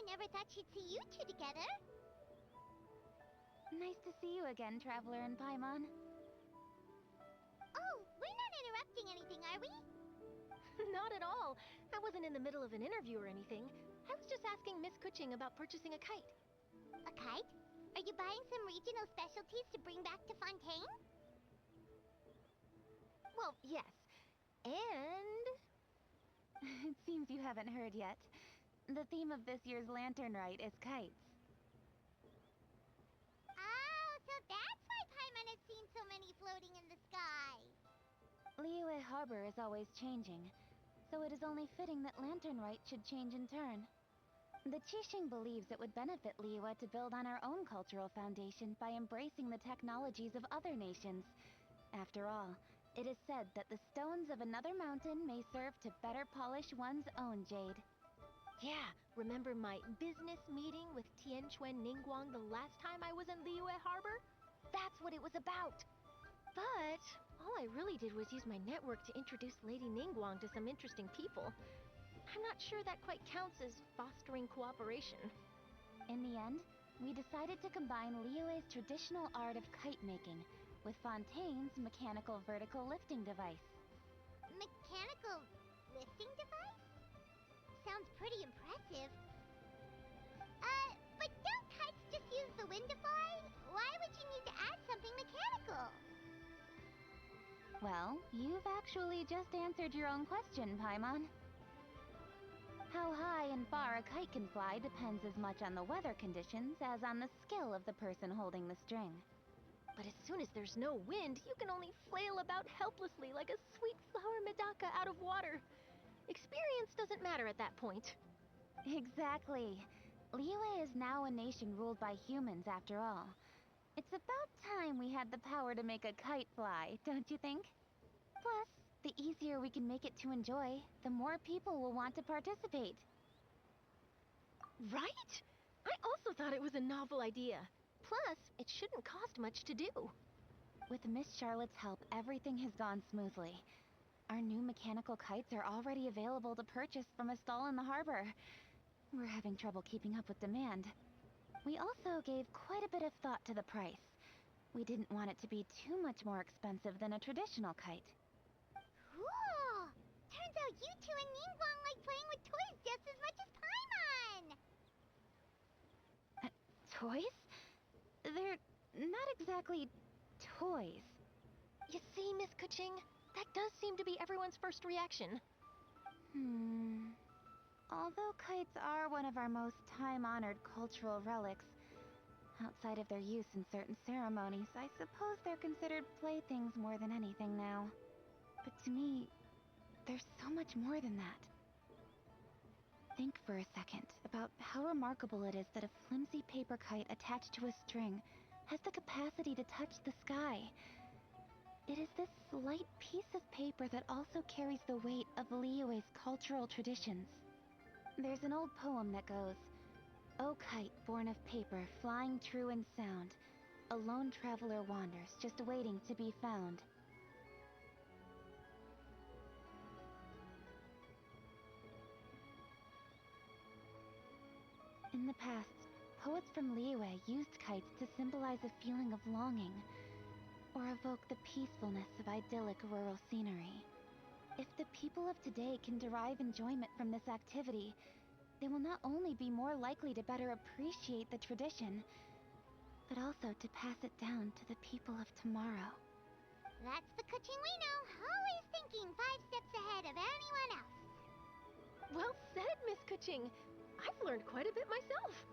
I never thought she'd see you two together. Nice to see you again, Traveler and Paimon. Oh, we're not interrupting anything, are we? Not at all. I wasn't in the middle of an interview or anything. I was just asking Miss Kuching about purchasing a kite. A kite? Are you buying some regional specialties to bring back to Fontaine? Well, yes. And... It seems you haven't heard yet. The theme of this year's Lantern Rite is kites. Oh, so that's why Paimon has seen so many floating in the sky. Liyue Harbor is always changing, so it is only fitting that Lantern Rite should change in turn. The Qixing believes it would benefit Liyue to build on our own cultural foundation by embracing the technologies of other nations. After all, it is said that the stones of another mountain may serve to better polish one's own jade. Yeah, remember my business meeting with Tianquan Ningguang the last time I was in Liyue Harbor? That's what it was about. But all I really did was use my network to introduce Lady Ningguang to some interesting people. I'm not sure that quite counts as fostering cooperation. In the end, we decided to combine Liyue's traditional art of kite making with Fontaine's mechanical vertical lifting device. Mechanical lifting device? Sounds pretty impressive. But don't kites just use the wind to fly? Why would you need to add something mechanical? Well, you've actually just answered your own question, Paimon. How high and far a kite can fly depends as much on the weather conditions as on the skill of the person holding the string. But as soon as there's no wind, you can only flail about helplessly like a sweet flower medaka out of water. Experience doesn't matter at that point. Exactly. Liyue is now a nation ruled by humans after all. It's about time we had the power to make a kite fly, don't you think? Plus, the easier we can make it to enjoy, the more people will want to participate. Right? I also thought it was a novel idea. Plus, it shouldn't cost much to do. With Miss Charlotte's help, everything has gone smoothly. Our new mechanical kites are already available to purchase from a stall in the harbor. We're having trouble keeping up with demand. We also gave quite a bit of thought to the price. We didn't want it to be too much more expensive than a traditional kite. Cool! Turns out you two and Ningguang like playing with toys just as much as Paimon! Toys? They're not exactly toys. You see, Miss Kuching, that does seem to be everyone's first reaction. Although kites are one of our most time-honored cultural relics, outside of their use in certain ceremonies, I suppose they're considered playthings more than anything now. But to me, there's so much more than that. Think for a second about how remarkable it is that a flimsy paper kite attached to a string has the capacity to touch the sky. It is this light piece of paper that also carries the weight of Liyue's cultural traditions. There's an old poem that goes, "O kite born of paper, flying true in sound, a lone traveler wanders, just waiting to be found." In the past, poets from Liyue used kites to symbolize a feeling of longing, or evoke the peacefulness of idyllic rural scenery. If the people of today can derive enjoyment from this activity, they will not only be more likely to better appreciate the tradition, but also to pass it down to the people of tomorrow. That's the Kuching we know, always thinking 5 steps ahead of anyone else. Well said, Miss Kuching. I've learned quite a bit myself.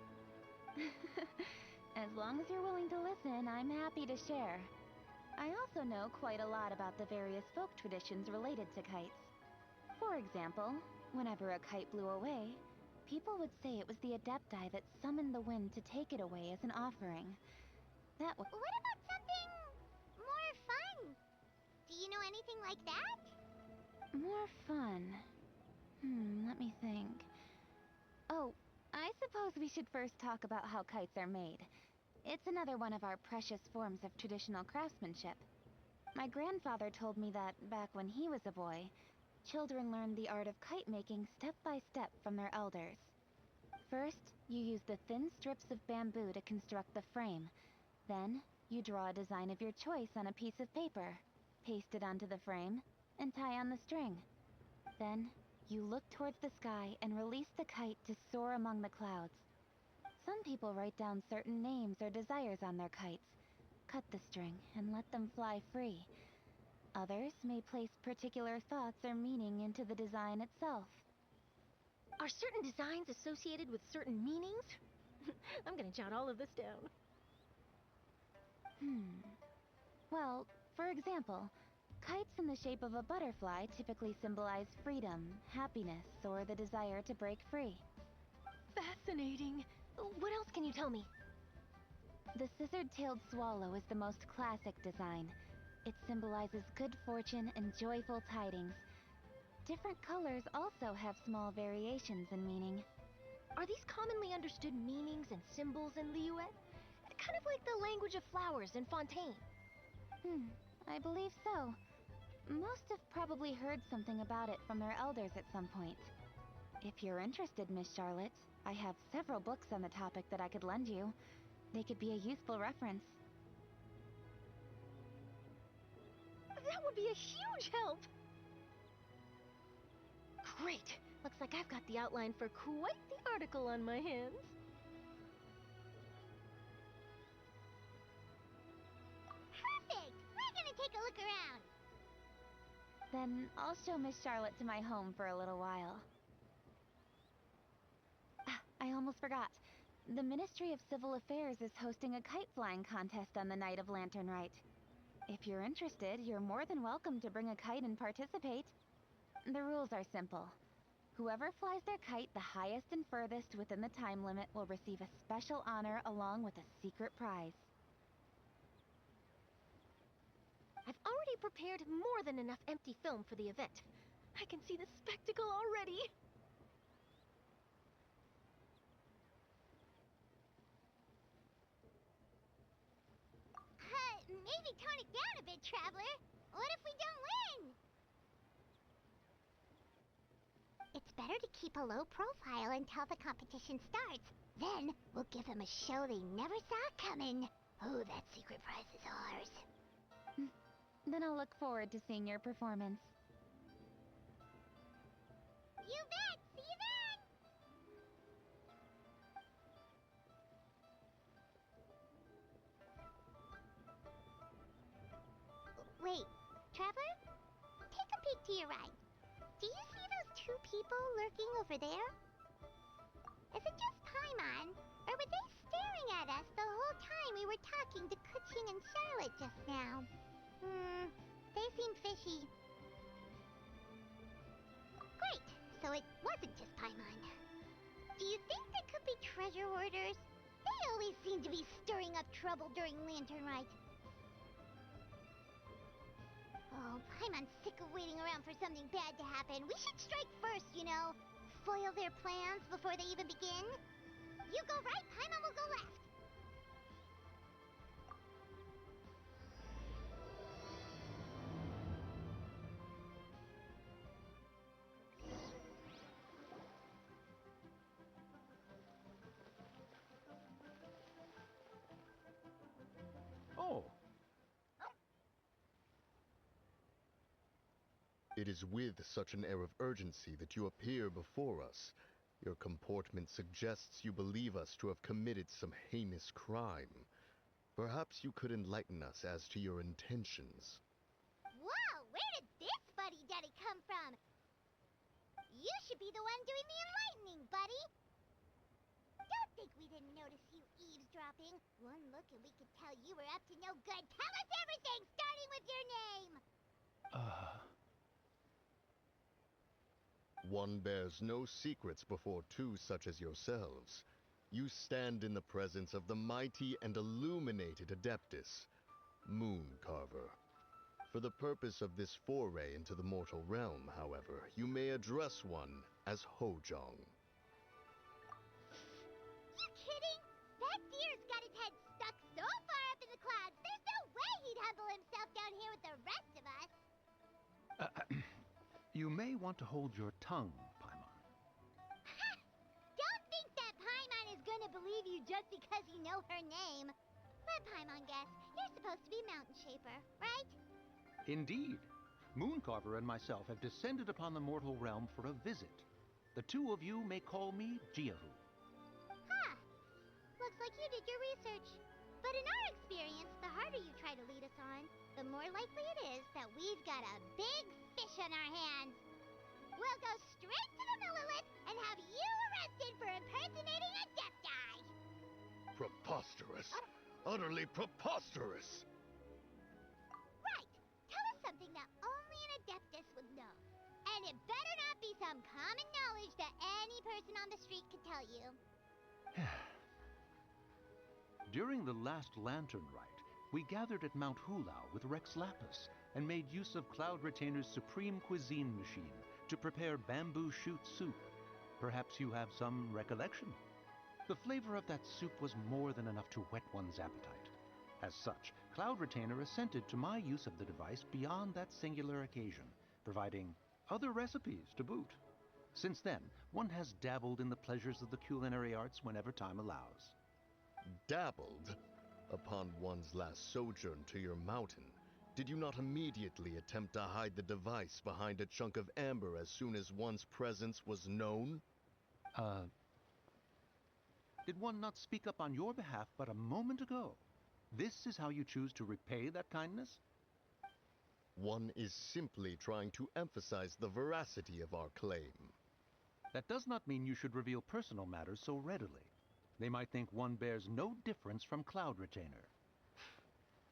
As long as you're willing to listen, I'm happy to share. I also know quite a lot about the various folk traditions related to kites. For example, whenever a kite blew away, people would say it was the Adepti that summoned the wind to take it away as an offering. What about something more fun? Do you know anything like that? More fun. Let me think. Oh, I suppose we should first talk about how kites are made. It's another one of our precious forms of traditional craftsmanship. My grandfather told me that, back when he was a boy, children learned the art of kite making step by step from their elders. First, You use the thin strips of bamboo to construct the frame. Then, you draw a design of your choice on a piece of paper, paste it onto the frame, and tie on the string. Then, you look towards the sky and release the kite to soar among the clouds. Some people write down certain names or desires on their kites, cut the string, and let them fly free. Others may place particular thoughts or meaning into the design itself. Are certain designs associated with certain meanings? I'm gonna jot all of this down. Well, for example, kites in the shape of a butterfly typically symbolize freedom, happiness, or the desire to break free. Fascinating. What else can you tell me? The scissor-tailed swallow is the most classic design. It symbolizes good fortune and joyful tidings. Different colors also have small variations in meaning. Are these commonly understood meanings and symbols in Liyue? Kind of like the language of flowers in Fontaine. I believe so. Most have probably heard something about it from their elders at some point. If you're interested, Miss Charlotte, I have several books on the topic that I could lend you. They could be a useful reference. That would be a huge help! Great! Looks like I've got the outline for quite the article on my hands. Perfect! We're gonna take a look around. Then I'll show Miss Charlotte to my home for a little while. I almost forgot. The Ministry of Civil Affairs is hosting a kite flying contest on the night of Lantern Rite. If you're interested, you're more than welcome to bring a kite and participate. The rules are simple. Whoever flies their kite the highest and furthest within the time limit will receive a special honor along with a secret prize. I've already prepared more than enough empty film for the event. I can see the spectacle already. Maybe tone it down a bit, Traveler. What if we don't win? It's better to keep a low profile until the competition starts. Then, we'll give them a show they never saw coming. Oh, that secret prize is ours. Then I'll look forward to seeing your performance. You bet! See you then! Wait, Traveler? Take a peek to your right. Do you see those two people lurking over there? Is it just Paimon, or were they staring at us the whole time we were talking to Kuching and Charlotte just now? They seem fishy. Great, so it wasn't just Paimon. Do you think they could be treasure hoarders? They always seem to be stirring up trouble during Lantern Rite. Oh, Paimon's sick of waiting around for something bad to happen. We should strike first, you know. Foil their plans before they even begin. You go right, Paimon will go left. Oh. It is with such an air of urgency that you appear before us. Your comportment suggests you believe us to have committed some heinous crime. Perhaps you could enlighten us as to your intentions. Whoa, where did this fuddy-duddy come from? You should be the one doing the enlightening, buddy. Don't think we didn't notice you eavesdropping. One look and we could tell you were up to no good. Tell us everything, starting with your name. One bears no secrets before two such as yourselves. You stand in the presence of the mighty and illuminated Adeptus, Mooncarver. For the purpose of this foray into the mortal realm, however, you may address one as Hojong. You kidding? That deer's got his head stuck so far up in the clouds, there's no way he'd humble himself down here with the rest of us. You may want to hold your tongue, Paimon. Don't think that Paimon is believe you just because you know her name. Let Paimon guess. You're supposed to be Mountain Shaper, right? Indeed. Mooncarver and myself have descended upon the mortal realm for a visit. The two of you may call me Jiahu. Huh. Looks like you did your research. But in our experience, the harder you try to lead us on, the more likely it is that we've got a big fish on our hands. We'll go straight to the Millelith and have you arrested for impersonating a death guy. Preposterous. Utterly preposterous. Right. Tell us something that only an Adeptus would know. And it better not be some common knowledge that any person on the street could tell you. During the last Lantern Rite, we gathered at Mount Hulao with Rex Lapis and made use of Cloud Retainer's supreme cuisine machine to prepare bamboo shoot soup. Perhaps you have some recollection? The flavor of that soup was more than enough to whet one's appetite. As such, Cloud Retainer assented to my use of the device beyond that singular occasion, providing other recipes to boot. Since then, one has dabbled in the pleasures of the culinary arts whenever time allows. Dabbled? Upon one's last sojourn to your mountain, did you not immediately attempt to hide the device behind a chunk of amber as soon as one's presence was known? Did one not speak up on your behalf but a moment ago? This is how you choose to repay that kindness? One is simply trying to emphasize the veracity of our claim. That does not mean you should reveal personal matters so readily. They might think one bears no difference from Cloud Retainer.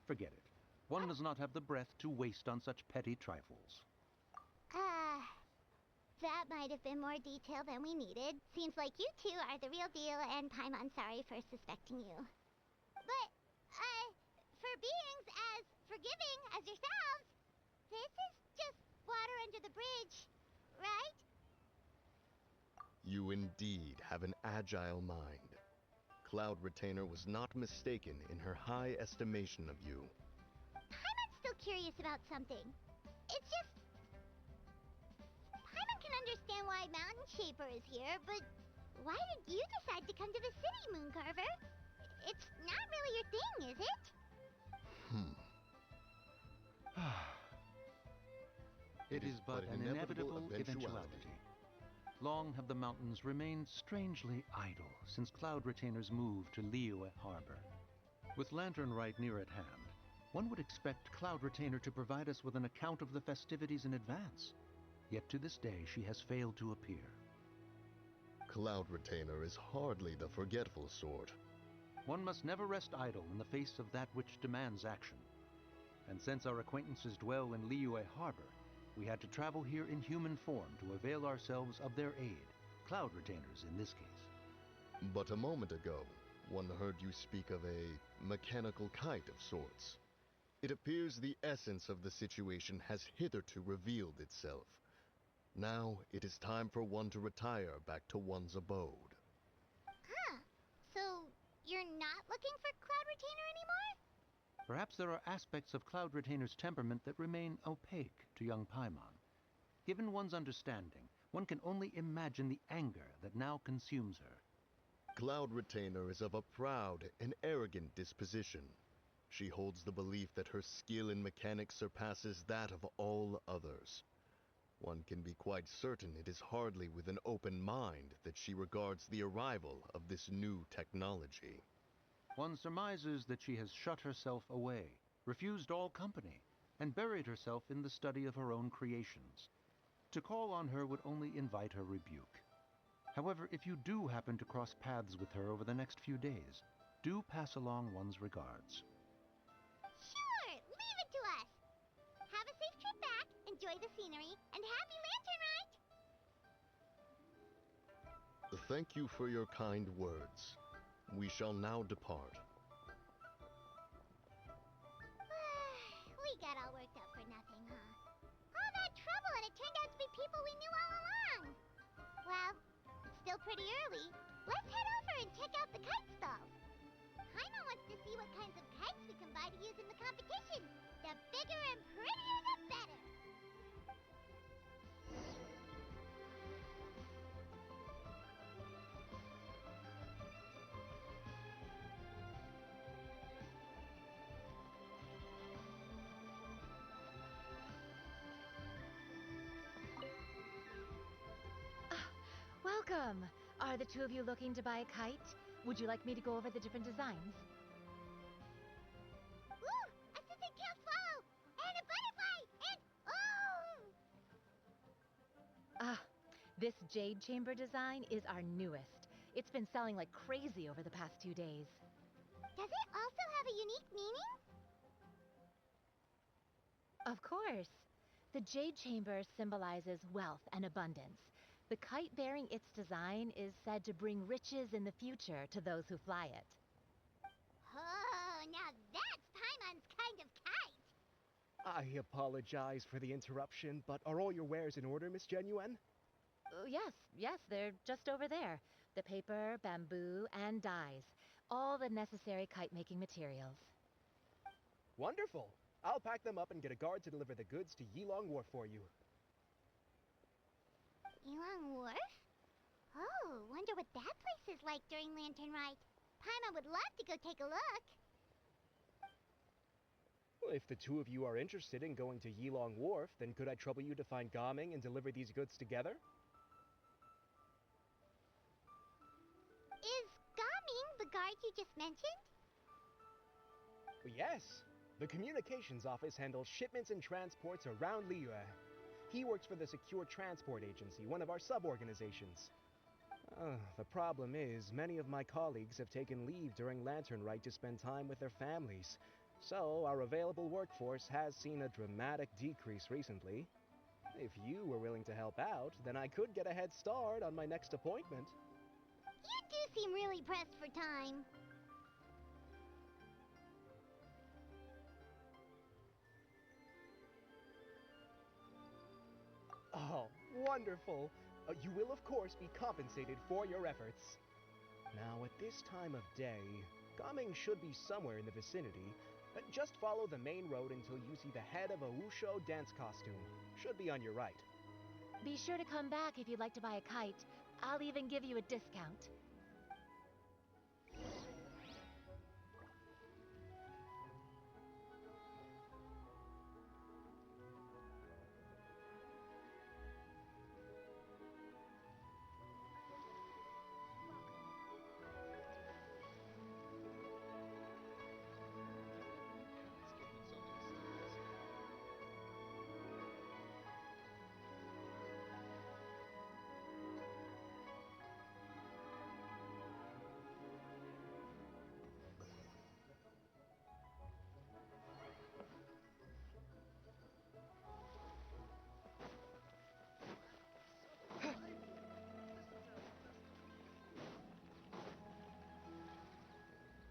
Forget it. One does not have the breath to waste on such petty trifles. That might have been more detail than we needed. Seems like you two are the real deal, and Paimon sorry for suspecting you. But, for beings as forgiving as yourselves, this is just water under the bridge, right? You indeed have an agile mind. Cloud Retainer was not mistaken in her high estimation of you. Paimon's still curious about something. It's just... Paimon can understand why Mountain Shaper is here, but why did you decide to come to the city, Mooncarver? It's not really your thing, is it? It is but an inevitable eventuality. Long have the mountains remained strangely idle since Cloud Retainer's move to Liyue Harbor. With Lantern Rite near at hand, one would expect Cloud Retainer to provide us with an account of the festivities in advance. Yet to this day she has failed to appear. Cloud Retainer is hardly the forgetful sort. One must never rest idle in the face of that which demands action. And since our acquaintances dwell in Liyue Harbor, we had to travel here in human form to avail ourselves of their aid, Cloud Retainers in this case. But a moment ago, one heard you speak of a mechanical kite of sorts. It appears the essence of the situation has hitherto revealed itself. Now it is time for one to retire back to one's abode. Huh. So, you're not looking for Cloud Retainer anymore? Perhaps there are aspects of Cloud Retainer's temperament that remain opaque to young Paimon. Given one's understanding, one can only imagine the anger that now consumes her. Cloud Retainer is of a proud and arrogant disposition. She holds the belief that her skill in mechanics surpasses that of all others. One can be quite certain it is hardly with an open mind that she regards the arrival of this new technology. One surmises that she has shut herself away, refused all company, and buried herself in the study of her own creations. To call on her would only invite her rebuke. However, if you do happen to cross paths with her over the next few days, do pass along one's regards. Sure, leave it to us. Have a safe trip back, enjoy the scenery, and happy Lantern Rite! Thank you for your kind words. We shall now depart. We got all worked up for nothing, huh? All that trouble and it turned out to be people we knew all along. Well, it's still pretty early. Let's head over and check out the kite stalls. Paimon wants to see what kinds of kites we can buy to use in the competition. The bigger and prettier, the better. Welcome! Are the two of you looking to buy a kite? Would you like me to go over the different designs? Ooh, a scissor-tailed swallow! And a butterfly! And... oh! Ah, this jade chamber design is our newest. It's been selling like crazy over the past 2 days. Does it also have a unique meaning? Of course. The jade chamber symbolizes wealth and abundance. The kite bearing its design is said to bring riches in the future to those who fly it. Oh, now that's Paimon's kind of kite! I apologize for the interruption, but are all your wares in order, Miss Genuine? Yes, they're just over there. The paper, bamboo, and dyes. All the necessary kite-making materials. Wonderful! I'll pack them up and get a guard to deliver the goods to Yilong Wharf for you. Yilong Wharf? Oh, wonder what that place is like during Lantern Rite. Paimon would love to go take a look. Well, if the two of you are interested in going to Yilong Wharf, then could I trouble you to find Gaming and deliver these goods together? Is Gaming the guard you just mentioned? Yes. The communications office handles shipments and transports around Liyue. He works for the Secure Transport Agency, one of our sub-organizations. The problem is, many of my colleagues have taken leave during Lantern Rite to spend time with their families. So, our available workforce has seen a dramatic decrease recently. If you were willing to help out, then I could get a head start on my next appointment. You do seem really pressed for time. Oh, wonderful! You will, of course, be compensated for your efforts. Now, at this time of day, Gaming should be somewhere in the vicinity. Just follow the main road until you see the head of a Wushu dance costume. Should be on your right. Be sure to come back if you'd like to buy a kite. I'll even give you a discount.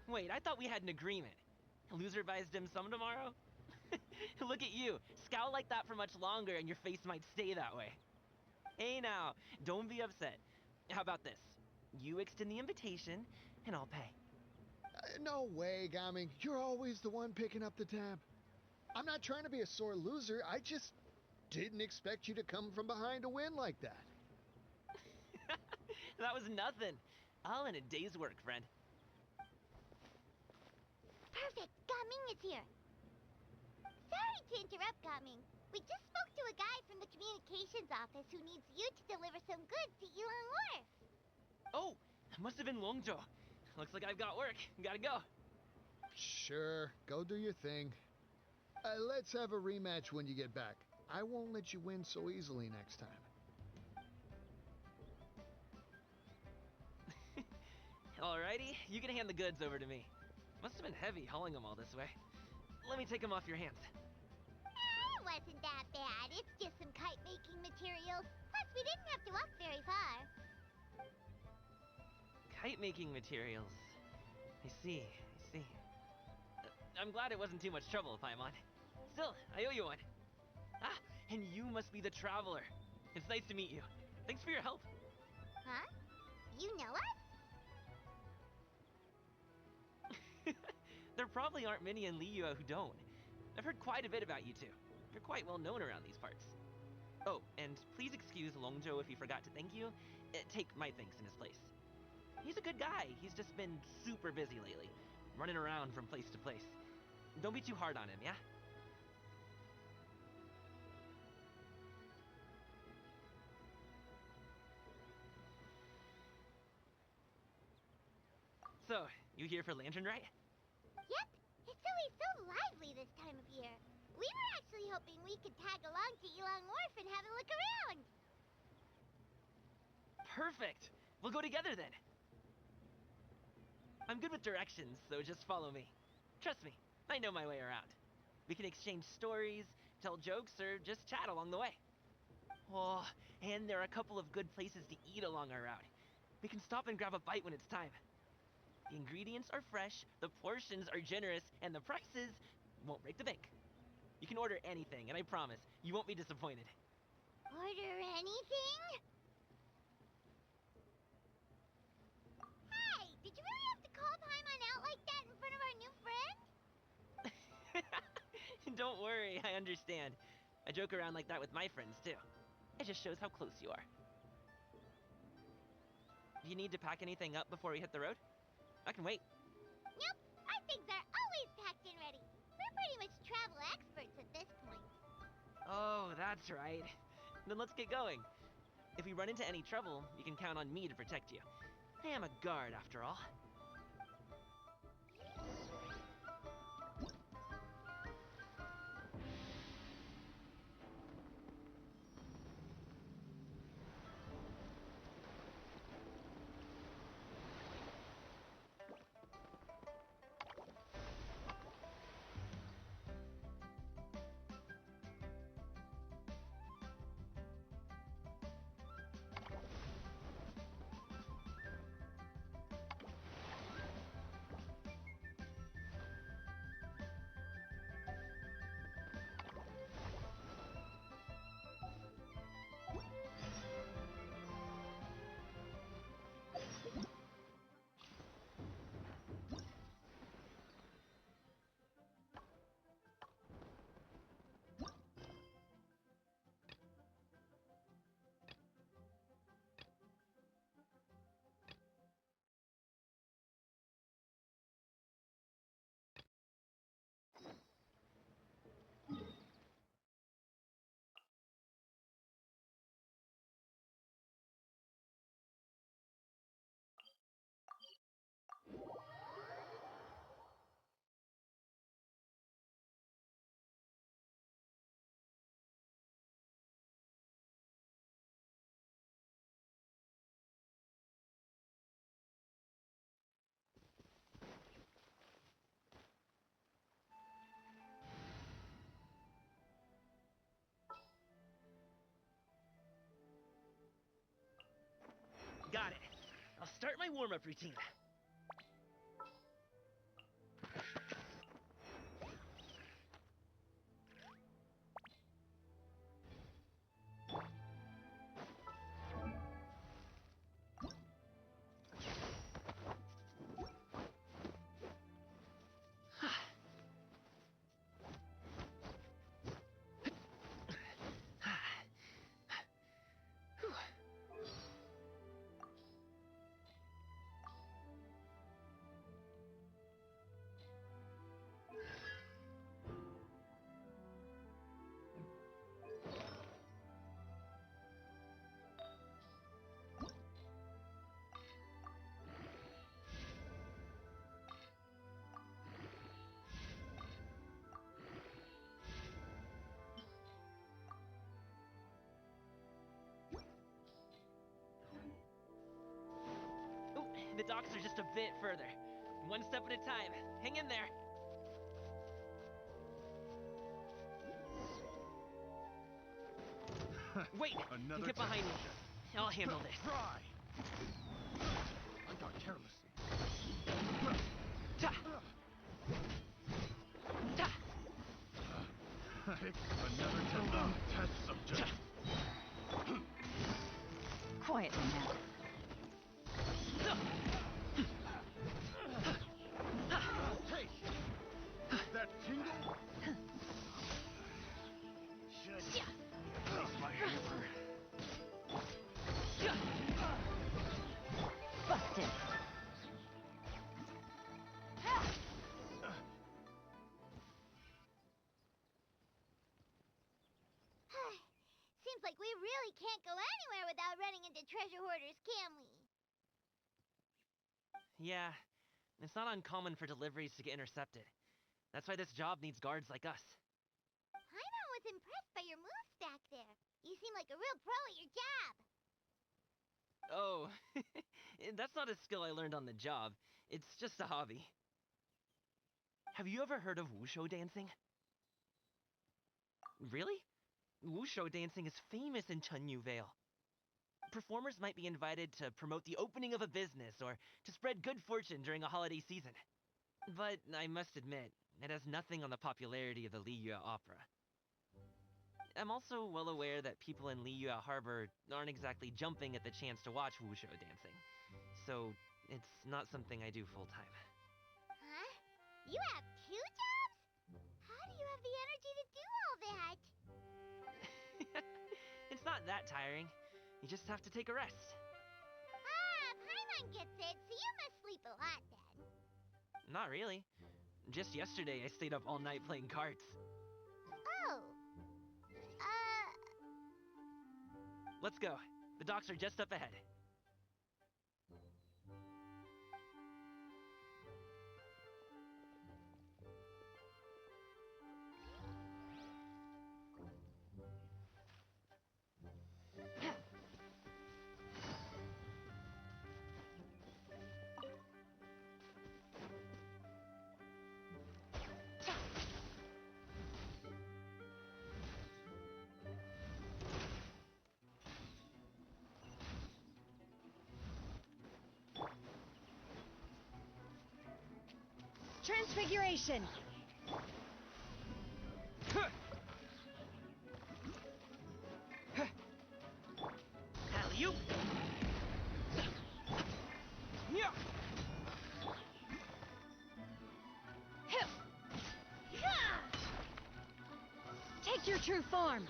Wait, I thought we had an agreement. Loser buys dim sum tomorrow? Look at you. Scowl like that for much longer and your face might stay that way. Hey now, don't be upset. How about this? You extend the invitation, and I'll pay. No way, Gaming. You're always the one picking up the tab. I'm not trying to be a sore loser. I just didn't expect you to come from behind to win like that. That was nothing. All in a day's work, friend. Perfect, Gaming is here. Sorry to interrupt, Gaming. We just spoke to a guy from the communications office who needs you to deliver some goods to Yilong Wharf. Oh, must have been Longzhou. Looks like I've got work. Gotta go. Sure, go do your thing. Let's have a rematch when you get back. I won't let you win so easily next time. Alrighty, you can hand the goods over to me. Must have been heavy hauling them all this way. Let me take them off your hands. It wasn't that bad. It's just some kite-making materials. Plus, we didn't have to walk very far. Kite-making materials. I see. I'm glad it wasn't too much trouble, Paimon. Still, I owe you one. Ah, and you must be the traveler. It's nice to meet you. Thanks for your help. Huh? You know us? There probably aren't many in Liyue who don't. I've heard quite a bit about you two. You're quite well known around these parts. Oh, and please excuse Longzhou if he forgot to thank you. Take my thanks in his place. He's a good guy. He's just been super busy lately, running around from place to place. Don't be too hard on him, yeah? So, you here for Lantern Rite? Yep, it's always so lively this time of year. We were actually hoping we could tag along to Elong Wharf and have a look around. Perfect! We'll go together then. I'm good with directions, so just follow me. Trust me, I know my way around. We can exchange stories, tell jokes, or just chat along the way. Oh, and there are a couple of good places to eat along our route. We can stop and grab a bite when it's time. The ingredients are fresh, the portions are generous, and the prices won't break the bank. You can order anything, and I promise, you won't be disappointed. Order anything? Hey, did you really have to call Paimon out like that in front of our new friend? Don't worry, I understand. I joke around like that with my friends, too. It just shows how close you are. Do you need to pack anything up before we hit the road? I can wait. Nope, our things are always packed and ready. We're pretty much travel experts at this point. Oh, that's right. Then let's get going. If we run into any trouble, you can count on me to protect you. I am a guard, after all. Got it. I'll start my warm-up routine. Ooh, the docks are just a bit further. One step at a time. Hang in there. Wait! Another Get behind me. I'll handle this. Try. I got carelessly. Ta! Ta! Another test subject. Quietly now. Hey! That tingle? Should place my hammer. Busted. Seems like we really can't go anywhere without running into treasure hoarders, can we? Yeah, It's not uncommon for deliveries to get intercepted. That's why this job needs guards like us. Paimon was impressed by your moves back there. You seem like a real pro at your job. Oh, that's not a skill I learned on the job. It's just a hobby. Have you ever heard of wushu dancing? Really? Wushu dancing is famous in Chunyu Vale. Performers might be invited to promote the opening of a business or to spread good fortune during a holiday season. But I must admit, it has nothing on the popularity of the Liyue Opera. I'm also well aware that people in Liyue Harbor aren't exactly jumping at the chance to watch wushu dancing. So, it's not something I do full-time. Huh? You have 2 jobs? How do you have the energy to do all that? It's not that tiring. You just have to take a rest. Ah, Paimon gets it, so you must sleep a lot then. Not really. Just yesterday, I stayed up all night playing cards. Oh. Let's go. The docks are just up ahead. Transfiguration! Alley-oop! Take your true form!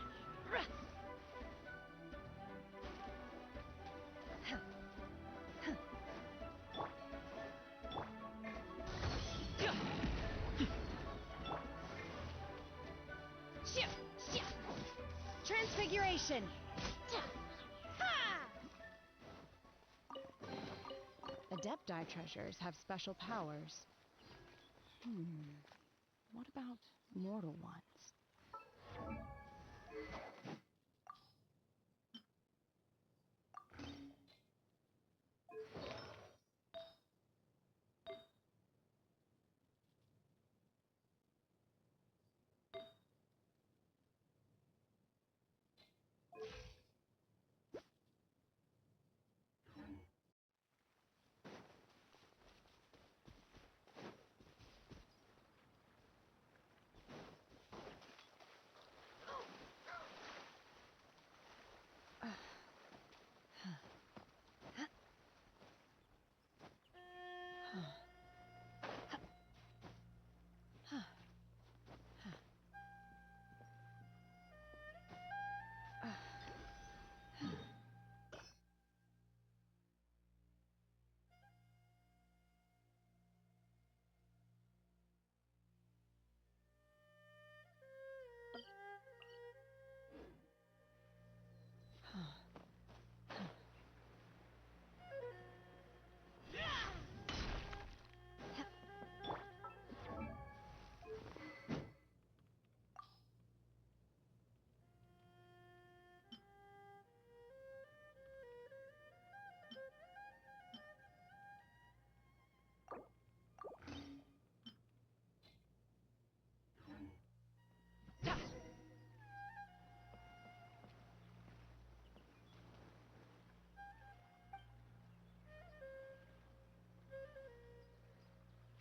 Transfiguration! Adepti treasures have special powers. What about mortal ones?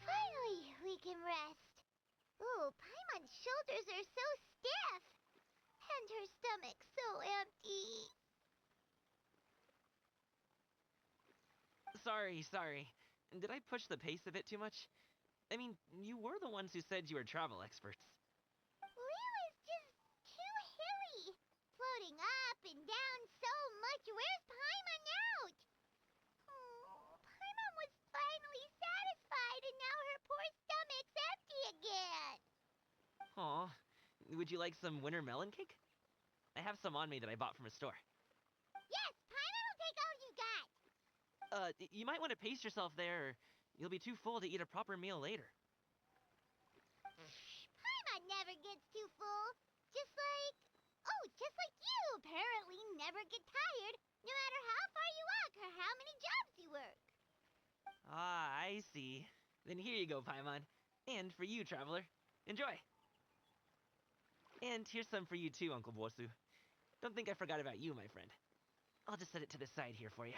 Finally, we can rest. Ooh, Paimon's shoulders are so stiff. And her stomach so empty. Sorry. Did I push the pace a bit too much? I mean, you were the ones who said you were travel experts. Leo is just too hilly. Floating up and down so much. Where's Paimon now? Oh, Paimon was finally satisfied and now her poor stomach's empty again. Aw, would you like some winter melon cake? I have some on me that I bought from a store. Yes, Paimon will take all you got. You might want to pace yourself there, or You'll be too full to eat a proper meal later. Paimon never gets too full. Just like you apparently never get tired, no matter how far you walk or how many jobs you work. Ah, I see. Then here you go, Paimon. And for you, traveler. Enjoy. And here's some for you too, Uncle Bosu. Don't think I forgot about you, my friend. I'll just set it to the side here for you.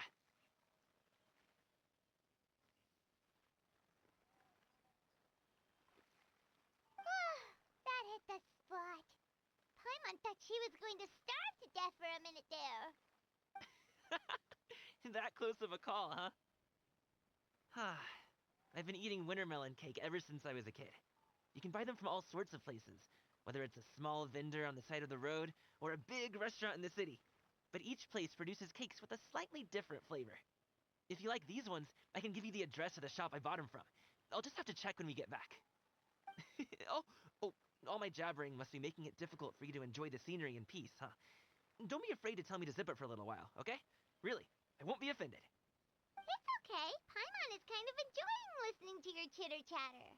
That hit the spot. Paimon thought she was going to starve to death for a minute there. That close of a call, huh? I've been eating wintermelon cake ever since I was a kid. You can buy them from all sorts of places, whether it's a small vendor on the side of the road or a big restaurant in the city. But each place produces cakes with a slightly different flavor. If you like these ones, I can give you the address of the shop I bought them from. I'll just have to check when we get back. oh, all my jabbering must be making it difficult for you to enjoy the scenery in peace, huh? Don't be afraid to tell me to zip it for a little while, okay? Really, I won't be offended. It's okay. Paimon is kind of enjoying listening to your chitter-chatter.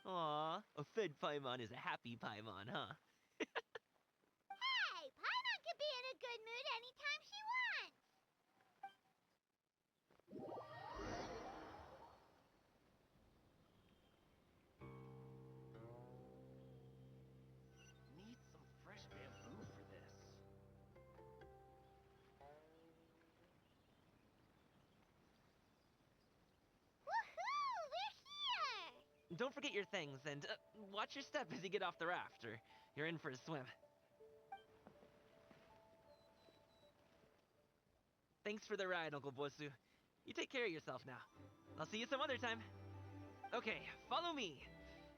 Aw, a fed Paimon is a happy Paimon, huh? Hey, Paimon can be in a good mood anytime she wants. Need some fresh bamboo for this. Woohoo! We're here! Don't forget your things, and watch your step as you get off the raft, or you're in for a swim. Thanks for the ride, Uncle Bosu. You take care of yourself now. I'll see you some other time. Okay, follow me.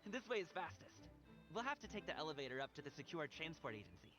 This way is fastest. We'll have to take the elevator up to the secure transport agency.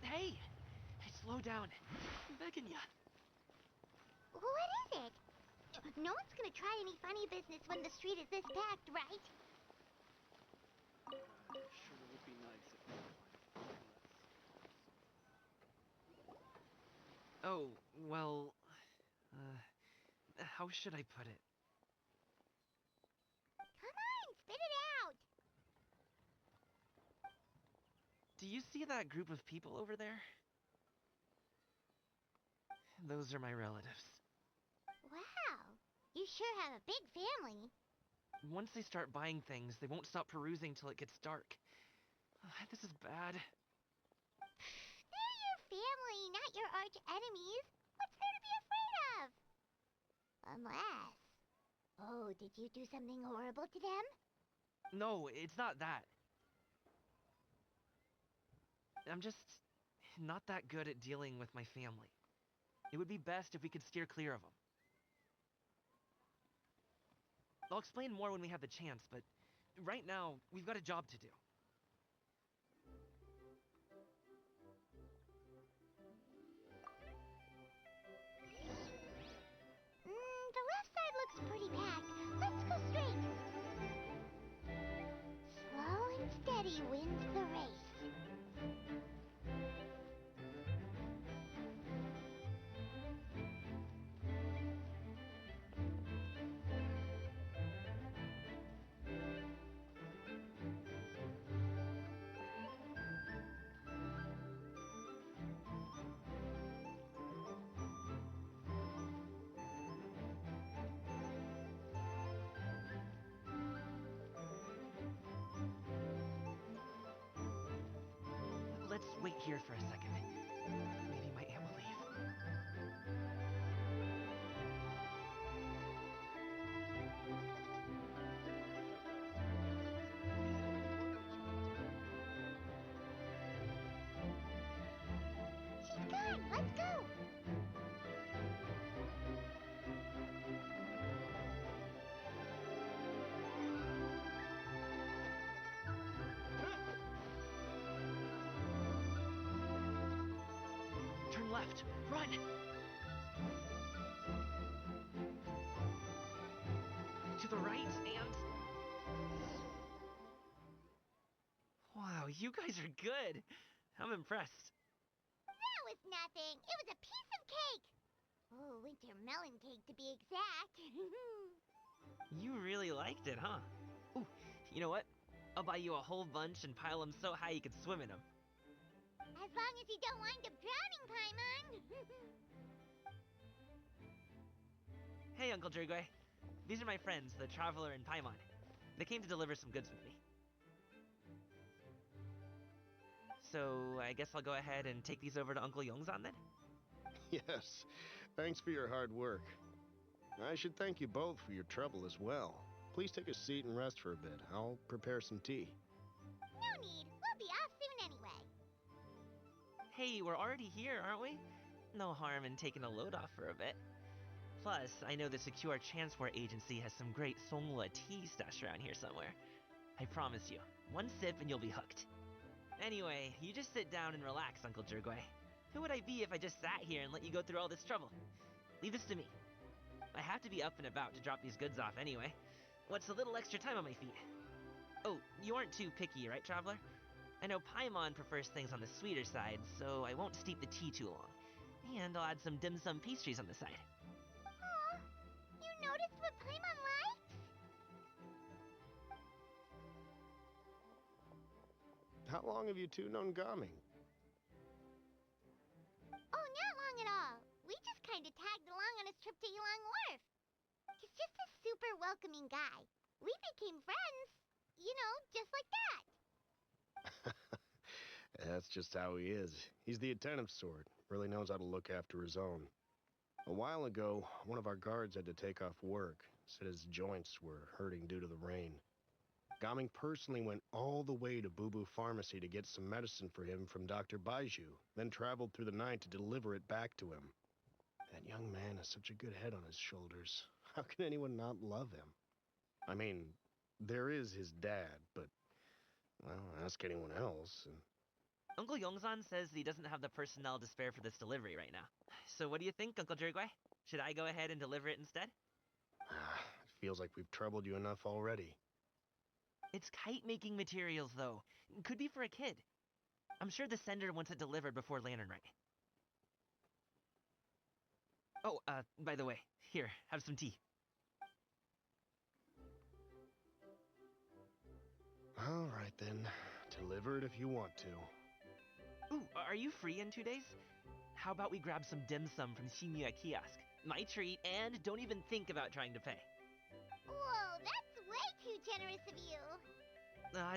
Hey! Slow down. I'm begging ya. What is it? No one's gonna try any funny business when the street is this packed, right? Sure would be nice if we could find less. Oh, well... how should I put it? Come on, spit it out! Do you see that group of people over there? Those are my relatives. Wow, you sure have a big family. Once they start buying things, they won't stop perusing till it gets dark. This is bad. They're your family, not your arch enemies. What's there to be afraid of? Unless... Oh, did you do something horrible to them? No, it's not that. I'm just not that good at dealing with my family. It would be best if we could steer clear of them. I'll explain more when we have the chance, but right now, we've got a job to do. The left side looks pretty packed. Let's go straight. Slow and steady wins the race. Let's wait here for a second. Maybe my aunt will leave. She's gone. Let's go. Turn left. Run! To the right and... Wow, you guys are good. I'm impressed. That was nothing. It was a piece of cake. Oh, winter melon cake to be exact. You really liked it, huh? Ooh, you know what? I'll buy you a whole bunch and pile them so high you could swim in them. As long as you don't wind up drowning, Paimon. Hey, Uncle Drigway. These are my friends, the Traveler and Paimon. They came to deliver some goods with me. So, I guess I'll go ahead and take these over to Uncle Yongzan then? Yes, thanks for your hard work. I should thank you both for your trouble as well. Please take a seat and rest for a bit. I'll prepare some tea. No need. We'll be off soon anyway. Hey, we're already here, aren't we? No harm in taking a load off for a bit. Plus, I know the Secure Transport Agency has some great Songhua tea stashed around here somewhere. I promise you, one sip and you'll be hooked. Anyway, you just sit down and relax, Uncle Jirgway. Who would I be if I just sat here and let you go through all this trouble? Leave this to me. I have to be up and about to drop these goods off anyway. What's a little extra time on my feet? Oh, you aren't too picky, right, Traveler? I know Paimon prefers things on the sweeter side, so I won't steep the tea too long. And I'll add some dim sum pastries on the side. Aw, you noticed what Paimon likes? How long have you two known Gaming? Oh, not long at all. We just kind of tagged along on his trip to Ylang Wharf. He's just a super welcoming guy. We became friends. You know, just like that. That's just how he is. He's the attentive sort. Really knows how to look after his own. A while ago, one of our guards had to take off work. Said his joints were hurting due to the rain. Gaming personally went all the way to Boo Boo Pharmacy to get some medicine for him from Dr. Baiju, then traveled through the night to deliver it back to him. That young man has such a good head on his shoulders. How can anyone not love him? I mean, there is his dad, but, well, ask anyone else. And... Uncle Yongzan says he doesn't have the personnel to spare for this delivery right now. So what do you think, Uncle Jirgway? Should I go ahead and deliver it instead? It feels like we've troubled you enough already. It's kite-making materials, though. Could be for a kid. I'm sure the sender wants it delivered before Lantern Rite. Oh, by the way, here, have some tea. All right, then. Deliver it if you want to. Ooh, are you free in 2 days? How about we grab some dim sum from Shinya Kiosk? My treat, and don't even think about trying to pay. Whoa, that's way too generous of you.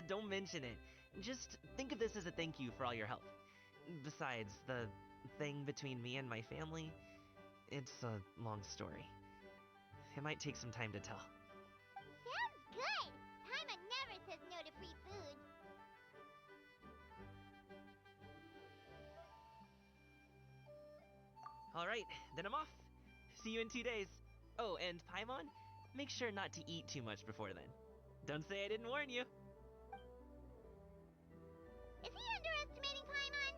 Don't mention it. Just think of this as a thank you for all your help. Besides, the thing between me and my family, it's a long story. It might take some time to tell. Sounds good. Paimon never says no to free food. Alright, then I'm off. See you in 2 days. Oh, and Paimon, make sure not to eat too much before then. Don't say I didn't warn you. Is he underestimating Paimon?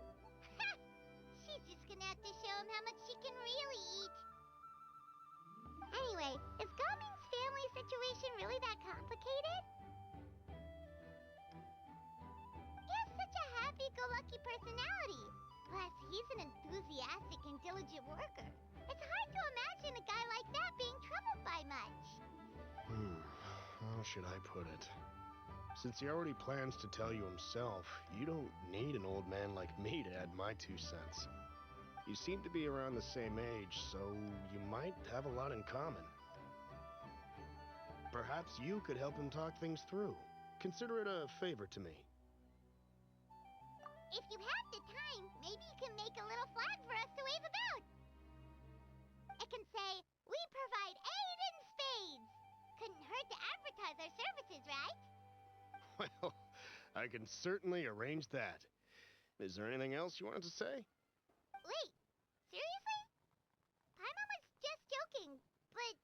Ha! She's just gonna have to show him how much she can really eat. Anyway, is Gaming's family situation really that complicated? He has such a happy-go-lucky personality. Plus, he's an enthusiastic and diligent worker. It's hard to imagine a guy like that being troubled by much. How should I put it? Since he already plans to tell you himself, you don't need an old man like me to add my 2 cents. You seem to be around the same age, so you might have a lot in common. Perhaps you could help him talk things through. Consider it a favor to me. If you have the time, maybe you can make a little flag for us to wave about. It can say, "We provide aid in spades." Couldn't hurt to advertise our services, right? Well, I can certainly arrange that. Is there anything else you wanted to say? Wait, seriously? Paimon was just joking, but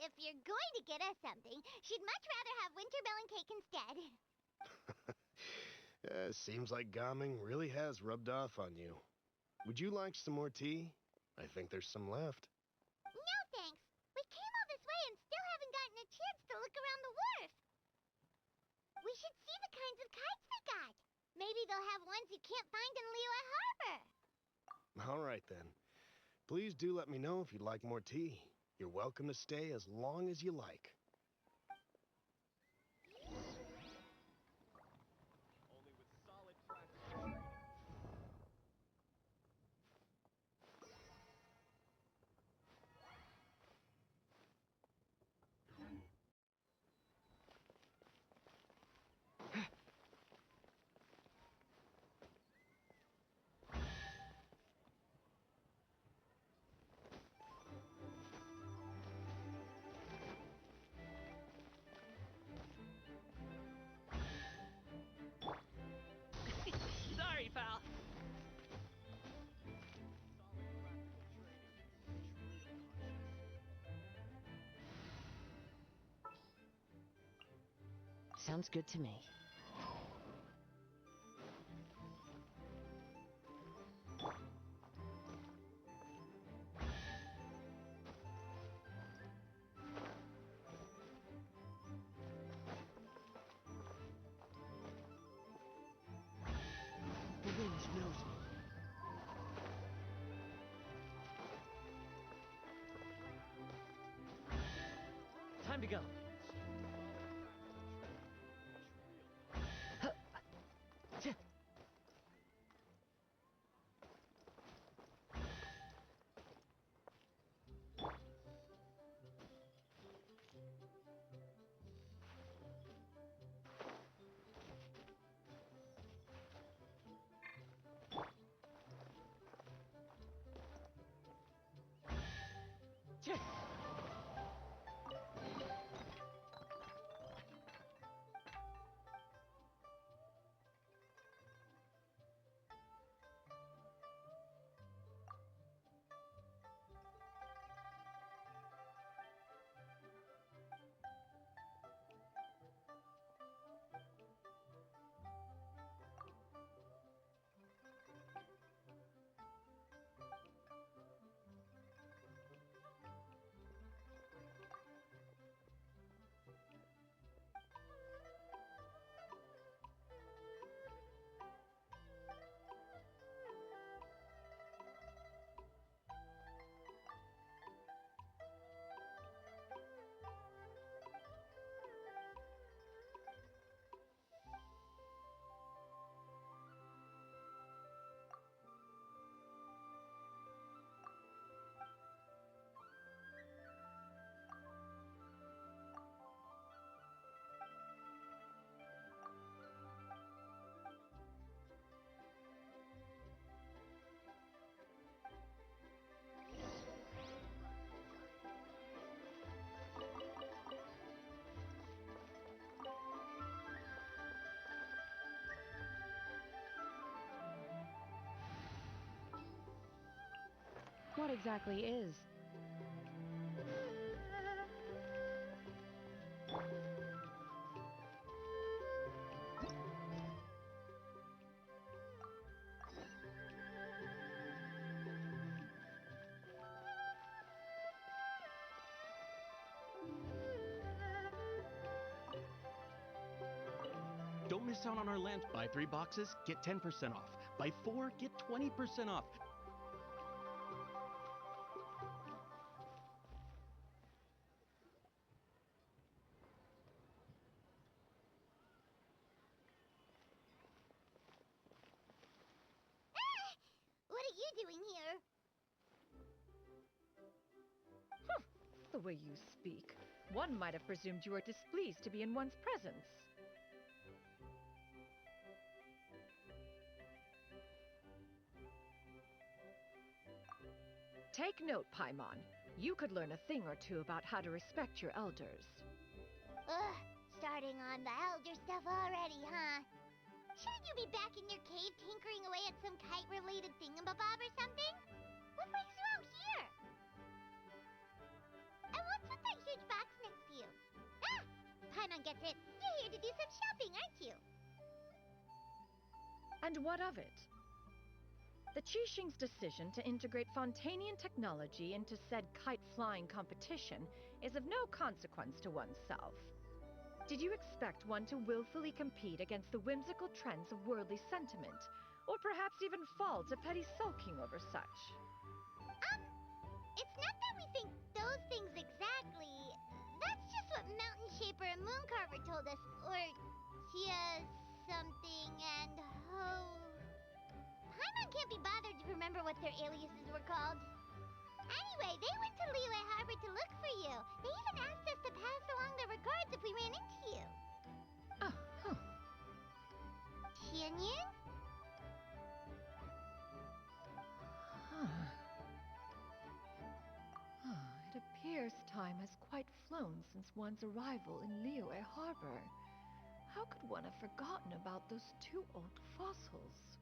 if you're going to get us something, she'd much rather have winter melon cake instead. Seems like Gaming really has rubbed off on you. Would you like some more tea? I think there's some left. No thanks. We came all this way and still haven't gotten a chance to look around the wharf. We should see the kinds of kites they got. Maybe they'll have ones you can't find in Liyue Harbor. All right, then. Please do let me know if you'd like more tea. You're welcome to stay as long as you like. Only with solid practical training. Sorry, pal. Sounds good to me. The wind knows me. Time to go. What exactly is? Don't miss out on our land. Buy 3 boxes, get 10% off. Buy 4, get 20% off. What are you doing here? The way you speak, one might have presumed you were displeased to be in one's presence. Take note, Paimon. You could learn a thing or two about how to respect your elders. Ugh, starting on the elder stuff already, huh? Shouldn't you be back in your cave tinkering away at some kite-related thingamabob or something? What brings you out here? And what's with that huge box next to you? Ah! Paimon gets it. You're here to do some shopping, aren't you? And what of it? The Qixing's decision to integrate Fontanian technology into said kite-flying competition is of no consequence to oneself. Did you expect one to willfully compete against the whimsical trends of worldly sentiment, or perhaps even fall to petty sulking over such? It's not that we think those things exactly. That's just what Mountain Shaper and Mooncarver told us. Or Tia something and Ho. Paimon can't be bothered to remember what their aliases were called. Anyway, they went to Liyue Harbor to look for you. They even asked us to pass along their regards if we ran into you. Oh, huh. Tianyin? It appears time has quite flown since one's arrival in Liyue Harbor. How could one have forgotten about those 2 old fossils?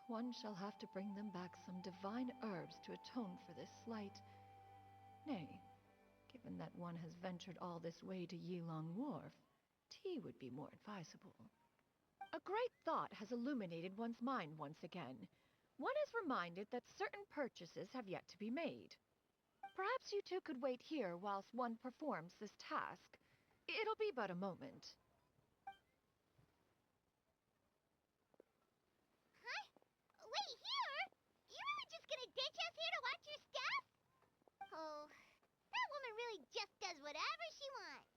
One shall have to bring them back some divine herbs to atone for this slight. Nay, given that one has ventured all this way to Yilong Wharf, tea would be more advisable. A great thought has illuminated one's mind once again. One is reminded that certain purchases have yet to be made. Perhaps you two could wait here whilst one performs this task. It'll be but a moment. Huh? Wait, here? You really just gonna ditch us here to watch your stuff? Oh, that woman really just does whatever she wants.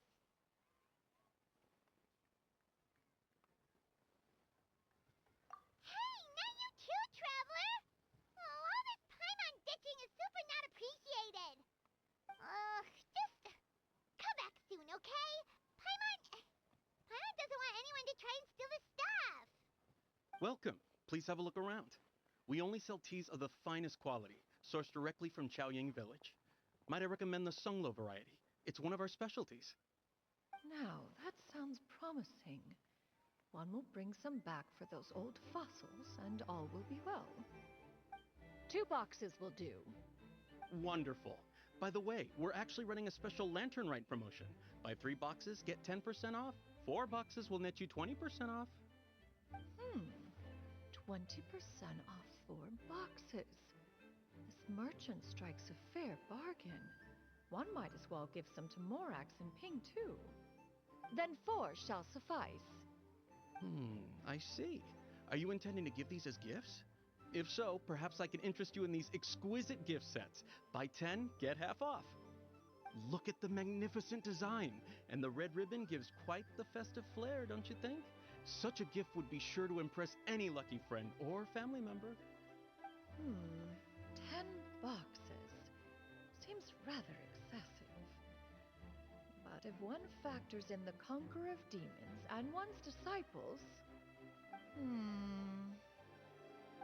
Hey, not you too, Traveler! Oh, all this Paimon ditching is super not appreciated. Just come back soon, okay? Paimon doesn't want anyone to try and steal his stuff. Welcome. Please have a look around. We only sell teas of the finest quality, sourced directly from Chaoying Village. Might I recommend the Sunglo variety? It's one of our specialties. Now, that sounds promising. One will bring some back for those old fossils, and all will be well. 2 boxes will do. Wonderful. By the way, we're actually running a special Lantern Rite promotion. Buy 3 boxes, get 10% off. 4 boxes will net you 20% off. 20% off 4 boxes. This merchant strikes a fair bargain. One might as well give some to Morax and Ping, too. Then 4 shall suffice. I see. Are you intending to give these as gifts? If so, perhaps I can interest you in these exquisite gift sets. Buy 10, get half off. Look at the magnificent design, and the red ribbon gives quite the festive flair, don't you think? Such a gift would be sure to impress any lucky friend or family member. 10 boxes. Seems rather excessive. But if one factors in the Conqueror of Demons and one's disciples...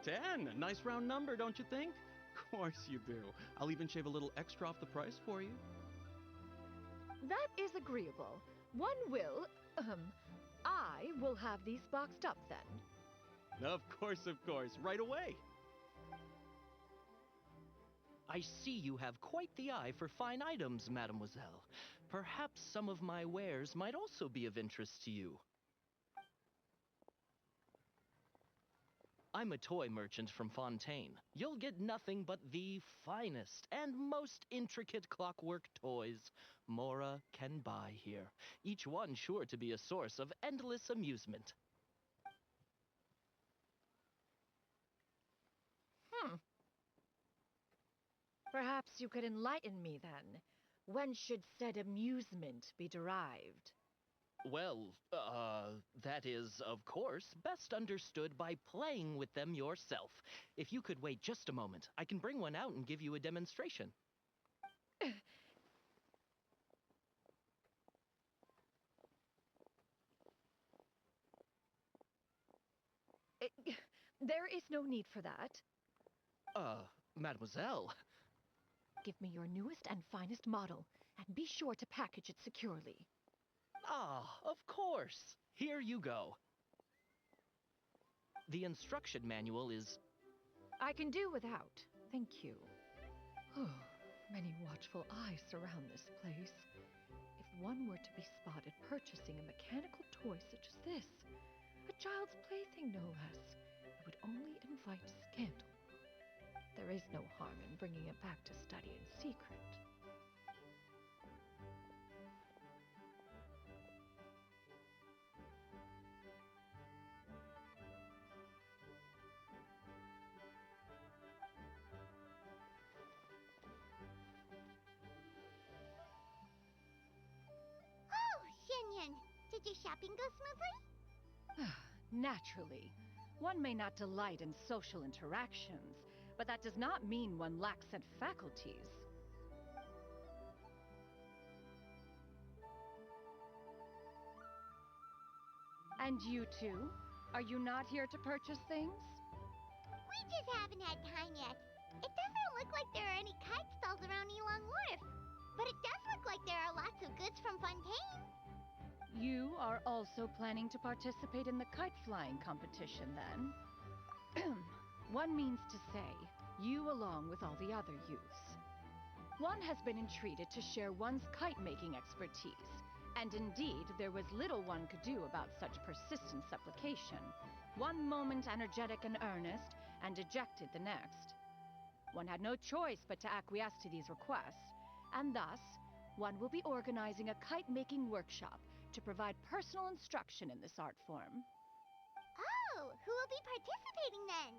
10! A nice round number, don't you think? Of course you do. I'll even shave a little extra off the price for you. That is agreeable. One will... I will have these boxed up, then. Of course, right away. I see you have quite the eye for fine items, mademoiselle. Perhaps some of my wares might also be of interest to you. I'm a toy merchant from Fontaine. You'll get nothing but the finest and most intricate clockwork toys Mora can buy here, each one sure to be a source of endless amusement. Perhaps you could enlighten me then. When should said amusement be derived? Well, that is, of course, best understood by playing with them yourself. If you could wait just a moment, I can bring one out and give you a demonstration. There is no need for that. Mademoiselle. Give me your newest and finest model, and be sure to package it securely. Ah, of course. Here you go. The instruction manual is... I can do without, thank you. Many watchful eyes surround this place. If one were to be spotted purchasing a mechanical toy such as this, a child's plaything no less, it would only invite scandal. There is no harm in bringing it back to study in secret. Oh, Xianyun, did your shopping go smoothly? Naturally. One may not delight in social interactions, but that does not mean one lacks said faculties. And you two? Are you not here to purchase things? We just haven't had time yet. It doesn't look like there are any kite stalls around Elong Wharf, but it does look like there are lots of goods from Fontaine. You are also planning to participate in the kite flying competition, then? One means to say, you along with all the other youths. One has been entreated to share one's kite-making expertise, and indeed there was little one could do about such persistent supplication. One moment energetic and earnest, and dejected the next. One had no choice but to acquiesce to these requests, and thus, one will be organizing a kite-making workshop to provide personal instruction in this art form. Oh, who will be participating then?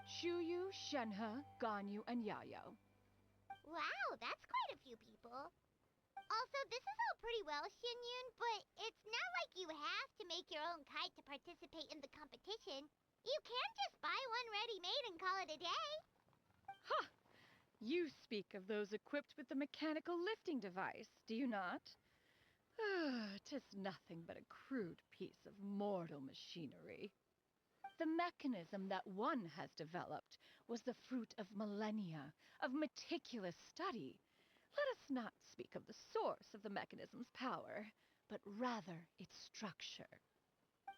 Shuyu, Shenhe, Ganyu, and Yayo. Wow, that's quite a few people. Also, this is all pretty well, Xianyun, but it's not like you have to make your own kite to participate in the competition. You can just buy one ready-made and call it a day. Ha! You speak of those equipped with the mechanical lifting device, do you not? 'Tis nothing but a crude piece of mortal machinery. The mechanism that one has developed was the fruit of millennia of meticulous study. Let us not speak of the source of the mechanism's power, but rather its structure.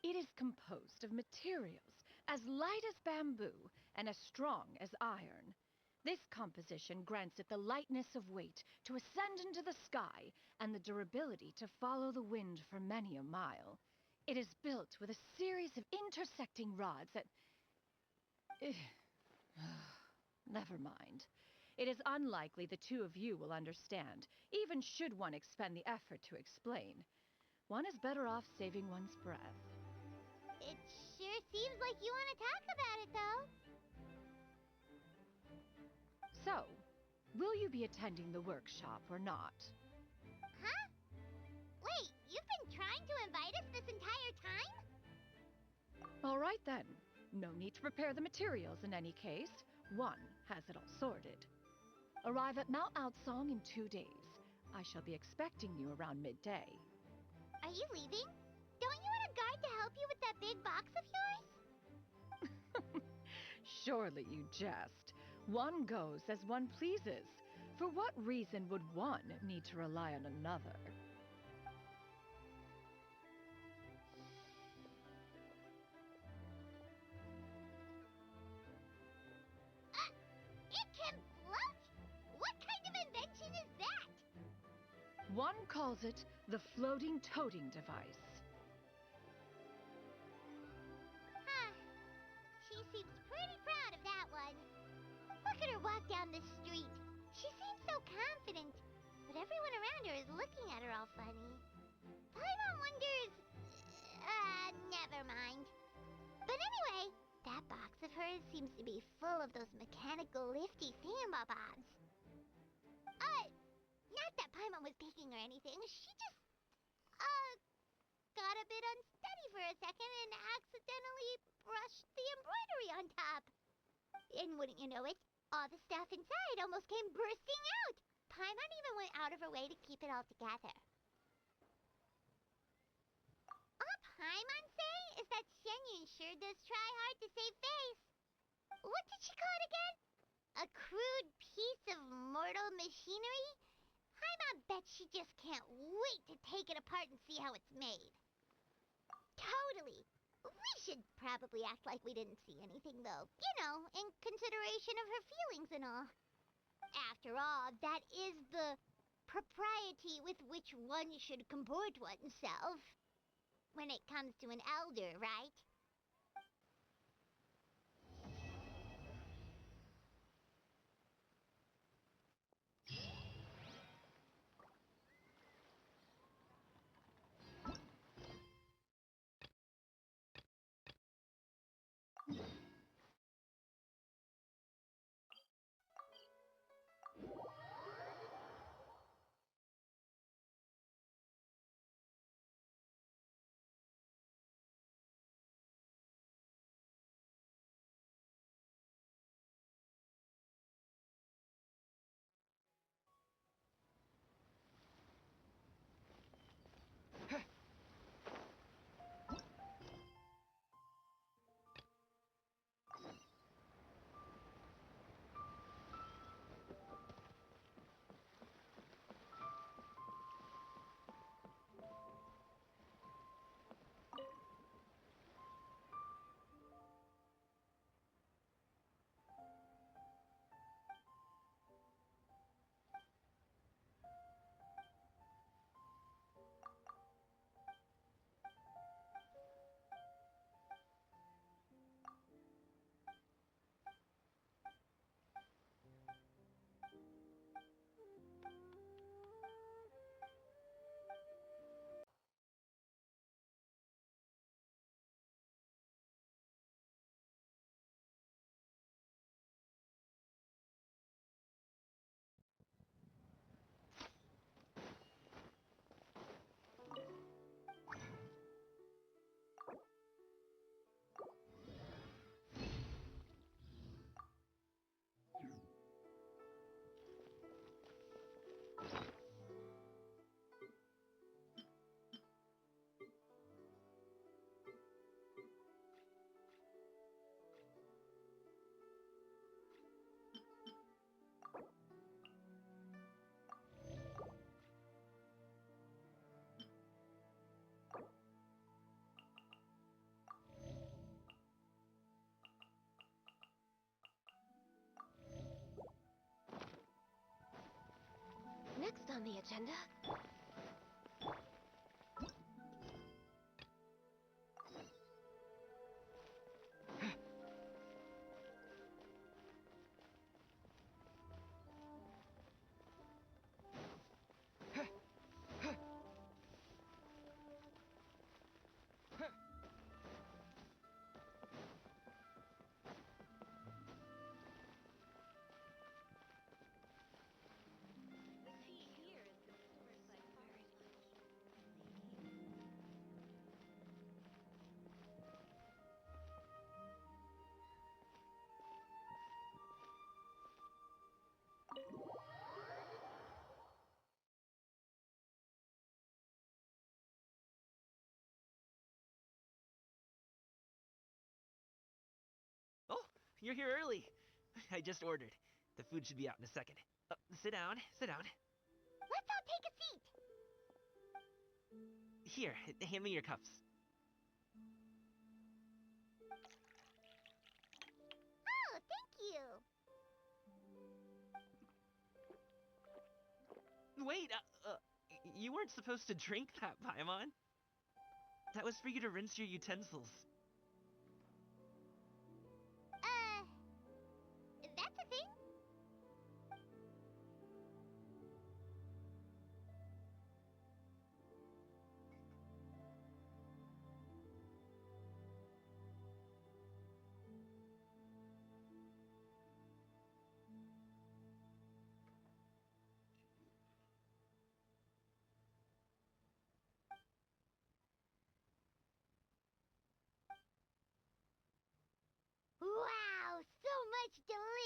It is composed of materials as light as bamboo and as strong as iron. This composition grants it the lightness of weight to ascend into the sky and the durability to follow the wind for many a mile. It is built with a series of intersecting rods that... Never mind. It is unlikely the two of you will understand, even should one expend the effort to explain. One is better off saving one's breath. It sure seems like you want to talk about it, though. So, will you be attending the workshop or not? Huh? Wait, you've been trying to invite us this entire time? All right then. No need to prepare the materials in any case. One has it all sorted. Arrive at Mount Outsong in 2 days. I shall be expecting you around midday. Are you leaving? Don't you want a guard to help you with that big box of yours? Surely you jest. One goes as one pleases. For what reason would one need to rely on another? It can float? What kind of invention is that? One calls it the floating toting device. Huh. She seems on the street. She seems so confident, but everyone around her is looking at her all funny. Paimon wonders... never mind. But anyway, that box of hers seems to be full of those mechanical lifty thingamabobs. Not that Paimon was peeking or anything. She just, got a bit unsteady for a second and accidentally brushed the embroidery on top. And wouldn't you know it, all the stuff inside almost came bursting out. Paimon even went out of her way to keep it all together. All Paimon say is that Shenyun sure does try hard to save face. What did she call it again? A crude piece of mortal machinery? Paimon bets she just can't wait to take it apart and see how it's made. Totally. We should probably act like we didn't see anything, though. You know, in consideration of her feelings and all. After all, that is the propriety with which one should comport oneself. When it comes to an elder, right? Next on the agenda... Oh, you're here early. I just ordered. The food should be out in a second. Sit down, sit down. Let's all take a seat. Here, hand me your cups. Oh, thank you. Wait, you weren't supposed to drink that, Paimon. That was for you to rinse your utensils. That's a thing?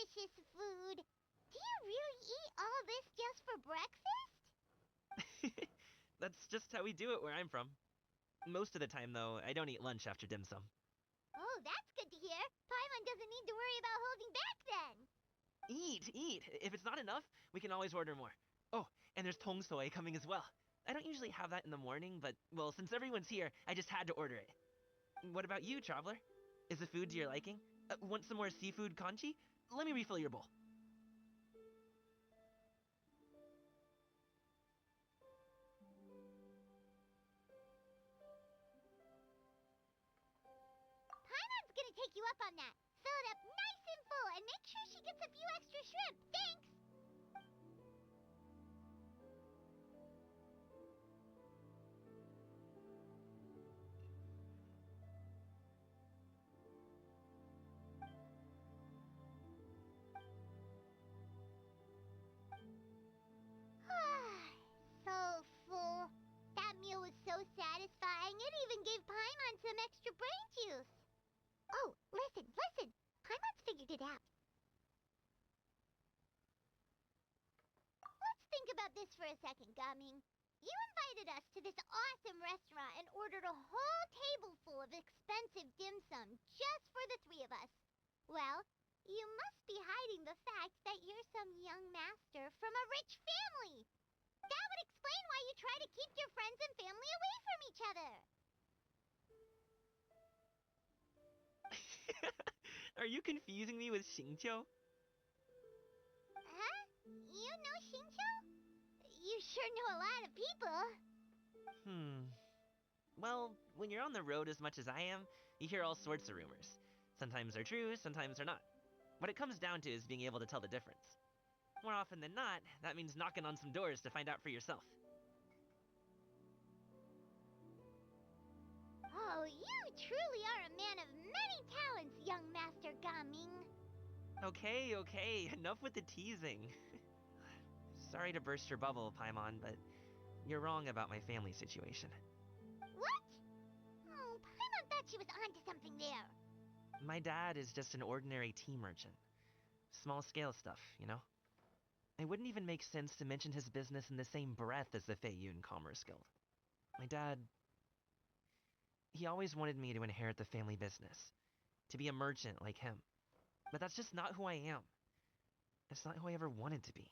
delicious food. Do you really eat all this just for breakfast? That's just how we do it where I'm from. Most of the time, though, I don't eat lunch after dim sum. Oh, that's good to hear. Paimon doesn't need to worry about holding back then. Eat! If it's not enough, we can always order more. Oh, and there's tong soy coming as well. I don't usually have that in the morning, but, well, since everyone's here, I just had to order it. What about you, traveler? Is the food to your liking? Want some more seafood kanchi? Let me refill your bowl. Paimon's gonna take you up on that. Fill it up nice and full and make sure she gets a few extra shrimp. Thanks! So full. That meal was so satisfying, it even gave Paimon some extra brain juice. Oh, listen. Paimon's figured it out. Let's think about this for a second, Gaming. You invited us to this awesome restaurant and ordered a whole table full of expensive dim sum just for the three of us. Well, you must be hiding the fact that you're some young master from a rich family. That would explain why you try to keep your friends and family away from each other. Are you confusing me with Xingqiu? Huh? You know Xingqiu? You sure know a lot of people. Well, when you're on the road as much as I am, you hear all sorts of rumors. Sometimes they're true, sometimes they're not. What it comes down to is being able to tell the difference. More often than not, that means knocking on some doors to find out for yourself. Oh, you truly are a man of many talents, young Master Gaming. Okay, enough with the teasing. Sorry to burst your bubble, Paimon, but you're wrong about my family situation. What? Oh, Paimon thought she was onto something there. My dad is just an ordinary tea merchant. Small scale stuff, you know? It wouldn't even make sense to mention his business in the same breath as the Feiyun Commerce Guild. My dad... he always wanted me to inherit the family business. To be a merchant like him. But that's just not who I am. It's not who I ever wanted to be.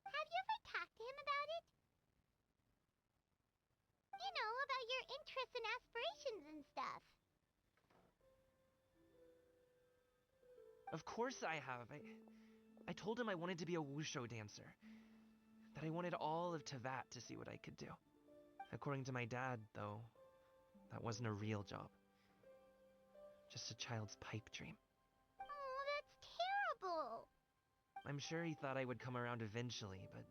Have you ever talked to him about it? You know, about your interests and aspirations and stuff. Of course I have. I told him I wanted to be a wushu dancer. That I wanted all of Tevat to see what I could do. According to my dad, though, that wasn't a real job. Just a child's pipe dream. Oh, that's terrible. I'm sure he thought I would come around eventually, but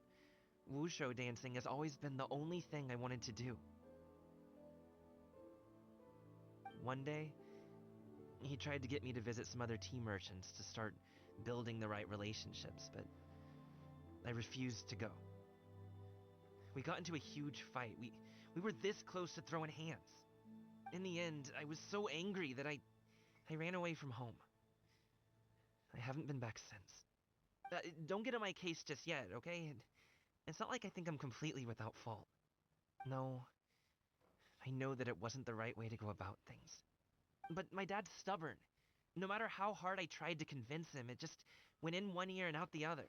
wushu dancing has always been the only thing I wanted to do. One day, he tried to get me to visit some other tea merchants to start building the right relationships, but I refused to go. We got into a huge fight. We were this close to throwing hands. In the end, I was so angry that I ran away from home. I haven't been back since. Don't get on my case just yet, okay? It's not like I think I'm completely without fault. No, I know that it wasn't the right way to go about things. But my dad's stubborn. No matter how hard I tried to convince him, it just went in one ear and out the other.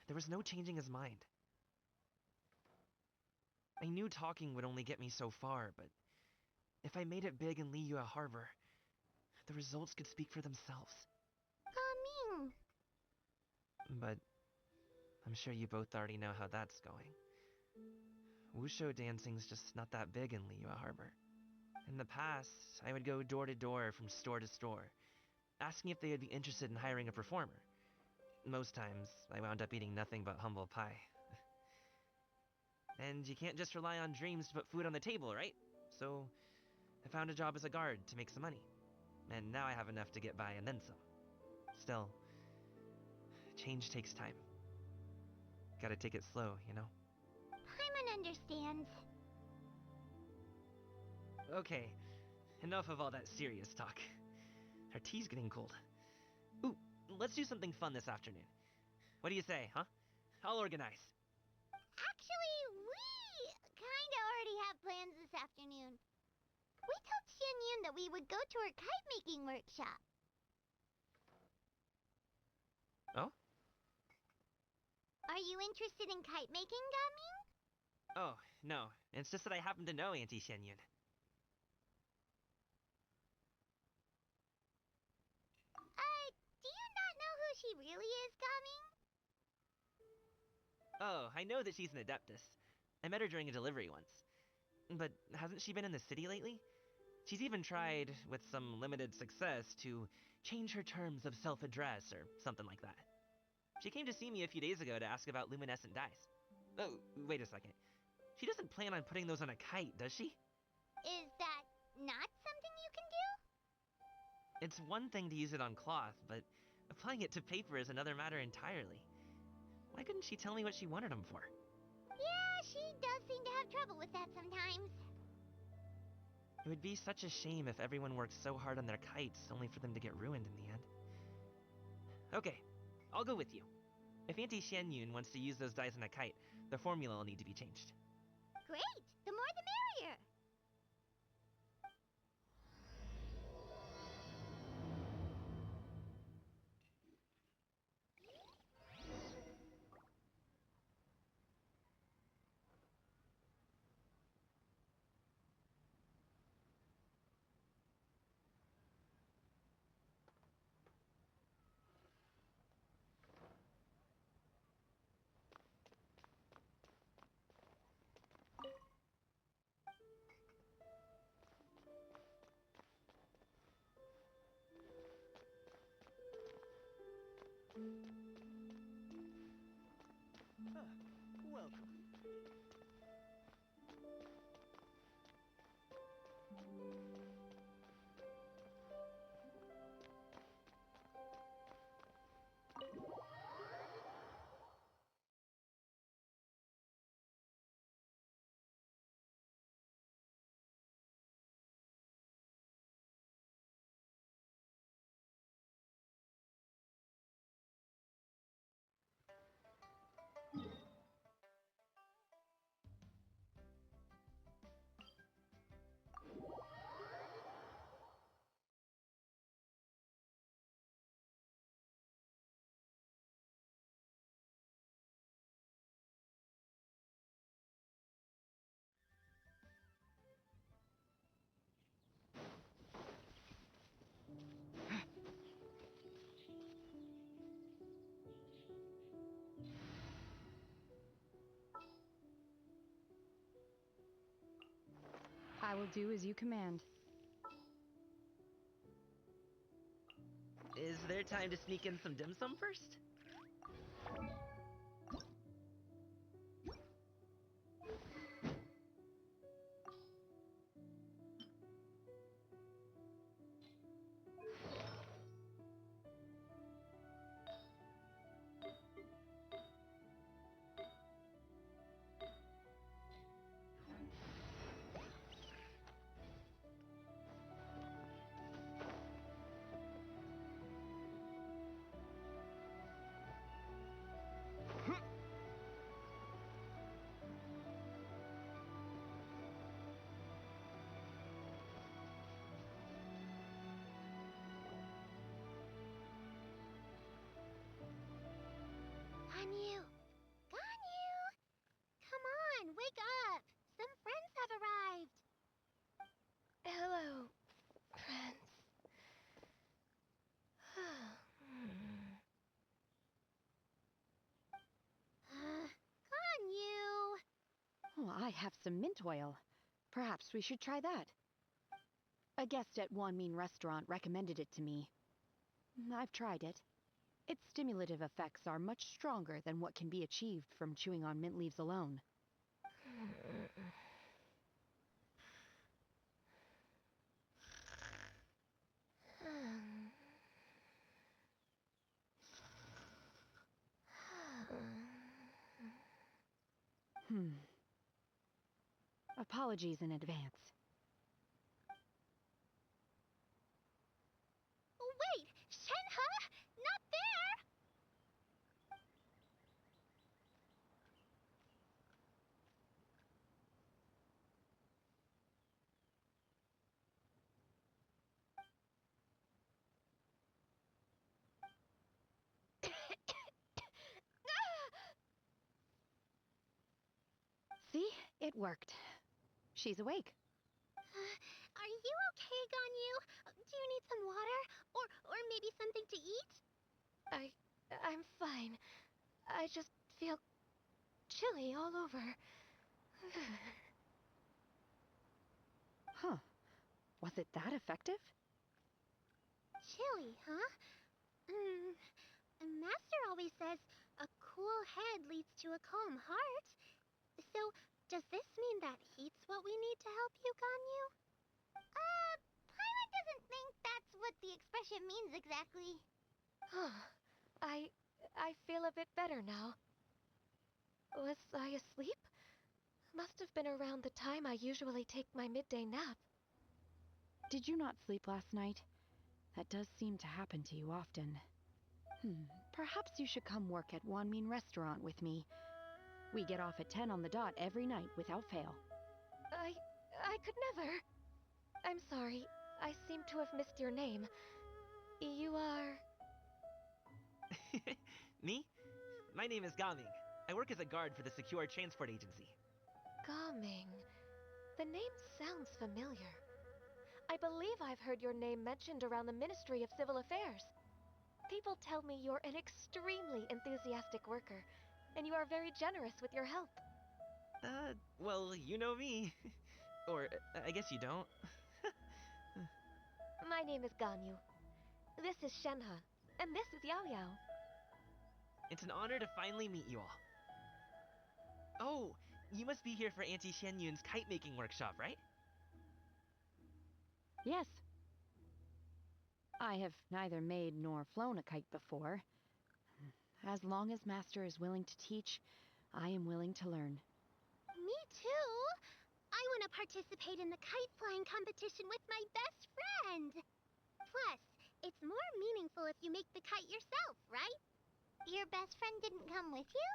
There was no changing his mind. I knew talking would only get me so far, but if I made it big in Liyue Harbor, the results could speak for themselves. Gaming. But I'm sure you both already know how that's going. Wushu dancing's just not that big in Liyue Harbor. In the past, I would go door to door from store to store, asking if they would be interested in hiring a performer. Most times, I wound up eating nothing but humble pie. And you can't just rely on dreams to put food on the table, right? So, I found a job as a guard to make some money. And now I have enough to get by and then some. Still, change takes time. Gotta take it slow, you know? Paimon understands. Okay, enough of all that serious talk. Our tea's getting cold. Ooh, let's do something fun this afternoon. What do you say, huh? I'll organize. Actually, we kinda already have plans this afternoon. We told Xian Yun that we would go to her kite-making workshop. Oh? Are you interested in kite-making, Gaming? Oh, no. It's just that I happen to know Auntie Xian Yun. Do you not know who she really is, Gaming? Oh, I know that she's an adeptus. I met her during a delivery once. But hasn't she been in the city lately? She's even tried, with some limited success, to change her terms of self-address or something like that. She came to see me a few days ago to ask about luminescent dyes. Oh, wait a second. She doesn't plan on putting those on a kite, does she? Is that not something you can do? It's one thing to use it on cloth, but applying it to paper is another matter entirely. Why couldn't she tell me what she wanted them for? Yeah, she does seem to have trouble with that sometimes. It would be such a shame if everyone worked so hard on their kites only for them to get ruined in the end. Okay, I'll go with you. If Auntie Xian Yun wants to use those dyes on a kite, the formula will need to be changed. Great! The more the merrier! Welcome. I will do as you command. Is there time to sneak in some dim sum first? Ganyu! Ganyu! Come on, wake up! Some friends have arrived! Hello, friends. Ganyu! Oh, I have some mint oil. Perhaps we should try that. A guest at Wanmin restaurant recommended it to me. I've tried it. Its stimulative effects are much stronger than what can be achieved from chewing on mint leaves alone. Apologies in advance. It worked. She's awake. Are you okay, Ganyu? Do you need some water? Or maybe something to eat? I'm fine. I just feel chilly all over. Huh. Was it that effective? Chilly, huh? Master always says a cool head leads to a calm heart. So, does this mean that heat's what we need to help you, Ganyu? Paimon doesn't think that's what the expression means exactly. I feel a bit better now. Was I asleep? Must have been around the time I usually take my midday nap. Did you not sleep last night? That does seem to happen to you often. Perhaps you should come work at Wanmin Restaurant with me. We get off at 10 on the dot every night without fail. I could never. I'm sorry. I seem to have missed your name. You are... Me? My name is Gaming. I work as a guard for the Secure Transport Agency. Gaming. The name sounds familiar. I believe I've heard your name mentioned around the Ministry of Civil Affairs. People tell me you're an extremely enthusiastic worker, and you are very generous with your help. Well, you know me. Or, I guess you don't. My name is Ganyu. This is Shenhe, and this is Yao Yao. It's an honor to finally meet you all. Oh, you must be here for Auntie Shenyun's kite-making workshop, right? Yes. I have neither made nor flown a kite before. As long as Master is willing to teach, I am willing to learn. Me too. I want to participate in the kite flying competition with my best friend. Plus, it's more meaningful if you make the kite yourself, right? Your best friend didn't come with you?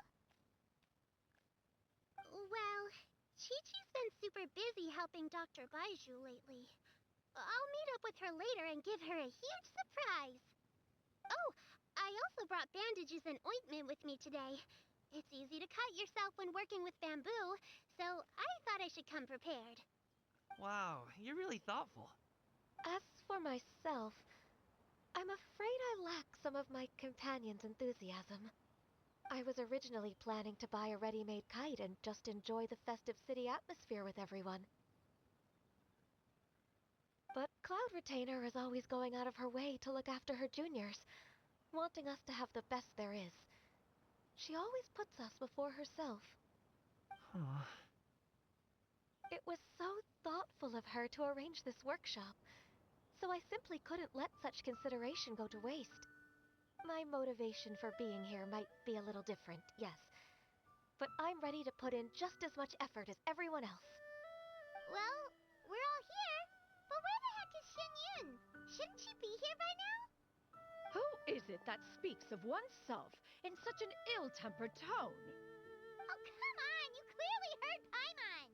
Well, Chi-Chi's been super busy helping Dr. Baiju lately. I'll meet up with her later and give her a huge surprise. Oh, I also brought bandages and ointment with me today. It's easy to cut yourself when working with bamboo, so I thought I should come prepared. Wow, you're really thoughtful. As for myself, I'm afraid I lack some of my companion's enthusiasm. I was originally planning to buy a ready-made kite and just enjoy the festive city atmosphere with everyone. But Cloud Retainer is always going out of her way to look after her juniors, wanting us to have the best there is. She always puts us before herself. It was so thoughtful of her to arrange this workshop, so I simply couldn't let such consideration go to waste. My motivation for being here might be a little different, yes, but I'm ready to put in just as much effort as everyone else. Well, we're all here, but where the heck is Shenyun? Shouldn't she be here by now? Who is it that speaks of oneself in such an ill-tempered tone? Oh, come on! You clearly heard Paimon!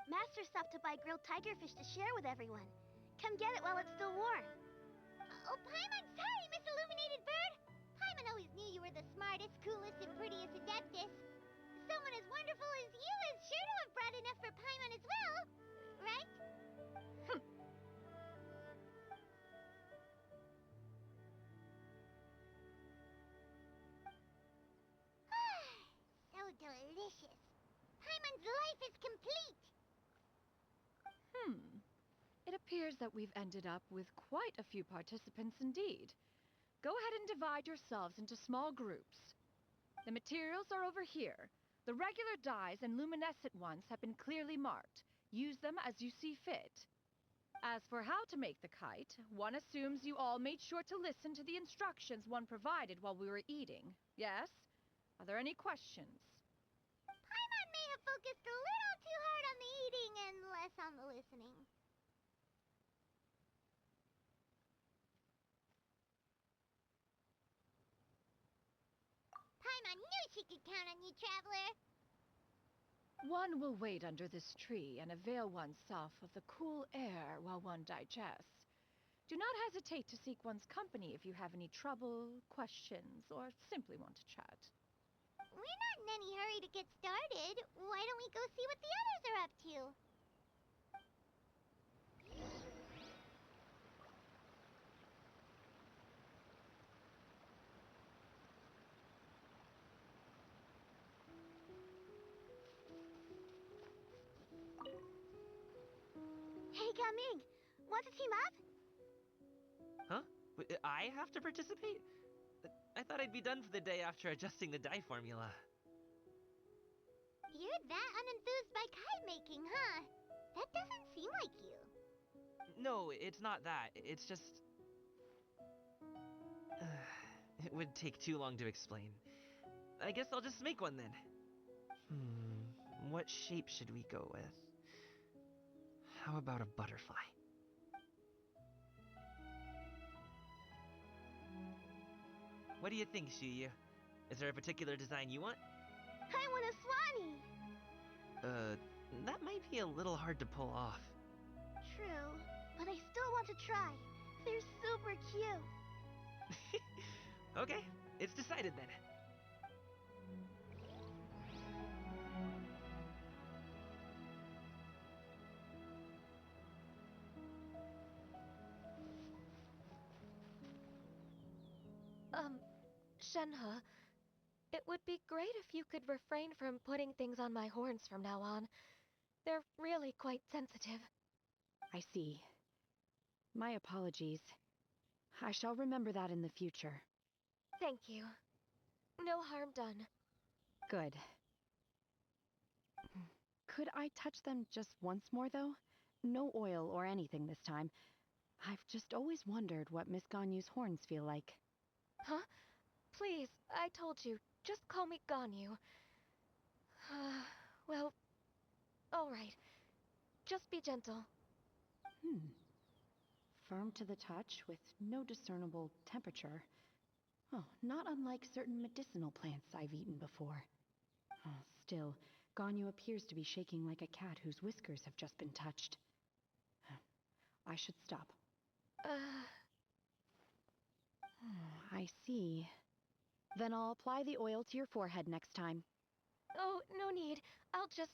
Master stopped to buy grilled tigerfish to share with everyone. Come get it while it's still warm. Oh, Paimon, sorry, Miss Illuminated Bird! Paimon always knew you were the smartest, coolest, and prettiest Adeptus. Someone as wonderful as you is sure to have brought enough for Paimon as well, right? So delicious. Paimon's life is complete. It appears that we've ended up with quite a few participants indeed. Go ahead and divide yourselves into small groups. The materials are over here. The regular dyes and luminescent ones have been clearly marked. Use them as you see fit. As for how to make the kite, one assumes you all made sure to listen to the instructions one provided while we were eating. Yes? Are there any questions? Paimon may have focused a little too hard on the eating and less on the listening. Paimon knew she could count on you, Traveler. One will wait under this tree and avail oneself of the cool air while one digests. Do not hesitate to seek one's company if you have any trouble, questions, or simply want to chat. we're not in any hurry to get started. Why don't we go see what the others are up to? Hey, Gaming! Want to team up? Huh? I have to participate? I thought I'd be done for the day after adjusting the dye formula. You're that unenthused by kite making, huh? That doesn't seem like you. No, it's not that. It's just... it would take too long to explain. I guess I'll just make one then. What shape should we go with? How about a butterfly? What do you think, Shuyu? Is there a particular design you want? I want a Swanee! That might be a little hard to pull off. True, but I still want to try. They're super cute. Okay, it's decided then. Shenhe, it would be great if you could refrain from putting things on my horns from now on. They're really quite sensitive. I see. My apologies. I shall remember that in the future. Thank you. No harm done. Good. Could I touch them just once more, though? No oil or anything this time. I've just always wondered what Miss Ganyu's horns feel like. Huh? Please, I told you, just call me Ganyu. Well, alright. Just be gentle. Firm to the touch, with no discernible temperature. Oh, not unlike certain medicinal plants I've eaten before. Oh, still, Ganyu appears to be shaking like a cat whose whiskers have just been touched. I should stop. I see. Then I'll apply the oil to your forehead next time. Oh, no need. I'll just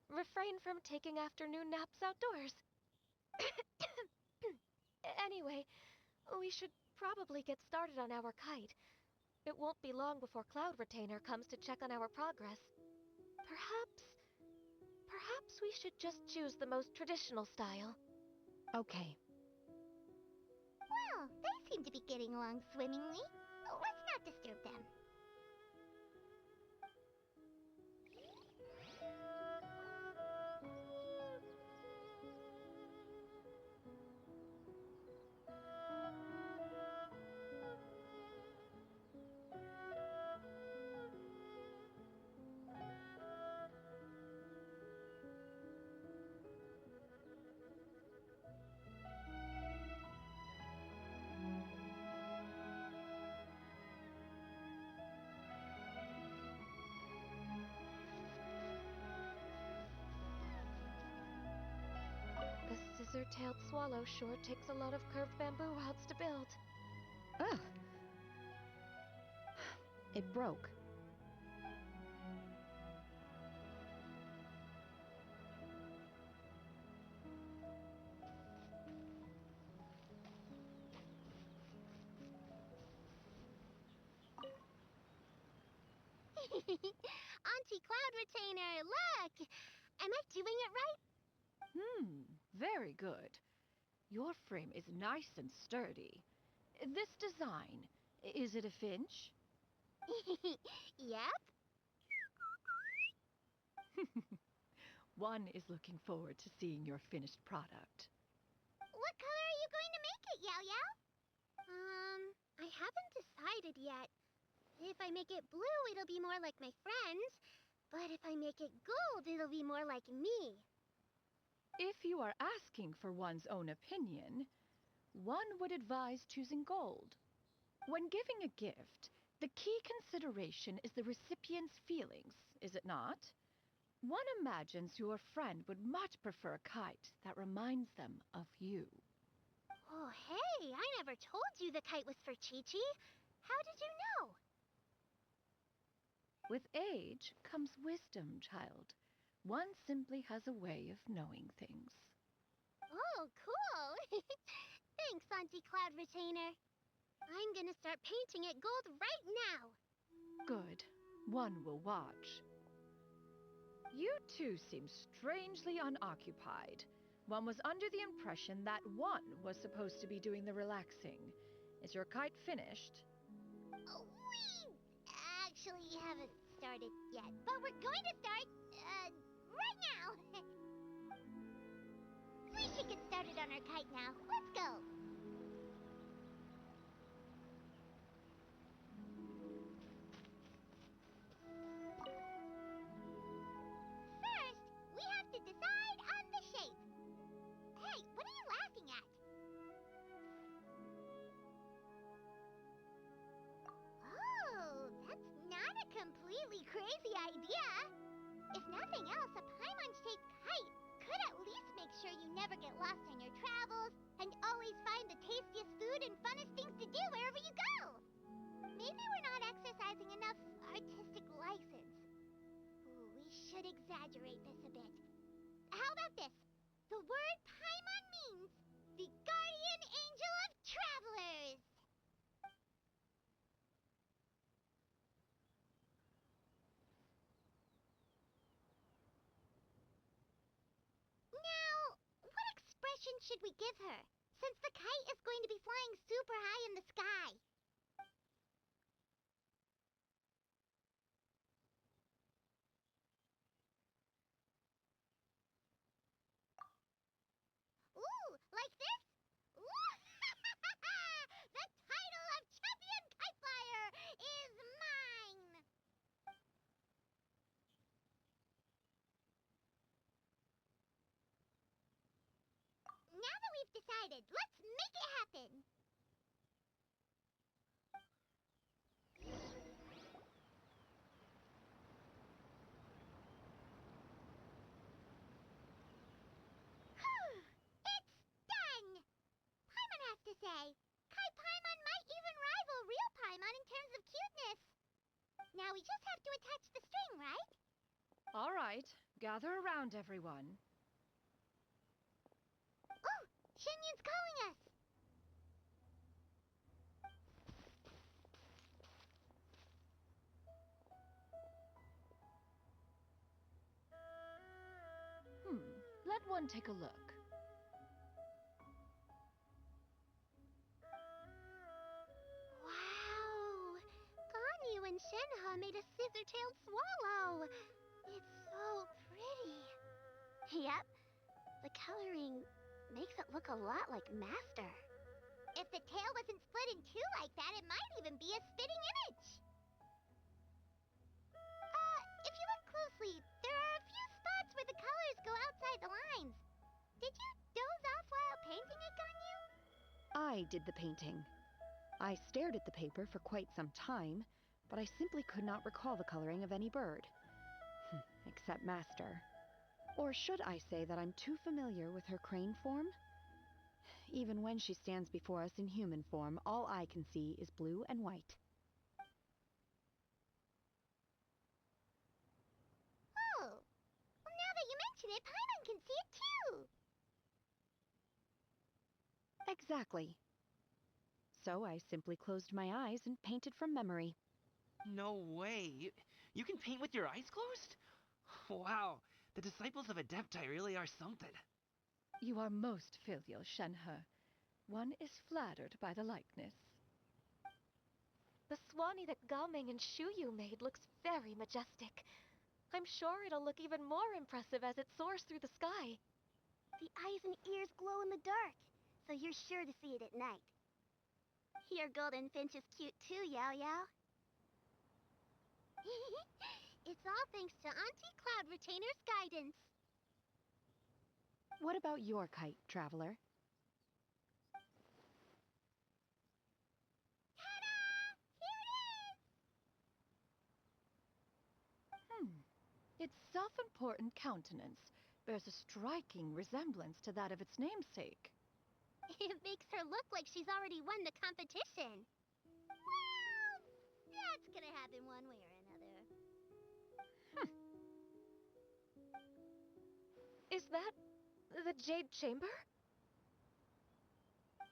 refrain from taking afternoon naps outdoors. Anyway, we should probably get started on our kite. It won't be long before Cloud Retainer comes to check on our progress. Perhaps we should just choose the most traditional style. Okay. Well, they seem to be getting along swimmingly. Let's not disturb them. The scissor-tailed swallow sure takes a lot of curved bamboo rods to build. Ugh. It broke. Auntie Cloud Retainer, look! Am I doing it right? Very good. Your frame is nice and sturdy. This design, is it a finch? Yep. One is looking forward to seeing your finished product. What color are you going to make it, Yao Yao? I haven't decided yet. If I make it blue, it'll be more like my friends. But if I make it gold, it'll be more like me. If you are asking for one's own opinion, one would advise choosing gold. When giving a gift, the key consideration is the recipient's feelings, is it not? One imagines your friend would much prefer a kite that reminds them of you. Oh, hey, I never told you the kite was for Chi-Chi. How did you know? With age comes wisdom, child. One simply has a way of knowing things. Oh, cool! Thanks, Auntie Cloud Retainer. I'm gonna start painting it gold right now. Good. One will watch. You two seem strangely unoccupied. One was under the impression that one was supposed to be doing the relaxing. Is your kite finished? Oh, we actually haven't started yet, but we're going to start, right now. We should get started on our kite now. Let's go. First, we have to decide on the shape. Hey, what are you laughing at? Oh, that's not a completely crazy idea. If nothing else, a Paimon-shaped kite could at least make sure you never get lost on your travels and always find the tastiest food and funnest things to do wherever you go. Maybe we're not exercising enough artistic license. Ooh, we should exaggerate this a bit. How about this? The word Paimon means the guardian angel of travelers. Now, what expression should we give her, since the kite is going to be flying super high in the sky? Ooh, like this? The title of champion kite flyer is mine! Now that we've decided, let's make it happen! It's done! Paimon has to say, Kai Paimon might even rival real Paimon in terms of cuteness. Now we just have to attach the string, right? All right, gather around, everyone. Oh, Shenyun's calling us! Let one take a look. Wow! Ganyu and Shenhe made a scissor-tailed swallow! It's so pretty. Yep. The coloring makes it look a lot like Master. If the tail wasn't split in two like that, it might even be a spitting image. If you look closely, there are a few spots where the colors go outside the lines. Did you doze off while painting it, Ganyu? I did the painting. I stared at the paper for quite some time, but I simply could not recall the coloring of any bird. Except Master. Or should I say that I'm too familiar with her crane form? Even when she stands before us in human form, all I can see is blue and white. Oh, well, now that you mention it, Paimon can see it too. Exactly. So I simply closed my eyes and painted from memory. No way. You can paint with your eyes closed? Wow, the disciples of Adepti really are something. You are most filial, Shenhe. One is flattered by the likeness. The Swanee that Gameng and Shuyu made looks very majestic. I'm sure it'll look even more impressive as it soars through the sky. The eyes and ears glow in the dark, so you're sure to see it at night. Your golden finch is cute too, Yao Yao. It's all thanks to Auntie Cloud Retainer's guidance. What about your kite, Traveler? Ta-da! Here it is! Its self-important countenance bears a striking resemblance to that of its namesake. It makes her look like she's already won the competition. Well, that's gonna happen one way or another. that the Jade Chamber?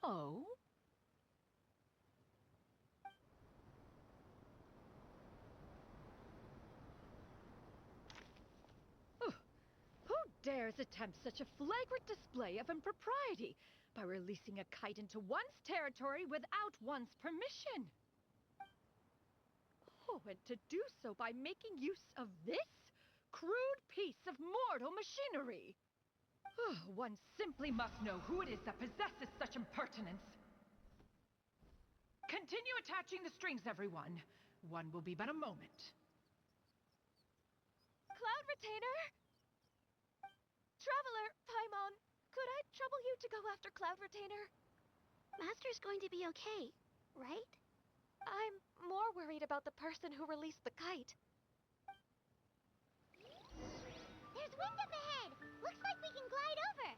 Oh? Who dares attempt such a flagrant display of impropriety by releasing a kite into one's territory without one's permission? Oh, and to do so by making use of this crude piece of mortal machinery. One simply must know who it is that possesses such impertinence. Continue attaching the strings, everyone. One will be but a moment. Cloud Retainer? Traveler, Paimon, could I trouble you to go after Cloud Retainer? Master's going to be okay, right? I'm more worried about the person who released the kite. There's wind up ahead! Looks like we can glide over!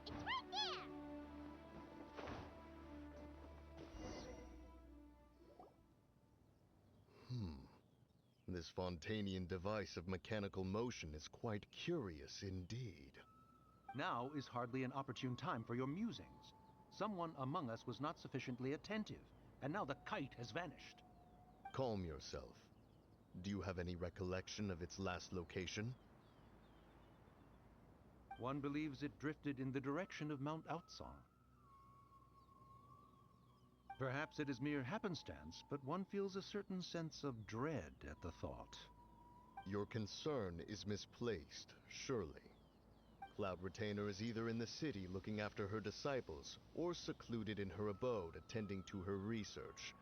It's right there! This Fontanian device of mechanical motion is quite curious indeed. Now is hardly an opportune time for your musings. Someone among us was not sufficiently attentive, and now the kite has vanished. Calm yourself. Do you have any recollection of its last location? One believes it drifted in the direction of Mount Outsong. Perhaps it is mere happenstance, but one feels a certain sense of dread at the thought. Your concern is misplaced, surely. Cloud Retainer is either in the city looking after her disciples, or secluded in her abode attending to her research.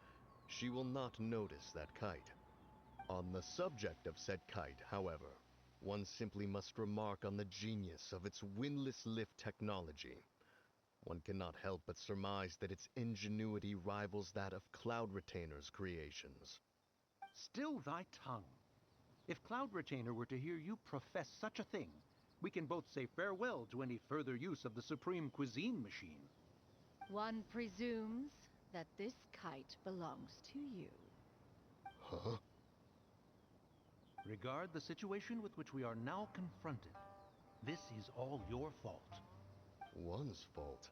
She will not notice that kite. On the subject of said kite, however, one simply must remark on the genius of its windlass lift technology. One cannot help but surmise that its ingenuity rivals that of Cloud Retainer's creations. Still thy tongue. If Cloud Retainer were to hear you profess such a thing, we can both say farewell to any further use of the Supreme Cuisine machine. One presumes that this kite belongs to you. Huh? Regard the situation with which we are now confronted. This is all your fault. One's fault.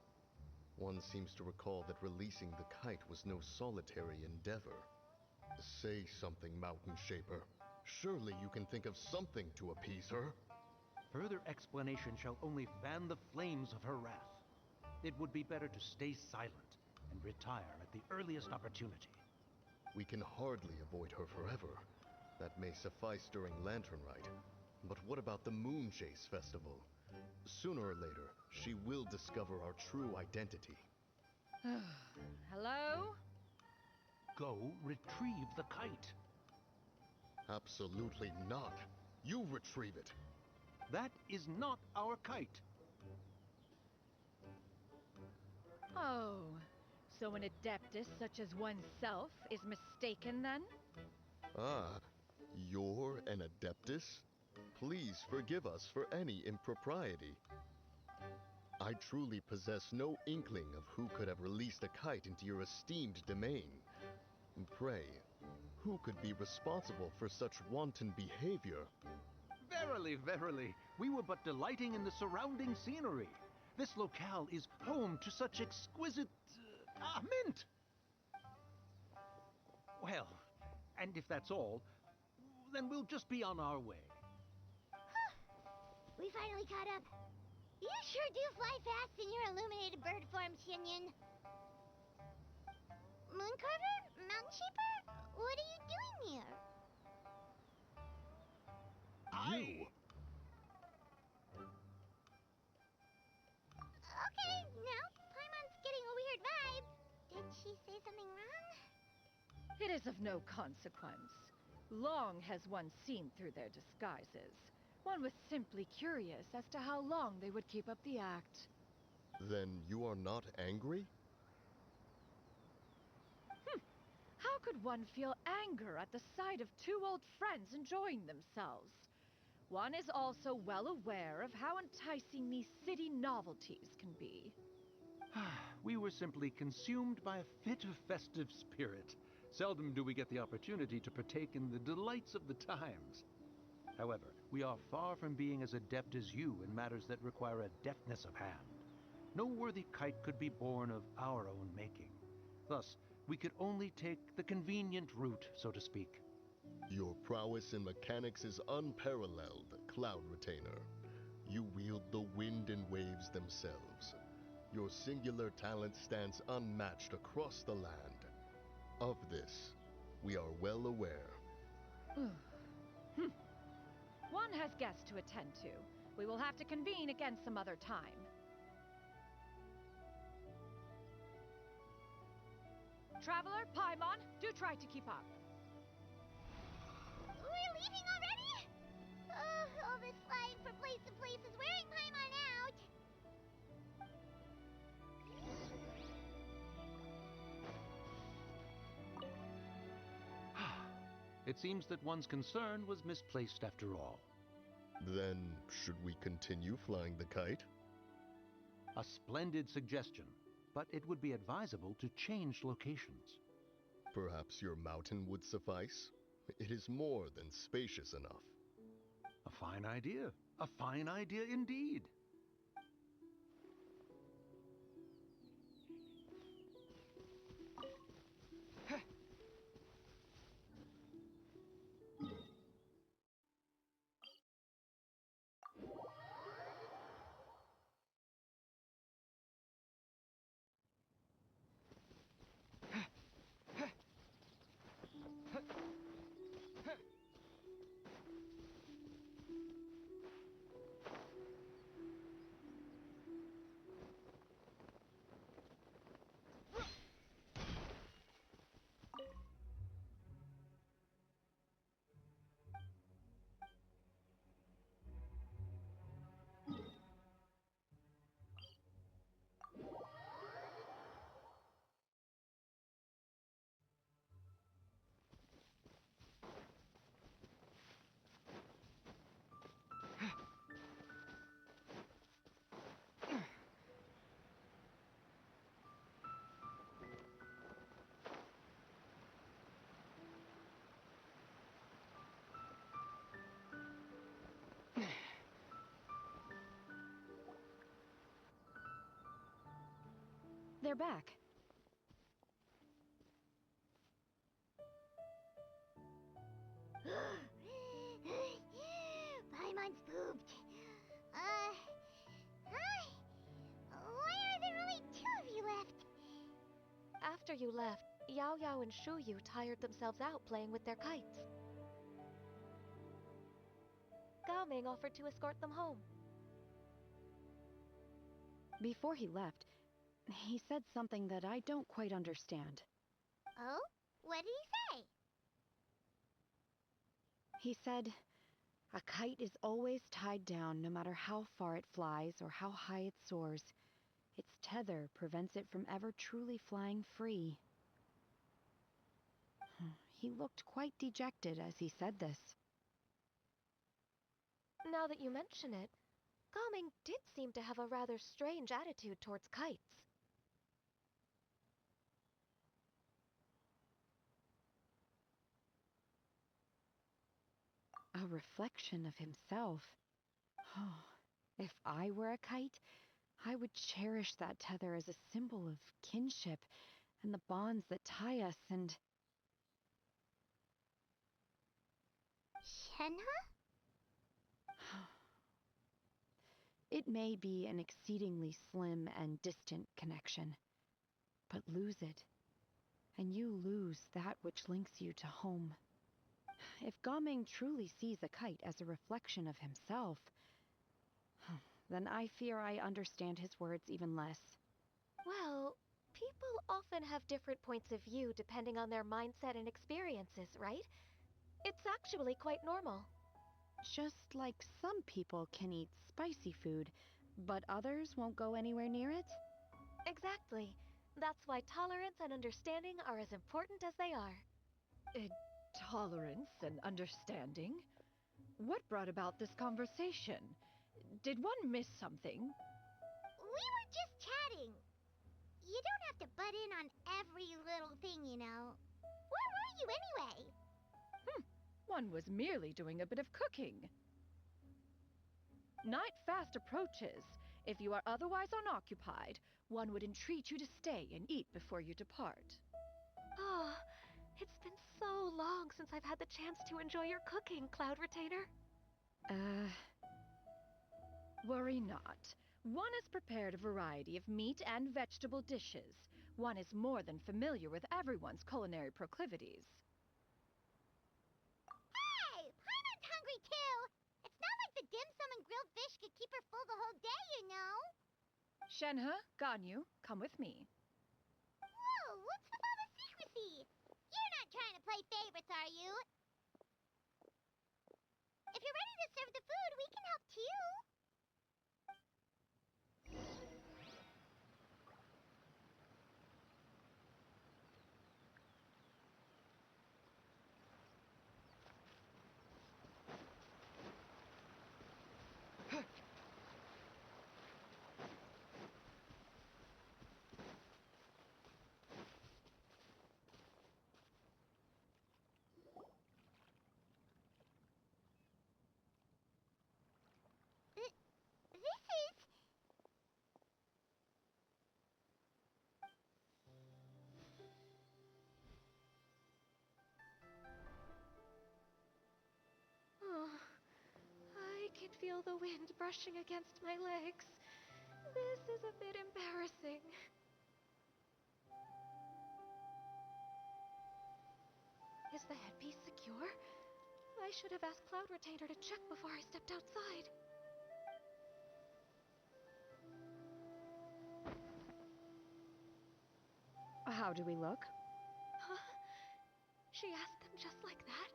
One seems to recall that releasing the kite was no solitary endeavor. Say something, Mountain Shaper. Surely you can think of something to appease her. Further explanation shall only fan the flames of her wrath. It would be better to stay silent and retire at the earliest opportunity. We can hardly avoid her forever. That may suffice during Lantern Rite. But what about the Moon Chase Festival? Sooner or later, she will discover our true identity. Hello? Go retrieve the kite. Absolutely not. You retrieve it. That is not our kite. Oh, so an adeptus such as oneself is mistaken then? Ah, you're an Adeptus? Please forgive us for any impropriety. I truly possess no inkling of who could have released a kite into your esteemed domain. Pray, who could be responsible for such wanton behavior? Verily, verily, we were but delighting in the surrounding scenery. This locale is home to such exquisite... mint! Well, and if that's all, then we'll just be on our way. We finally caught up. You sure do fly fast in your illuminated bird form, Xinyan. Mooncarver? Mountain Sheeper? What are you doing here? You! Okay, now Paimon's getting a weird vibe. Did she say something wrong? It is of no consequence. Long has one seen through their disguises. One was simply curious as to how long they would keep up the act. Then you are not angry? How could one feel anger at the sight of two old friends enjoying themselves? One is also well aware of how enticing these city novelties can be. We were simply consumed by a fit of festive spirit. Seldom do we get the opportunity to partake in the delights of the times. However, we are far from being as adept as you in matters that require a deftness of hand. No worthy kite could be born of our own making. Thus, we could only take the convenient route, so to speak. Your prowess in mechanics is unparalleled, Cloud Retainer. You wield the wind and waves themselves. Your singular talent stands unmatched across the land. Of this, we are well aware. One has guests to attend to. We will have to convene again some other time. Traveler, Paimon, do try to keep up. We're leaving already? All this flying from place to place is wearing Paimon out. It seems that one's concern was misplaced after all. Then, should we continue flying the kite? A splendid suggestion, but it would be advisable to change locations. Perhaps your mountain would suffice? It is more than spacious enough. A fine idea. A fine idea indeed. They're back. Paimon's pooped. Hi. Why are there only two of you left? After you left, Yao Yao and Shu Yu tired themselves out playing with their kites. Gao Ming offered to escort them home. Before he left, he said something that I don't quite understand. Oh? What did he say? He said, a kite is always tied down no matter how far it flies or how high it soars. Its tether prevents it from ever truly flying free. He looked quite dejected as he said this. Now that you mention it, Gao Ming did seem to have a rather strange attitude towards kites. A reflection of himself. Oh, if I were a kite, I would cherish that tether as a symbol of kinship and the bonds that tie us and... Shenhe? It may be an exceedingly slim and distant connection, but lose it, and you lose that which links you to home. If Gaming truly sees a kite as a reflection of himself, then I fear I understand his words even less. Well, people often have different points of view depending on their mindset and experiences, right? It's actually quite normal. Just like some people can eat spicy food, but others won't go anywhere near it? Exactly. That's why tolerance and understanding are as important as they are. Tolerance and understanding? What brought about this conversation? Did one miss something? We were just chatting. You don't have to butt in on every little thing, you know. Where were you anyway? One was merely doing a bit of cooking. Night fast approaches. If you are otherwise unoccupied, one would entreat you to stay and eat before you depart. Oh, it's been so long since I've had the chance to enjoy your cooking, Cloud Retainer. Worry not. One has prepared a variety of meat and vegetable dishes. One is more than familiar with everyone's culinary proclivities. Hey! Paimon's hungry too! It's not like the dim sum and grilled fish could keep her full the whole day, you know? Shenhe, Ganyu, come with me. Whoa, what's with all the secrecy? You're not trying to play favorites, are you? If you're ready to serve the food, we can help too. This is... Oh, I can feel the wind brushing against my legs. This is a bit embarrassing. Is the headpiece secure? I should have asked Cloud Retainer to check before I stepped outside. How do we look? Huh? She asked them just like that?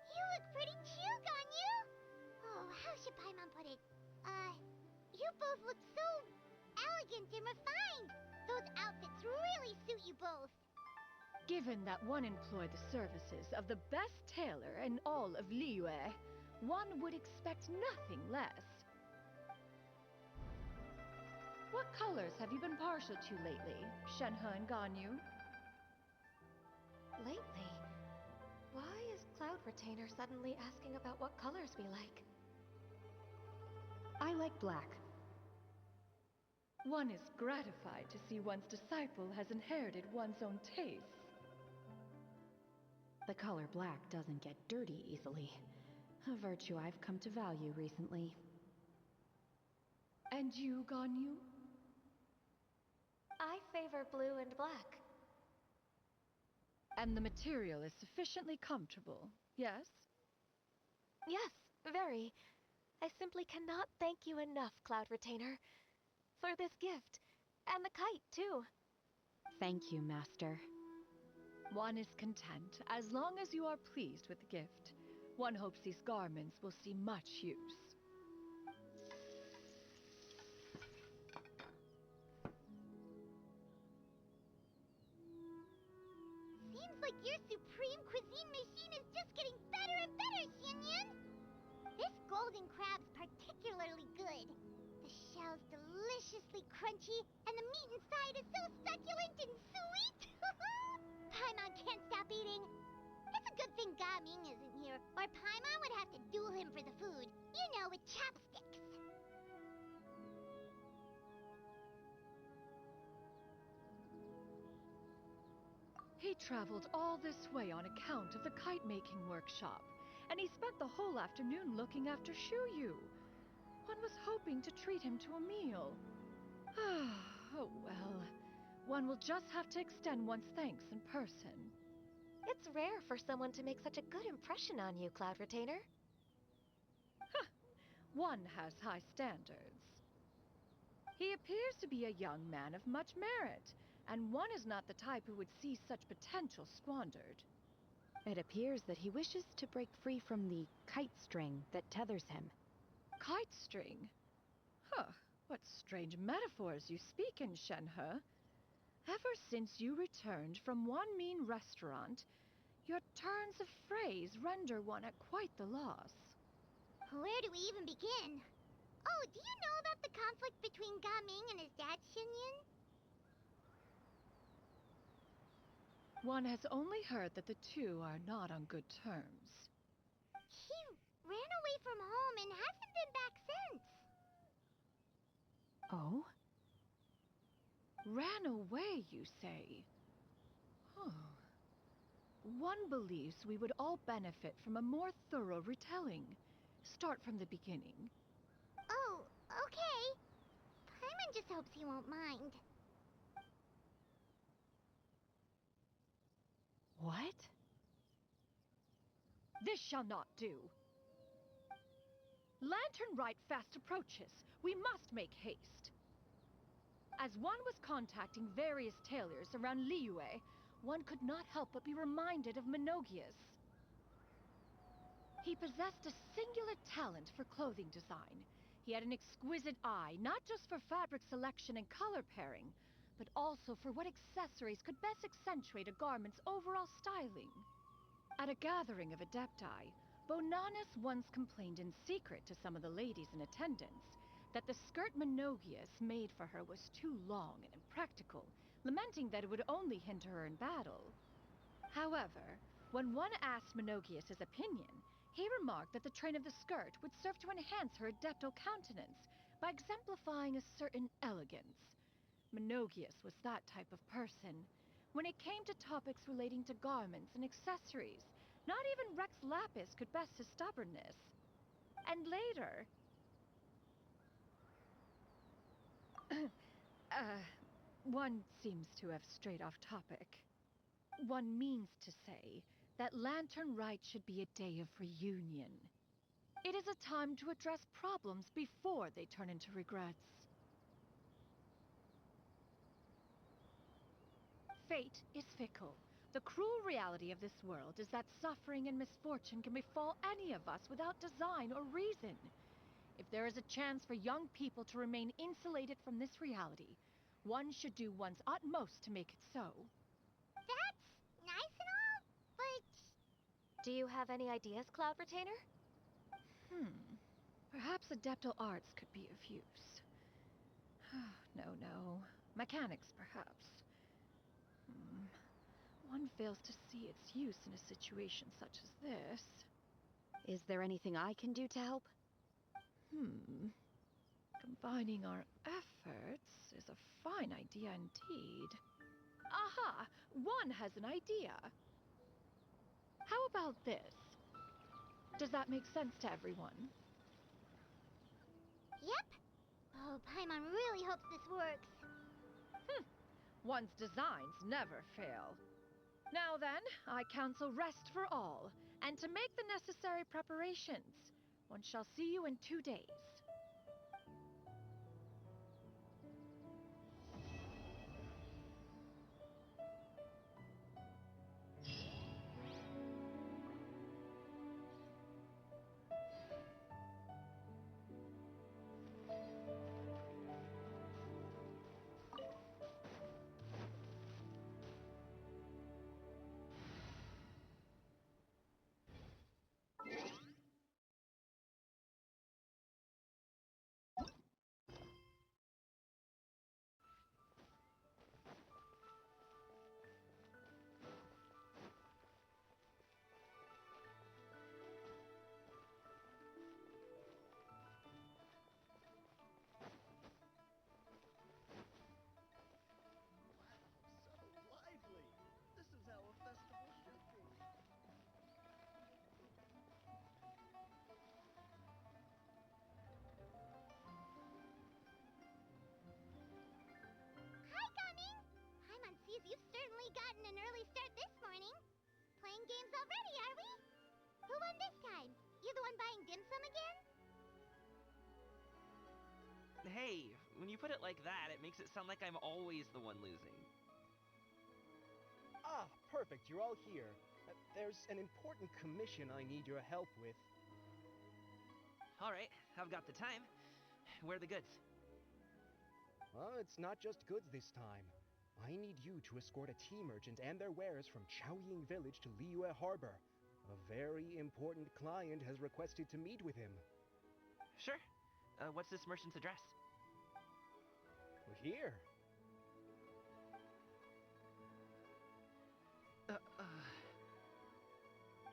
You look pretty too, Ganyu! Oh, how should Paimon put it? You both look so elegant and refined. Those outfits really suit you both. Given that one employed the services of the best tailor in all of Liyue, one would expect nothing less. What colors have you been partial to lately, Shenhe and Ganyu? Lately? Why is Cloud Retainer suddenly asking about what colors we like? I like black. One is gratified to see one's disciple has inherited one's own tastes. The color black doesn't get dirty easily. A virtue I've come to value recently. And you, Ganyu? I favor blue and black. And the material is sufficiently comfortable, yes? Yes, very. I simply cannot thank you enough, Cloud Retainer, for this gift. And the kite, too. Thank you, Master. One is content, as long as you are pleased with the gift. One hopes these garments will see much use. Seems like your supreme cuisine machine is just getting better and better, Xianyun! This golden crab's particularly good. The shell's deliciously crunchy, and the meat inside is so succulent and sweet! Paimon can't stop eating. It's a good thing Gaming isn't here, or Paimon would have to duel him for the food. You know, with chopsticks. He traveled all this way on account of the kite-making workshop, and he spent the whole afternoon looking after Shuyu. One was hoping to treat him to a meal. Oh well. One will just have to extend one's thanks in person. It's rare for someone to make such a good impression on you, Cloud Retainer. One has high standards. He appears to be a young man of much merit, and one is not the type who would see such potential squandered. It appears that he wishes to break free from the kite string that tethers him. Kite string? Huh, what strange metaphors you speak in, Shenhe. Ever since you returned from one mean restaurant, your turns of phrase render one at quite the loss. Where do we even begin? Oh, do you know about the conflict between Gaming and his dad, Xinyan? One has only heard that the two are not on good terms. He ran away from home and hasn't been back since. Oh? Ran away, you say? Huh. One believes we would all benefit from a more thorough retelling. Start from the beginning. Oh, okay. Paimon just hopes he won't mind. What? This shall not do. Lantern Rite fast approaches. We must make haste. As one was contacting various tailors around Liyue, one could not help but be reminded of Menogias. He possessed a singular talent for clothing design. He had an exquisite eye, not just for fabric selection and color pairing, but also for what accessories could best accentuate a garment's overall styling. At a gathering of Adepti, Bonanis once complained in secret to some of the ladies in attendance that the skirt Menogias made for her was too long and impractical, lamenting that it would only hinder her in battle. However, when one asked Menogias his opinion, he remarked that the train of the skirt would serve to enhance her adepto countenance by exemplifying a certain elegance. Menogias was that type of person. When it came to topics relating to garments and accessories, not even Rex Lapis could best his stubbornness. And later... one seems to have strayed off topic. One means to say that Lantern Rite should be a day of reunion. It is a time to address problems before they turn into regrets. Fate is fickle. The cruel reality of this world is that suffering and misfortune can befall any of us without design or reason. If there is a chance for young people to remain insulated from this reality, one should do one's utmost to make it so. That's nice and all, but... Do you have any ideas, Cloud Retainer? Perhaps adeptal arts could be of use. No. Mechanics, perhaps. One fails to see its use in a situation such as this. Is there anything I can do to help? Combining our efforts is a fine idea indeed. Aha! One has an idea. How about this? Does that make sense to everyone? Yep. Oh, Paimon really hopes this works. One's designs never fail. Now then, I counsel rest for all, and to make the necessary preparations. One shall see you in 2 days. gotten an early start this morning. Playing games already, are we? Who won this time? You the one buying dim sum again? Hey, when you put it like that, it makes it sound like I'm always the one losing. Ah, perfect. You're all here. There's an important commission I need your help with. Alright, I've got the time. Where are the goods? Well, it's not just goods this time. I need you to escort a tea merchant and their wares from Chaoying Village to Liyue Harbor. A very important client has requested to meet with him. Sure. What's this merchant's address? Here.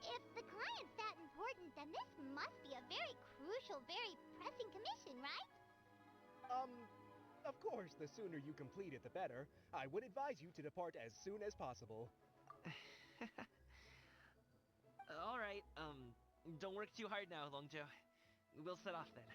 If the client's that important, then this must be a very crucial, very pressing commission, right? Of course, the sooner you complete it, the better. I would advise you to depart as soon as possible. Alright, don't work too hard now, Longjo. We'll set off then.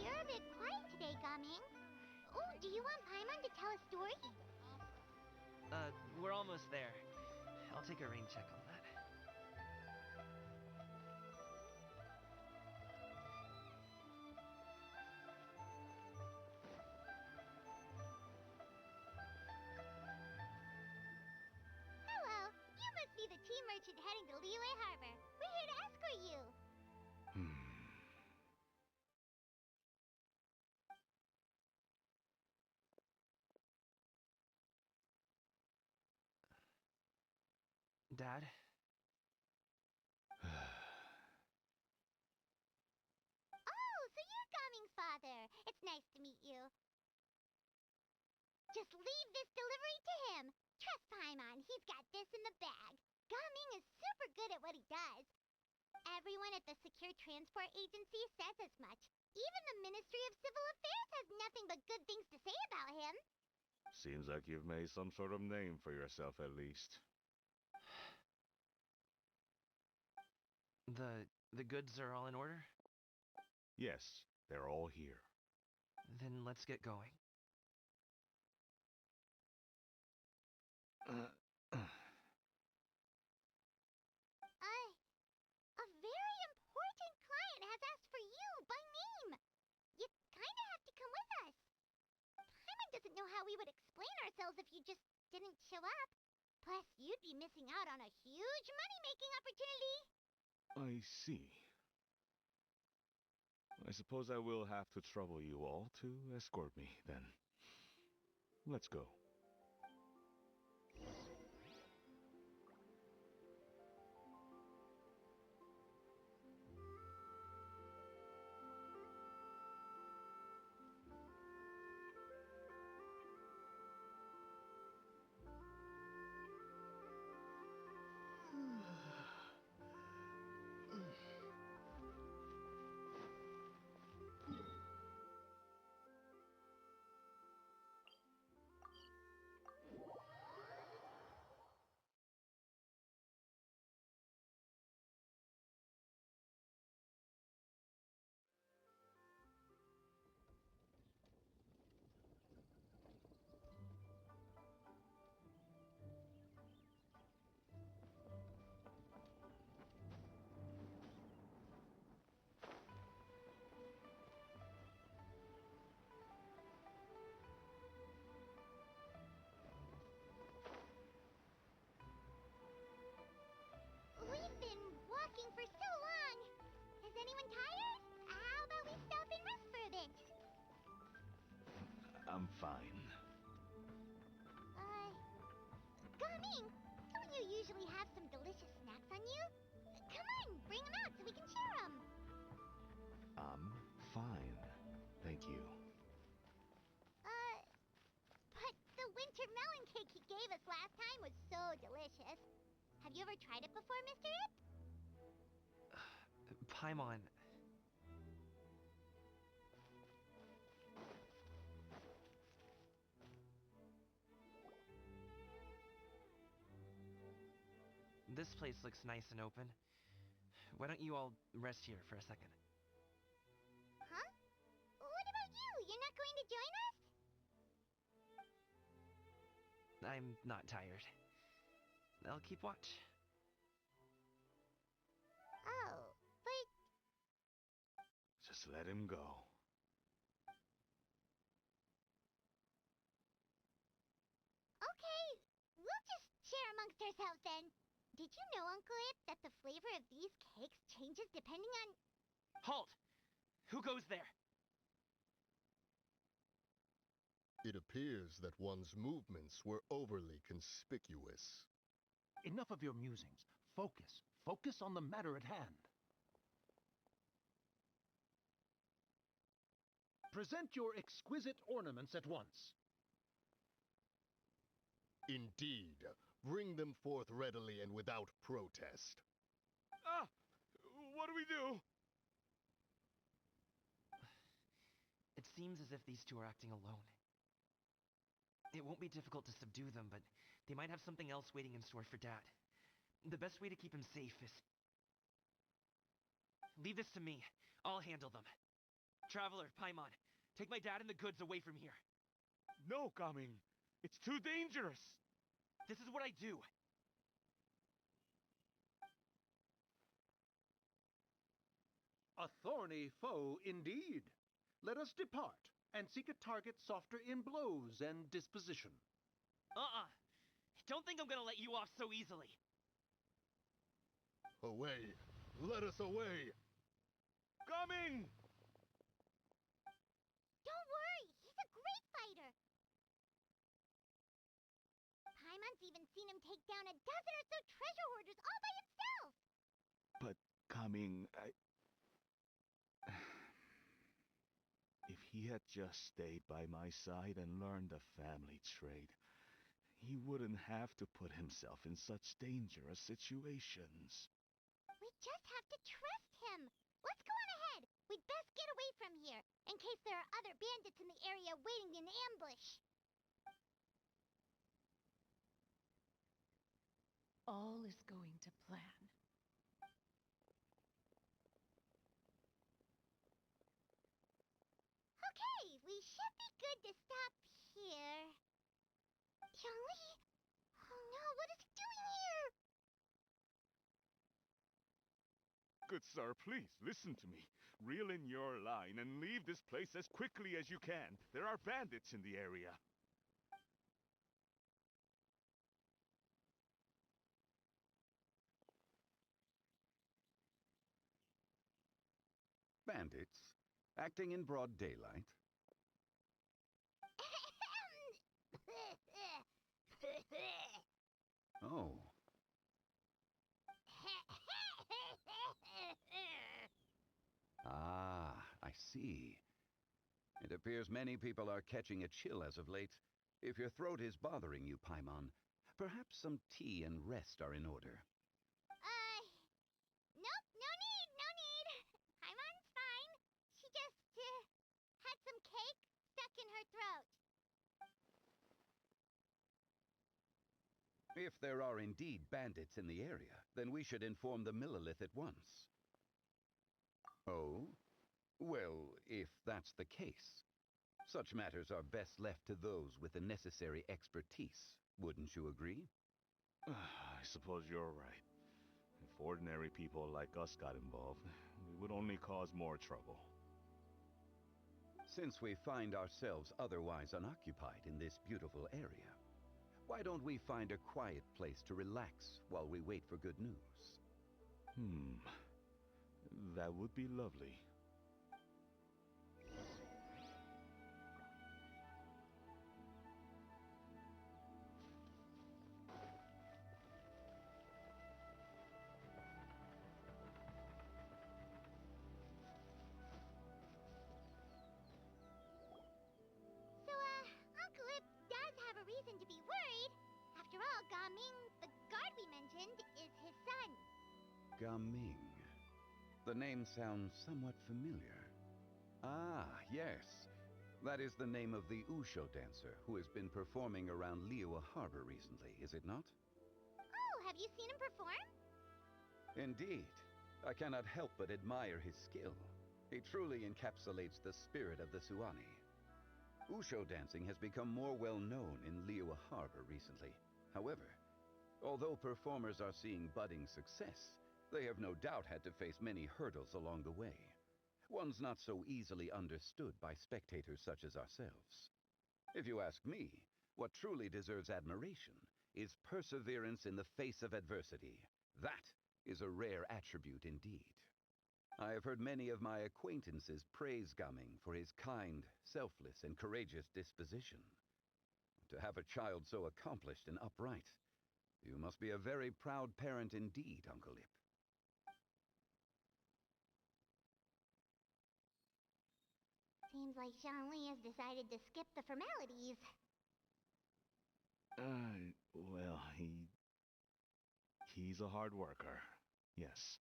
You're a bit quiet today, Gaming. Oh, do you want Paimon to tell a story? We're almost there. I'll take a rain check on that. Hello, you must be the tea merchant heading to Liyue Harbor. We're here to escort you. Dad? Oh, so you're Gaming's father. It's nice to meet you. Just leave this delivery to him. Trust Paimon, he's got this in the bag. Gaming is super good at what he does. Everyone at the Secure Transport Agency says as much. Even the Ministry of Civil Affairs has nothing but good things to say about him. Seems like you've made some sort of name for yourself at least. The goods are all in order? Yes, they're all here. Then let's get going. A very important client has asked for you by name. You kinda have to come with us. Paimon doesn't know how we would explain ourselves if you just didn't show up. Plus, you'd be missing out on a huge money-making opportunity. I see. I suppose I will have to trouble you all to escort me, then. Let's go. We've been walking for so long. Is anyone tired? How about we stop and rest for a bit? I'm fine. Gaming, don't you usually have some delicious snacks on you? Come on, bring them out so we can share them. I'm fine. Thank you. But the winter melon cake he gave us last time was so delicious. Have you ever tried it before, Mr. Ip? Paimon. This place looks nice and open. Why don't you all rest here for a second? Huh? What about you? You're not going to join us? I'm not tired. I'll keep watch. Oh, but... Just let him go. Okay, we'll just share amongst ourselves then. Did you know, Uncle Ip, that the flavor of these cakes changes depending on... Halt! Who goes there? It appears that one's movements were overly conspicuous. Enough of your musings. Focus. Focus on the matter at hand. Present your exquisite ornaments at once. Indeed. Bring them forth readily and without protest. Ah! What do we do? It seems as if these two are acting alone. It won't be difficult to subdue them, but they might have something else waiting in store for Dad. The best way to keep him safe is... Leave this to me. I'll handle them. Traveler, Paimon, take my dad and the goods away from here. No, Coming. It's too dangerous. This is what I do. A thorny foe indeed. Let us depart and seek a target softer in blows and disposition. Don't think I'm gonna let you off so easily. Away! Let us away! Coming! Don't worry, he's a great fighter. Paimon's even seen him take down a dozen or so treasure hoarders all by himself. But Coming, If he had just stayed by my side and learned the family trade, he wouldn't have to put himself in such dangerous situations. We just have to trust him. Let's go on ahead. We'd best get away from here, in case there are other bandits in the area waiting in ambush. All is going to plan. Okay, we should be good to stop here. Yali? Oh no, what is he doing here? Good sir, please, listen to me. Reel in your line and leave this place as quickly as you can. There are bandits in the area. Bandits? Acting in broad daylight? Oh. Ah, I see. It appears many people are catching a chill as of late. If your throat is bothering you, Paimon, perhaps some tea and rest are in order. Nope, no need. Paimon's fine. She just, had some cake stuck in her throat. If there are indeed bandits in the area, then we should inform the Millelith at once. Oh? Well, if that's the case, such matters are best left to those with the necessary expertise. Wouldn't you agree? I suppose you're right. If ordinary people like us got involved, we would only cause more trouble. Since we find ourselves otherwise unoccupied in this beautiful area, why don't we find a quiet place to relax while we wait for good news? That would be lovely. Gaming, the guard we mentioned, is his son. Gaming. The name sounds somewhat familiar. Ah, yes. That is the name of the Usho dancer who has been performing around Liyue Harbor recently, is it not? Oh, have you seen him perform? Indeed. I cannot help but admire his skill. He truly encapsulates the spirit of the Suani. Usho dancing has become more well known in Liyue Harbor recently. However, although performers are seeing budding success, they have no doubt had to face many hurdles along the way. Ones not so easily understood by spectators such as ourselves. If you ask me, what truly deserves admiration is perseverance in the face of adversity. That is a rare attribute indeed. I have heard many of my acquaintances praise Gaming for his kind, selfless, and courageous disposition. To have a child so accomplished and upright, you must be a very proud parent indeed, Uncle Ip. Seems like Zhongli has decided to skip the formalities. Well, he's a hard worker. Yes.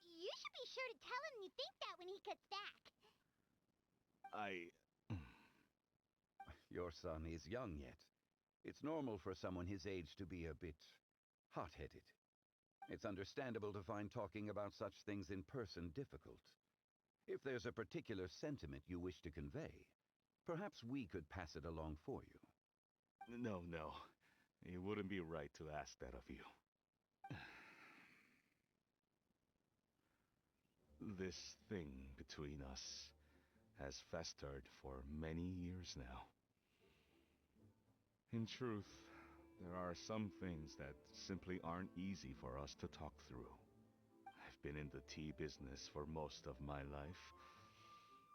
You should be sure to tell him you think that when he gets back. Your son is young yet. It's normal for someone his age to be a bit hot-headed. It's understandable to find talking about such things in person difficult. If there's a particular sentiment you wish to convey, perhaps we could pass it along for you. No. It wouldn't be right to ask that of you. This thing between us has festered for many years now. In truth, there are some things that simply aren't easy for us to talk through. I've been in the tea business for most of my life,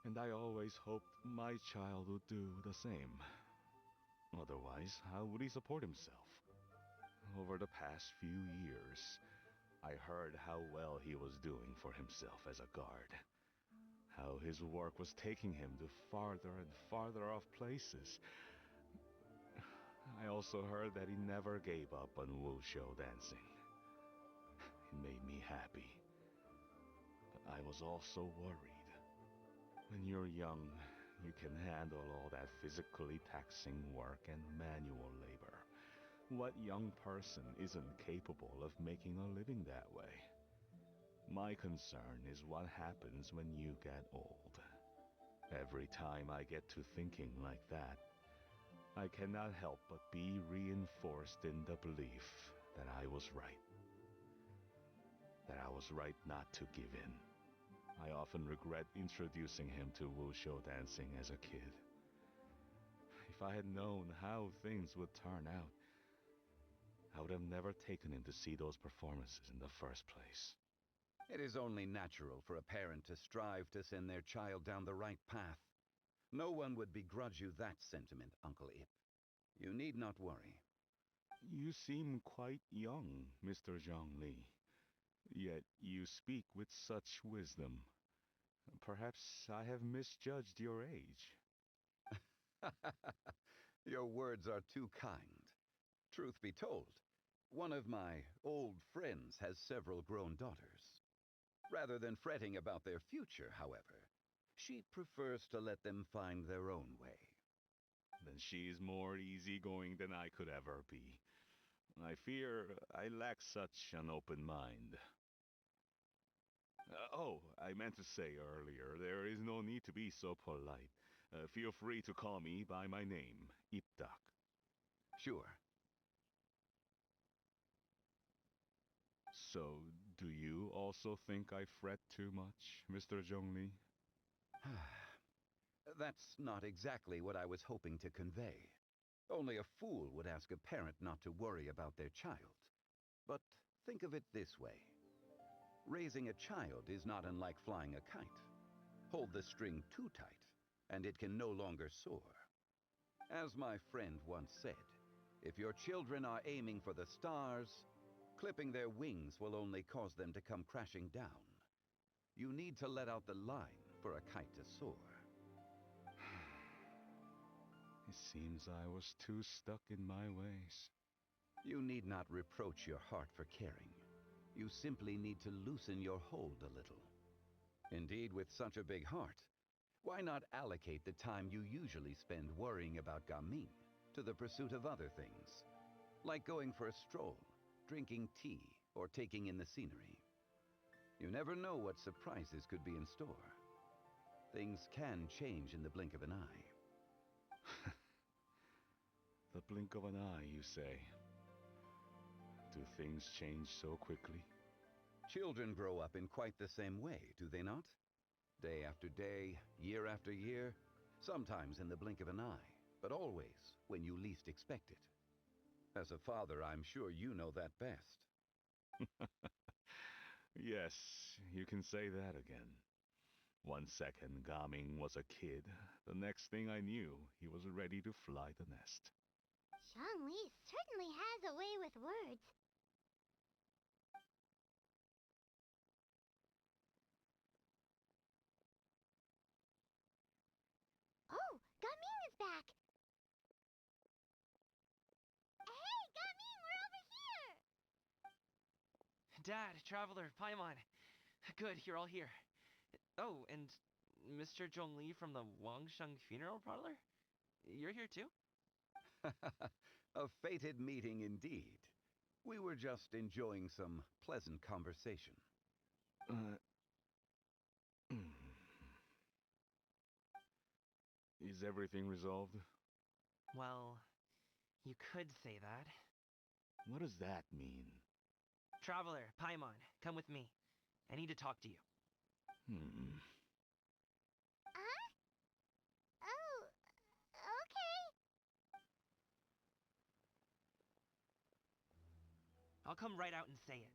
and I always hoped my child would do the same. Otherwise, how would he support himself? Over the past few years, I heard how well he was doing for himself as a guard. How his work was taking him to farther and farther off places. I also heard that he never gave up on Wushu dancing. It made me happy. But I was also worried. When you're young, you can handle all that physically taxing work and manual labor. What young person isn't capable of making a living that way? My concern is what happens when you get old. Every time I get to thinking like that, I cannot help but be reinforced in the belief that I was right. That I was right not to give in. I often regret introducing him to Wushu dancing as a kid. If I had known how things would turn out, I would have never taken him to see those performances in the first place. It is only natural for a parent to strive to send their child down the right path. No one would begrudge you that sentiment, Uncle Ip. You need not worry. You seem quite young, Mr. Zhongli. Yet you speak with such wisdom. Perhaps I have misjudged your age. Your words are too kind. Truth be told, one of my old friends has several grown daughters. Rather than fretting about their future, however, she prefers to let them find their own way. Then she's more easygoing than I could ever be. I fear I lack such an open mind. I meant to say earlier, there is no need to be so polite. Feel free to call me by my name, Ipdak. Sure. So, do you also think I fret too much, Mr. Zhongli? That's not exactly what I was hoping to convey. Only a fool would ask a parent not to worry about their child. But think of it this way. Raising a child is not unlike flying a kite. Hold the string too tight, and it can no longer soar. As my friend once said, if your children are aiming for the stars, clipping their wings will only cause them to come crashing down. You need to let out the line for a kite to soar. It seems I was too stuck in my ways. You need not reproach your heart for caring. You simply need to loosen your hold a little. Indeed, with such a big heart, why not allocate the time you usually spend worrying about Gaming to the pursuit of other things, like going for a stroll, drinking tea, or taking in the scenery? You never know what surprises could be in store. Things can change in the blink of an eye. The blink of an eye, you say? Do things change so quickly? Children grow up in quite the same way, do they not? Day after day, year after year, sometimes in the blink of an eye, but always when you least expect it. As a father, I'm sure you know that best. Yes, you can say that again. 1 second, Gaming was a kid. The next thing I knew, he was ready to fly the nest. Zhongli certainly has a way with words. Oh, Gaming is back! Hey, Gaming, we're over here! Dad, Traveler, Paimon. Good, you're all here. Oh, and Mr. Zhongli from the Wangsheng Funeral Parlor? You're here too? A fated meeting indeed. We were just enjoying some pleasant conversation. Is everything resolved? Well, you could say that. What does that mean? Traveler, Paimon, come with me. I need to talk to you. Huh? Oh, okay. I'll come right out and say it.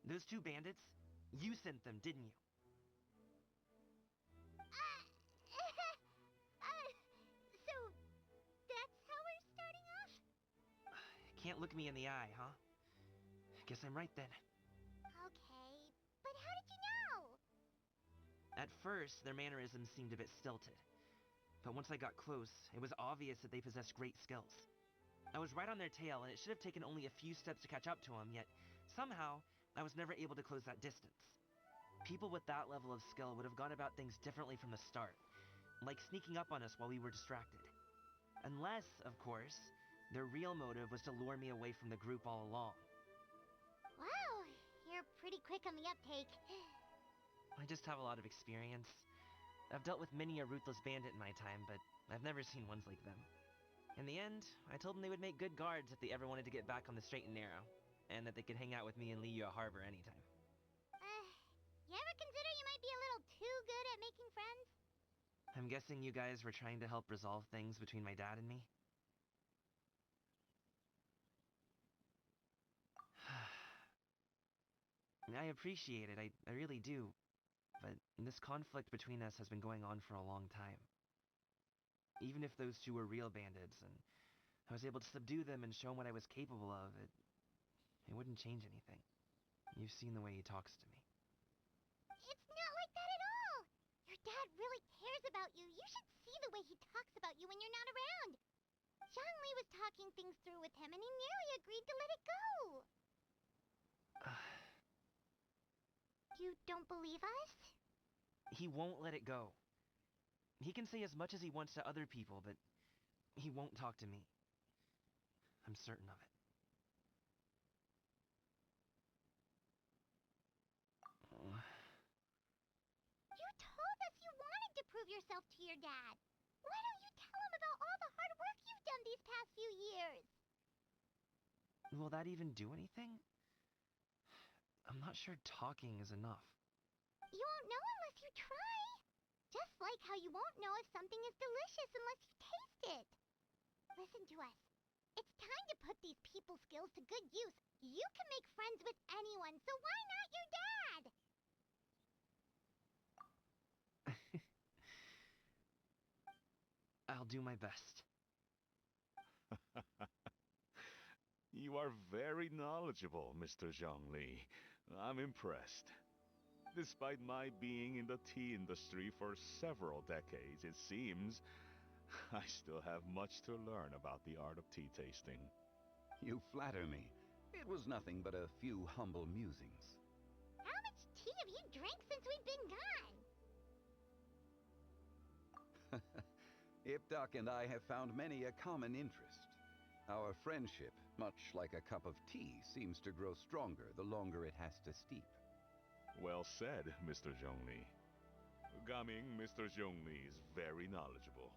Those two bandits, you sent them, didn't you? So, that's how we're starting off? Can't look me in the eye, huh? Guess I'm right then. Okay, but how did you know? At first, their mannerisms seemed a bit stilted. But once I got close, it was obvious that they possessed great skills. I was right on their tail, and it should have taken only a few steps to catch up to them, yet somehow, I was never able to close that distance. People with that level of skill would have gone about things differently from the start, like sneaking up on us while we were distracted. Unless, of course, their real motive was to lure me away from the group all along. Wow, you're pretty quick on the uptake. I just have a lot of experience. I've dealt with many a ruthless bandit in my time, but I've never seen ones like them. In the end, I told them they would make good guards if they ever wanted to get back on the straight and narrow, and that they could hang out with me in Liyue Harbor anytime. You ever consider you might be a little too good at making friends? I'm guessing you guys were trying to help resolve things between my dad and me? I appreciate it, I really do. But this conflict between us has been going on for a long time. Even if those two were real bandits, and I was able to subdue them and show them what I was capable of, it wouldn't change anything. You've seen the way he talks to me. It's not like that at all! Your dad really cares about you. You should see the way he talks about you when you're not around. Zhongli was talking things through with him, and he nearly agreed to let it go. You don't believe us? He won't let it go. He can say as much as he wants to other people, but he won't talk to me. I'm certain of it. You told us you wanted to prove yourself to your dad. Why don't you tell him about all the hard work you've done these past few years? Will that even do anything? I'm not sure talking is enough. You won't know unless you try. Just like how you won't know if something is delicious unless you taste it. Listen to us. It's time to put these people skills to good use. You can make friends with anyone, so why not your dad? I'll do my best. You are very knowledgeable, Mr. Zhongli. I'm impressed. Despite my being in the tea industry for several decades, it seems, I still have much to learn about the art of tea tasting. You flatter me. It was nothing but a few humble musings. How much tea have you drank since we've been gone? Iptok and I have found many a common interest. Our friendship, much like a cup of tea, seems to grow stronger the longer it has to steep. Well said, Mr. Zhongli. Gaming, Mr. Zhongli is very knowledgeable.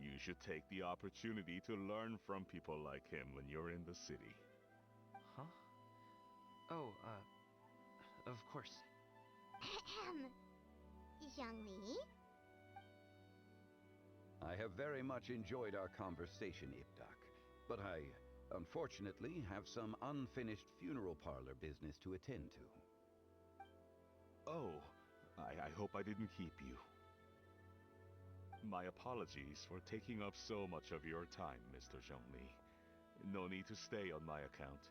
You should take the opportunity to learn from people like him when you're in the city. Huh? Oh, of course. Ahem. Zhongli? I have very much enjoyed our conversation, Iptok, but I, unfortunately, have some unfinished funeral parlor business to attend to. Oh, I hope I didn't keep you. My apologies for taking up so much of your time, Mr. Zhongli. No need to stay on my account.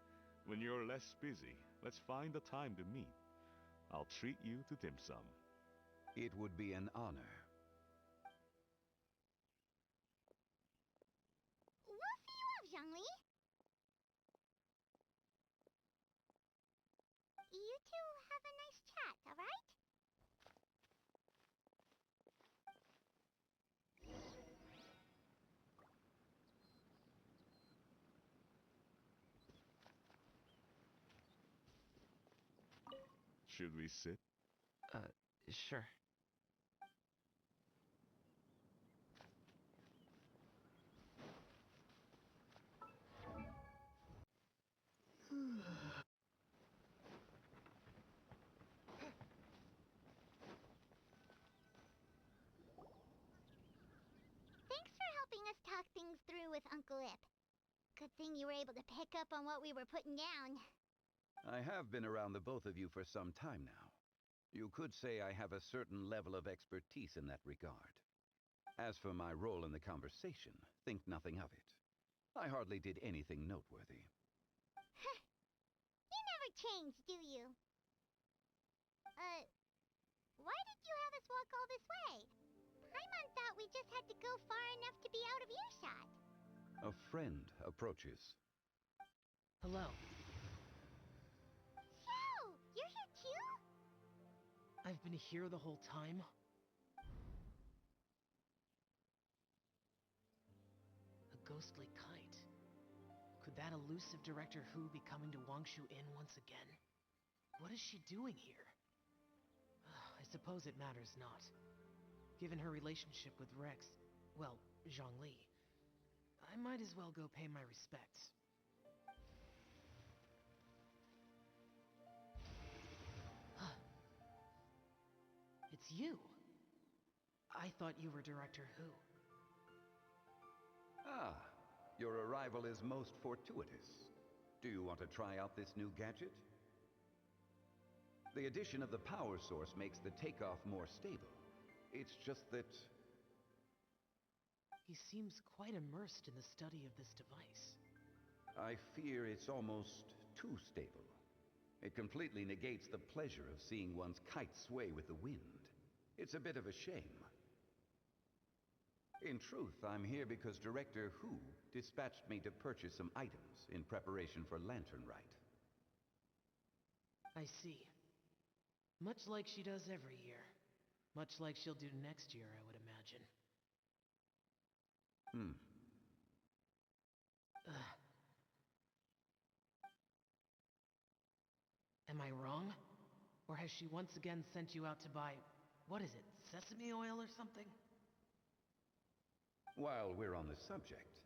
When you're less busy, let's find a time to meet. I'll treat you to dim sum. It would be an honor. We'll see you off, Zhongli. You two have a nice chat, alright? Should we sit? Sure. Thanks for helping us talk things through with Uncle Ip. Good thing you were able to pick up on what we were putting down. I have been around the both of you for some time now. You could say I have a certain level of expertise in that regard. As for my role in the conversation, think nothing of it. I hardly did anything noteworthy. You never change, do you? Why did you have us walk all this way? Paimon thought we just had to go far enough to be out of earshot. A friend approaches. Hello. So, you're here too? I've been here the whole time? A ghostly kite. Could that elusive Director Hu be coming to Wangshu Inn once again? What is she doing here? I suppose it matters not. Given her relationship with Rex, well, Zhongli, I might as well go pay my respects. It's you. I thought you were Director Hu. Ah, your arrival is most fortuitous. Do you want to try out this new gadget? The addition of the power source makes the takeoff more stable. It's just that... He seems quite immersed in the study of this device. I fear it's almost too stable. It completely negates the pleasure of seeing one's kite sway with the wind. It's a bit of a shame. In truth, I'm here because Director Hu dispatched me to purchase some items in preparation for Lantern Rite. I see. Much like she does every year. Much like she'll do next year, I would imagine. Am I wrong? Or has she once again sent you out to buy, what is it, sesame oil or something? While we're on the subject,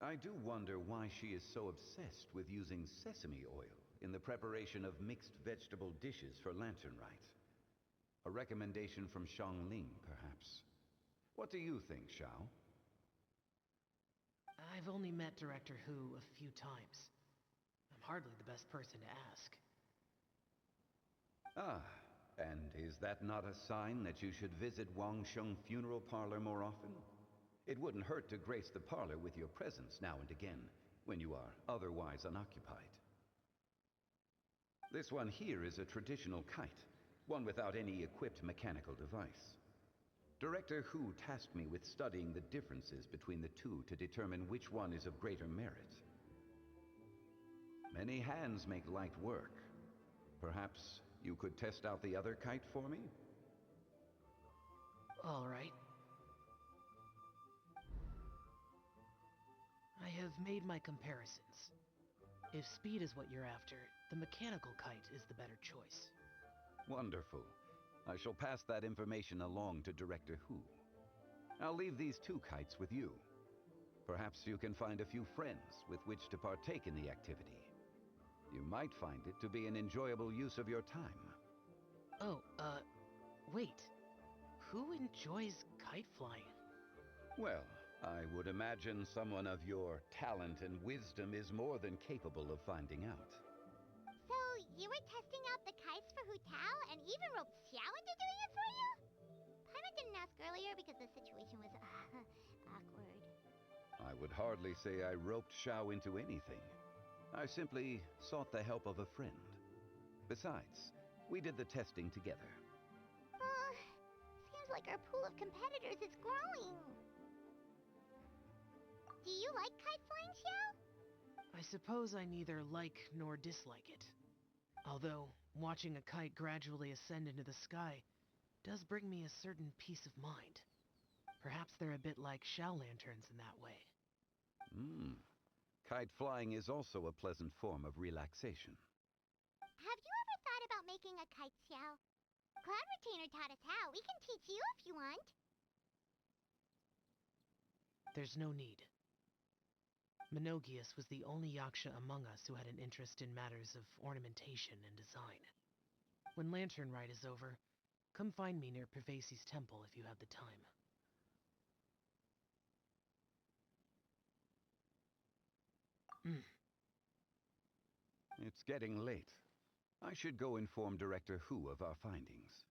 I do wonder why she is so obsessed with using sesame oil in the preparation of mixed vegetable dishes for Lantern Rite. A recommendation from Xiangling, perhaps. What do you think, Xiao? I've only met Director Hu a few times. I'm hardly the best person to ask. Ah, and is that not a sign that you should visit Wangsheng Funeral Parlor more often? It wouldn't hurt to grace the parlor with your presence now and again, when you are otherwise unoccupied. This one here is a traditional kite, one without any equipped mechanical device. Director Hu tasked me with studying the differences between the two to determine which one is of greater merit. Many hands make light work. Perhaps you could test out the other kite for me? All right. I have made my comparisons. If speed is what you're after, the mechanical kite is the better choice. Wonderful. I shall pass that information along to Director Hu. I'll leave these two kites with you. Perhaps you can find a few friends with which to partake in the activity. You might find it to be an enjoyable use of your time. Oh, wait. Who enjoys kite flying? Well, I would imagine someone of your talent and wisdom is more than capable of finding out. So, you were testing out the kites for Hu Tao and even roped Xiao into doing it for you? Paimon didn't ask earlier because the situation was, awkward. I would hardly say I roped Xiao into anything. I simply sought the help of a friend. Besides, we did the testing together. Seems like our pool of competitors is growing. Do you like kite flying, Xiao? I suppose I neither like nor dislike it. Although, watching a kite gradually ascend into the sky does bring me a certain peace of mind. Perhaps they're a bit like Xiao lanterns in that way. Kite flying is also a pleasant form of relaxation. Have you ever thought about making a kite, Xiao? Cloud Retainer taught us how. We can teach you if you want. There's no need. Menogias was the only yaksha among us who had an interest in matters of ornamentation and design. When Lantern Rite is over, come find me near Pervasi's temple if you have the time. It's getting late. I should go inform Director Hu of our findings.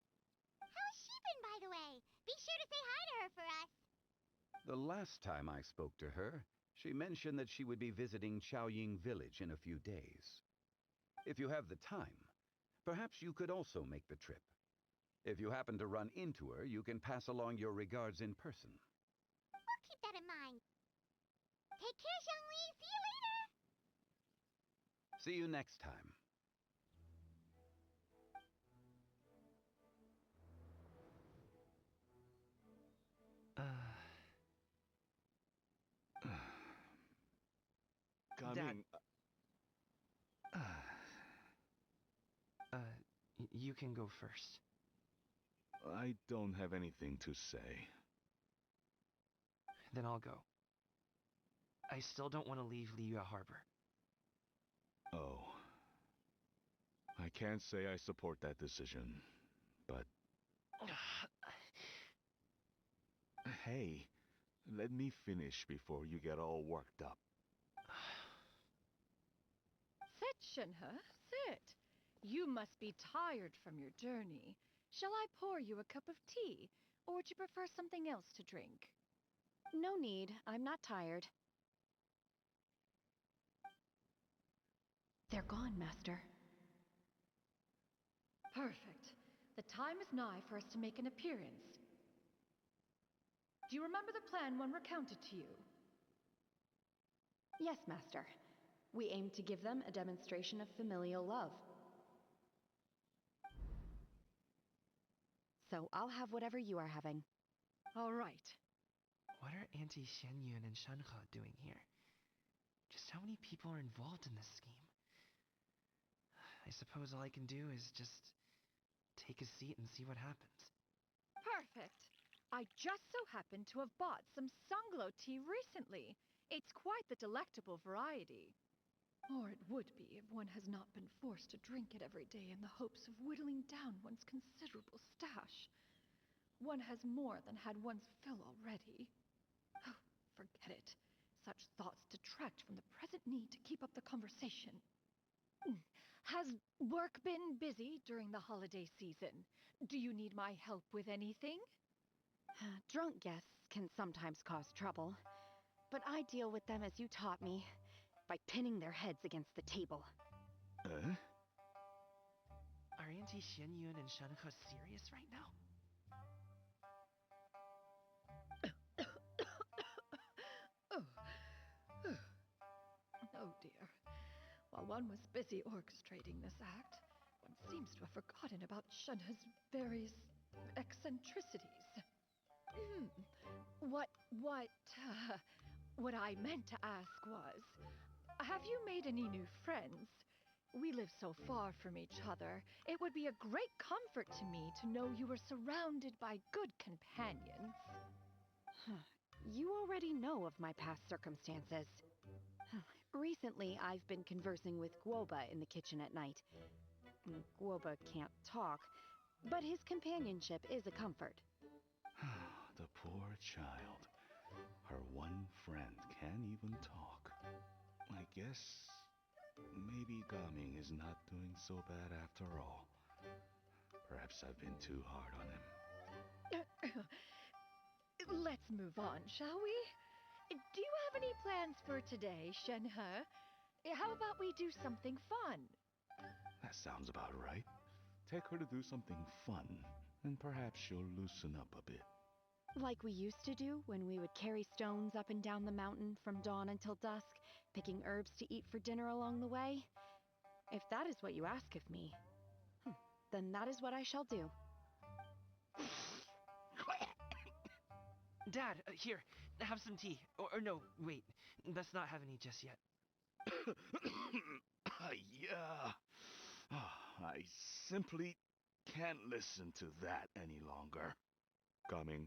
How's she been, by the way? Be sure to say hi to her for us. The last time I spoke to her, she mentioned that she would be visiting Chaoying Village in a few days. If you have the time, perhaps you could also make the trip. If you happen to run into her, you can pass along your regards in person. We'll keep that in mind. Take care, Zhongli. See you later. See you next time. Coming. You can go first. I don't have anything to say. Then I'll go. I still don't want to leave Liyue Harbor. Oh. I can't say I support that decision, but... Hey, let me finish before you get all worked up. Sit, Shenhe, sit. You must be tired from your journey. Shall I pour you a cup of tea, or would you prefer something else to drink? No need. I'm not tired. They're gone, Master. Perfect. The time is nigh for us to make an appearance. Do you remember the plan when recounted to you? Yes, Master. We aim to give them a demonstration of familial love. So I'll have whatever you are having. All right. What are Auntie Xianyun and Shenhe doing here? Just how many people are involved in this scheme? I suppose all I can do is just take a seat and see what happens. Perfect. I just so happen to have bought some Sunglow tea recently. It's quite the delectable variety. Or it would be if one has not been forced to drink it every day in the hopes of whittling down one's considerable stash. One has more than had one's fill already. Oh, forget it. Such thoughts detract from the present need to keep up the conversation. Has work been busy during the holiday season? Do you need my help with anything? Drunk guests can sometimes cause trouble, but I deal with them as you taught me, by pinning their heads against the table. Are Auntie Xianyun and Shenhe serious right now? While one was busy orchestrating this act, one seems to have forgotten about Shenhe's various eccentricities. What I meant to ask was, have you made any new friends? We live so far from each other. It would be a great comfort to me to know you were surrounded by good companions. You already know of my past circumstances. Recently, I've been conversing with Guoba in the kitchen at night. Guoba can't talk, but his companionship is a comfort. The poor child. Her one friend can't even talk. I guess maybe Gaming is not doing so bad after all. Perhaps I've been too hard on him. Let's move on, shall we? Do you have any plans for today, Shenhe? How about we do something fun? That sounds about right. Take her to do something fun, and perhaps she'll loosen up a bit. Like we used to do when we would carry stones up and down the mountain from dawn until dusk, picking herbs to eat for dinner along the way? If that is what you ask of me, then that is what I shall do. Dad, here, have some tea. Or no, wait, let's not have any just yet. Yeah. I simply can't listen to that any longer. Coming.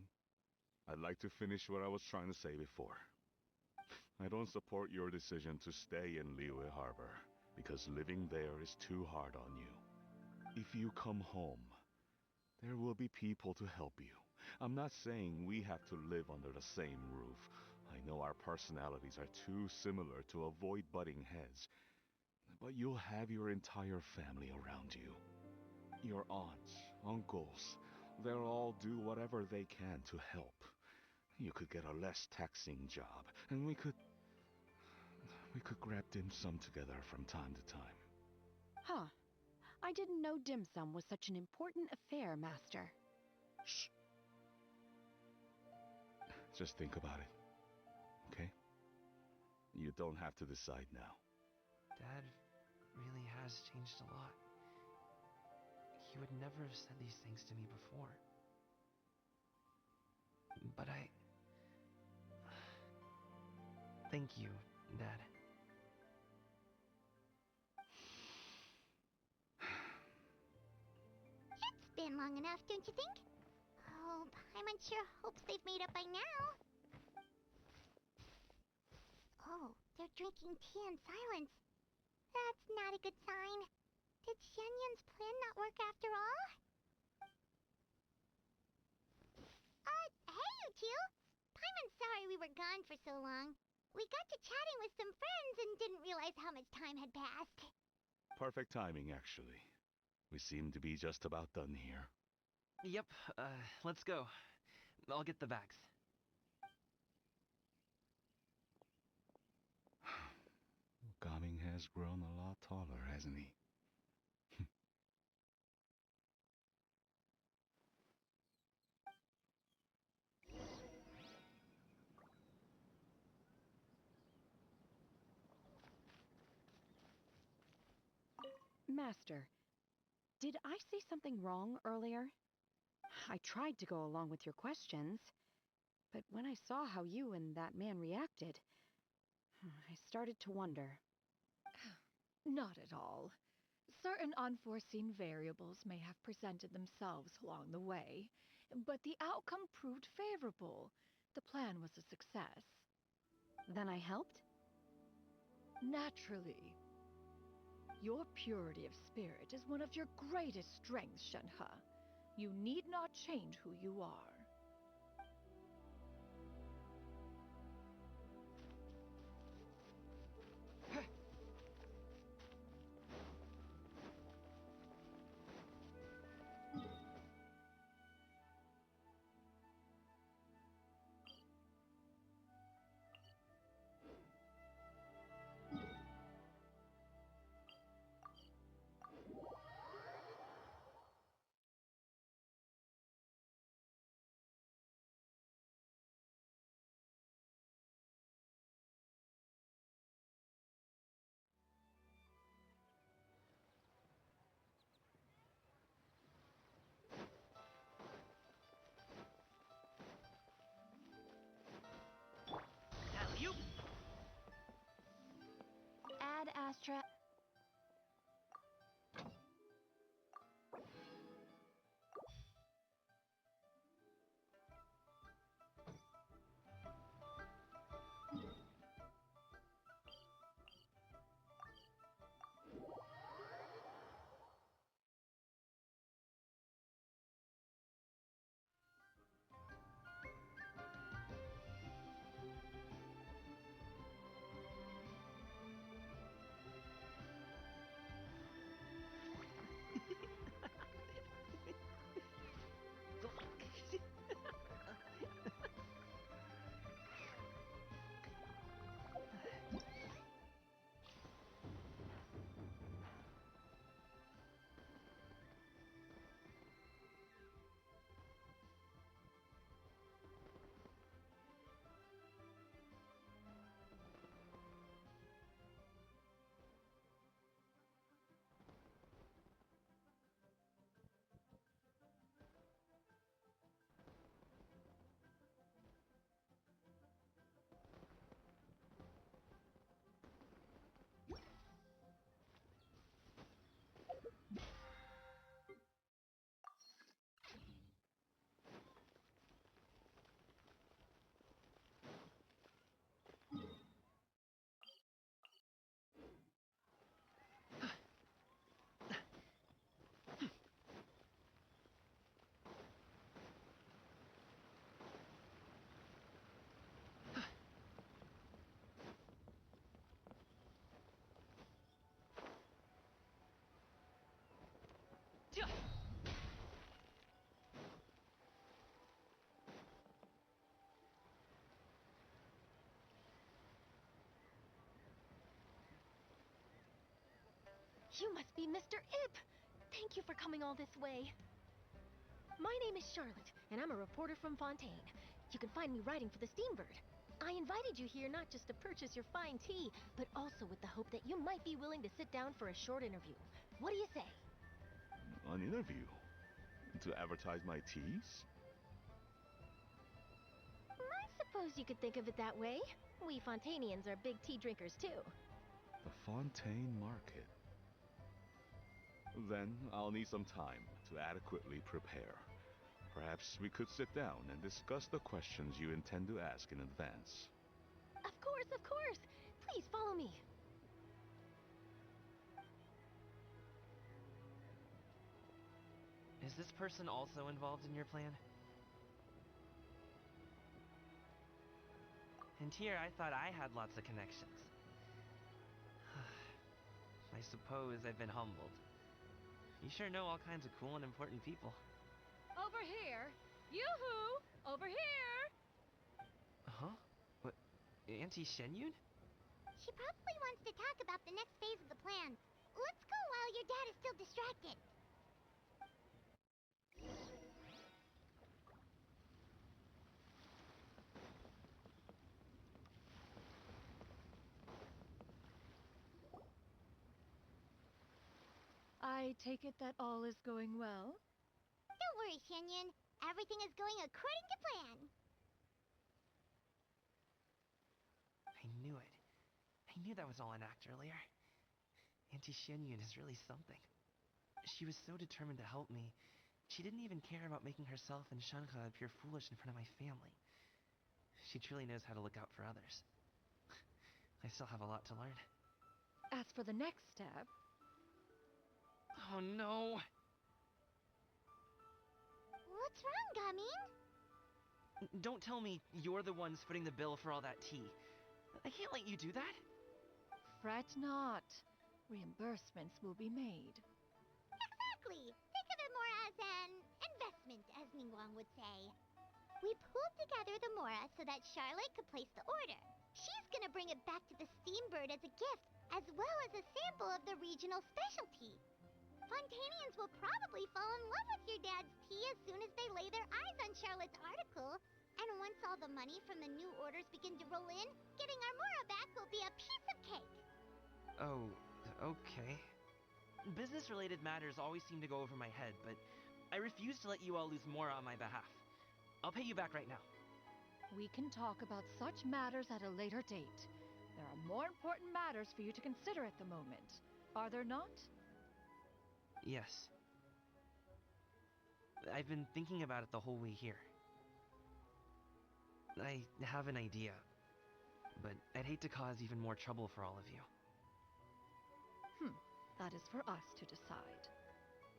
I'd like to finish what I was trying to say before. I don't support your decision to stay in Liyue Harbor, because living there is too hard on you. If you come home, there will be people to help you. I'm not saying we have to live under the same roof. I know our personalities are too similar to avoid butting heads. But you'll have your entire family around you. Your aunts, uncles, they'll all do whatever they can to help. You could get a less taxing job, and we could grab dim sum together from time to time. Huh. I didn't know dim sum was such an important affair, Master. Shh. Just think about it, okay? You don't have to decide now. Dad really has changed a lot. He would never have said these things to me before. But thank you, Dad. It's been long enough, don't you think? Oh, Paimon sure hopes they've made up by now. Oh, they're drinking tea in silence. That's not a good sign. Did Xianyun's plan not work after all? Hey you two! Paimon's sorry we were gone for so long. We got to chatting with some friends and didn't realize how much time had passed. Perfect timing, actually. We seem to be just about done here. Yep, let's go. I'll get the bags. Gaming has grown a lot taller, hasn't he? Master, did I say something wrong earlier? I tried to go along with your questions, but when I saw how you and that man reacted, I started to wonder. Not at all. Certain unforeseen variables may have presented themselves along the way, but the outcome proved favorable. The plan was a success. Then I helped? Naturally. Your purity of spirit is one of your greatest strengths, Shenhe. You need not change who you are. You must be Mr. Ip! Thank you for coming all this way. My name is Charlotte, and I'm a reporter from Fontaine. You can find me writing for the Steambird. I invited you here not just to purchase your fine tea, but also with the hope that you might be willing to sit down for a short interview. What do you say? An interview? To advertise my teas? I suppose you could think of it that way. We Fontainians are big tea drinkers too. The Fontaine Market. Then I'll need some time to adequately prepare. Perhaps we could sit down and discuss the questions you intend to ask in advance. Of course, of course! Please follow me. Is this person also involved in your plan? And here I thought I had lots of connections. I suppose I've been humbled. You sure know all kinds of cool and important people. Over here! Yoo-hoo! Over here! Huh? What? Auntie Shenyun? She probably wants to talk about the next phase of the plan. Let's go while your dad is still distracted. I take it that all is going well? Don't worry, Shenyun. Everything is going according to plan. I knew it. I knew that was all an act earlier. Auntie Shenyun is really something. She was so determined to help me. She didn't even care about making herself and Shanhe appear foolish in front of my family. She truly knows how to look out for others. I still have a lot to learn. As for the next step... Oh no! What's wrong, Gamin? Don't tell me you're the ones footing the bill for all that tea. I can't let you do that. Fret not. Reimbursements will be made. Exactly. Think of it more as an investment, as Ningguang would say. We pooled together the Mora so that Charlotte could place the order. She's gonna bring it back to the Steambird as a gift, as well as a sample of the regional specialty. Fontainians will probably fall in love with your dad's tea as soon as they lay their eyes on Charlotte's article. And once all the money from the new orders begin to roll in, getting our Mora back will be a piece of cake. Oh, okay. Business-related matters always seem to go over my head, but I refuse to let you all lose more on my behalf. I'll pay you back right now. We can talk about such matters at a later date. There are more important matters for you to consider at the moment, are there not? Yes. I've been thinking about it the whole way here. I have an idea, but I'd hate to cause even more trouble for all of you. That is for us to decide.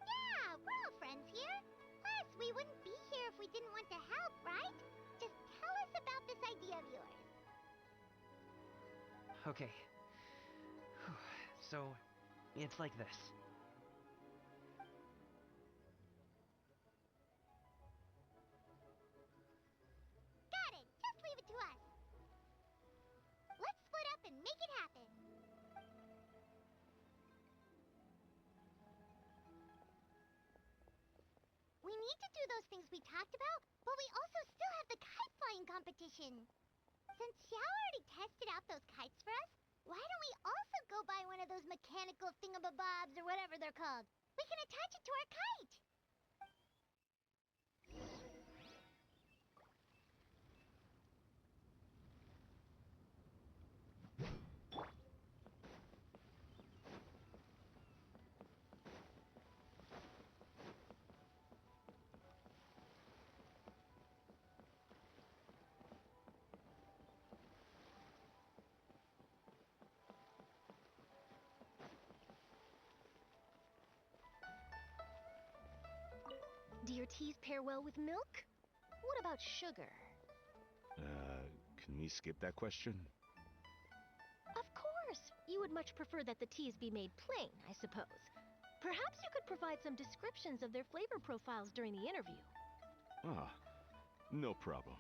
Yeah, we're all friends here. Plus, we wouldn't be here if we didn't want to help, right? Just tell us about this idea of yours. Okay. So, it's like this. Got it. Just leave it to us. Let's split up and make it happen. We need to do those things we talked about, but we also still have the kite flying competition. Since Xiao already tested out those kites for us, why don't we also go buy one of those mechanical thingamabobs or whatever they're called? We can attach it to our kite. Do your teas pair well with milk? What about sugar? Can we skip that question? Of course! You would much prefer that the teas be made plain, I suppose. Perhaps you could provide some descriptions of their flavor profiles during the interview. Ah, no problem.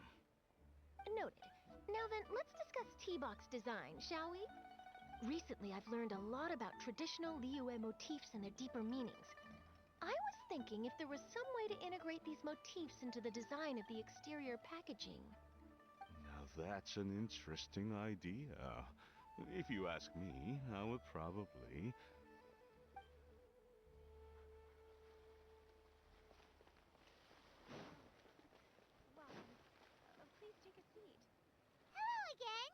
Noted. Now then, let's discuss tea box design, shall we? Recently, I've learned a lot about traditional Liyue motifs and their deeper meanings. I was thinking if there was some way to integrate these motifs into the design of the exterior packaging. Now that's an interesting idea. If you ask me, I would probably... Welcome. Please take a seat. Hello again.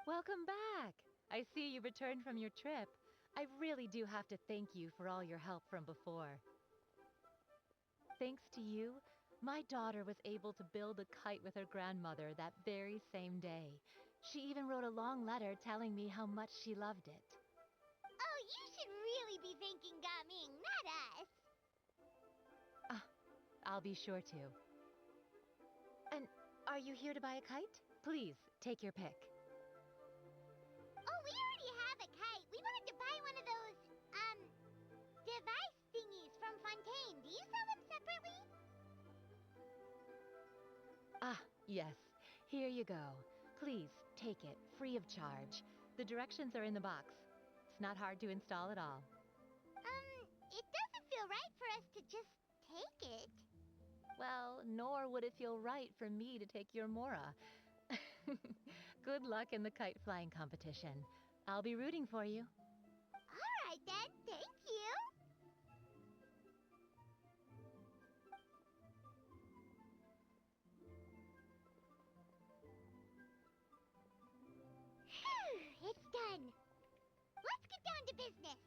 Welcome back. I see you returned from your trip. I really do have to thank you for all your help from before. Thanks to you, my daughter was able to build a kite with her grandmother that very same day. She even wrote a long letter telling me how much she loved it. Oh, you should really be thanking Gaming, not us. I'll be sure to. And are you here to buy a kite? Please, take your pick. Oh, we already have a kite. We wanted to buy one of those, device thingies from Fontaine. Do you sell them separately? Ah, yes. Here you go. Please, take it, free of charge. The directions are in the box. It's not hard to install at all. It doesn't feel right for us to just take it. Well, nor would it feel right for me to take your Mora. Good luck in the kite flying competition. I'll be rooting for you. All right, then. Thank you. Phew, it's done. Let's get down to business.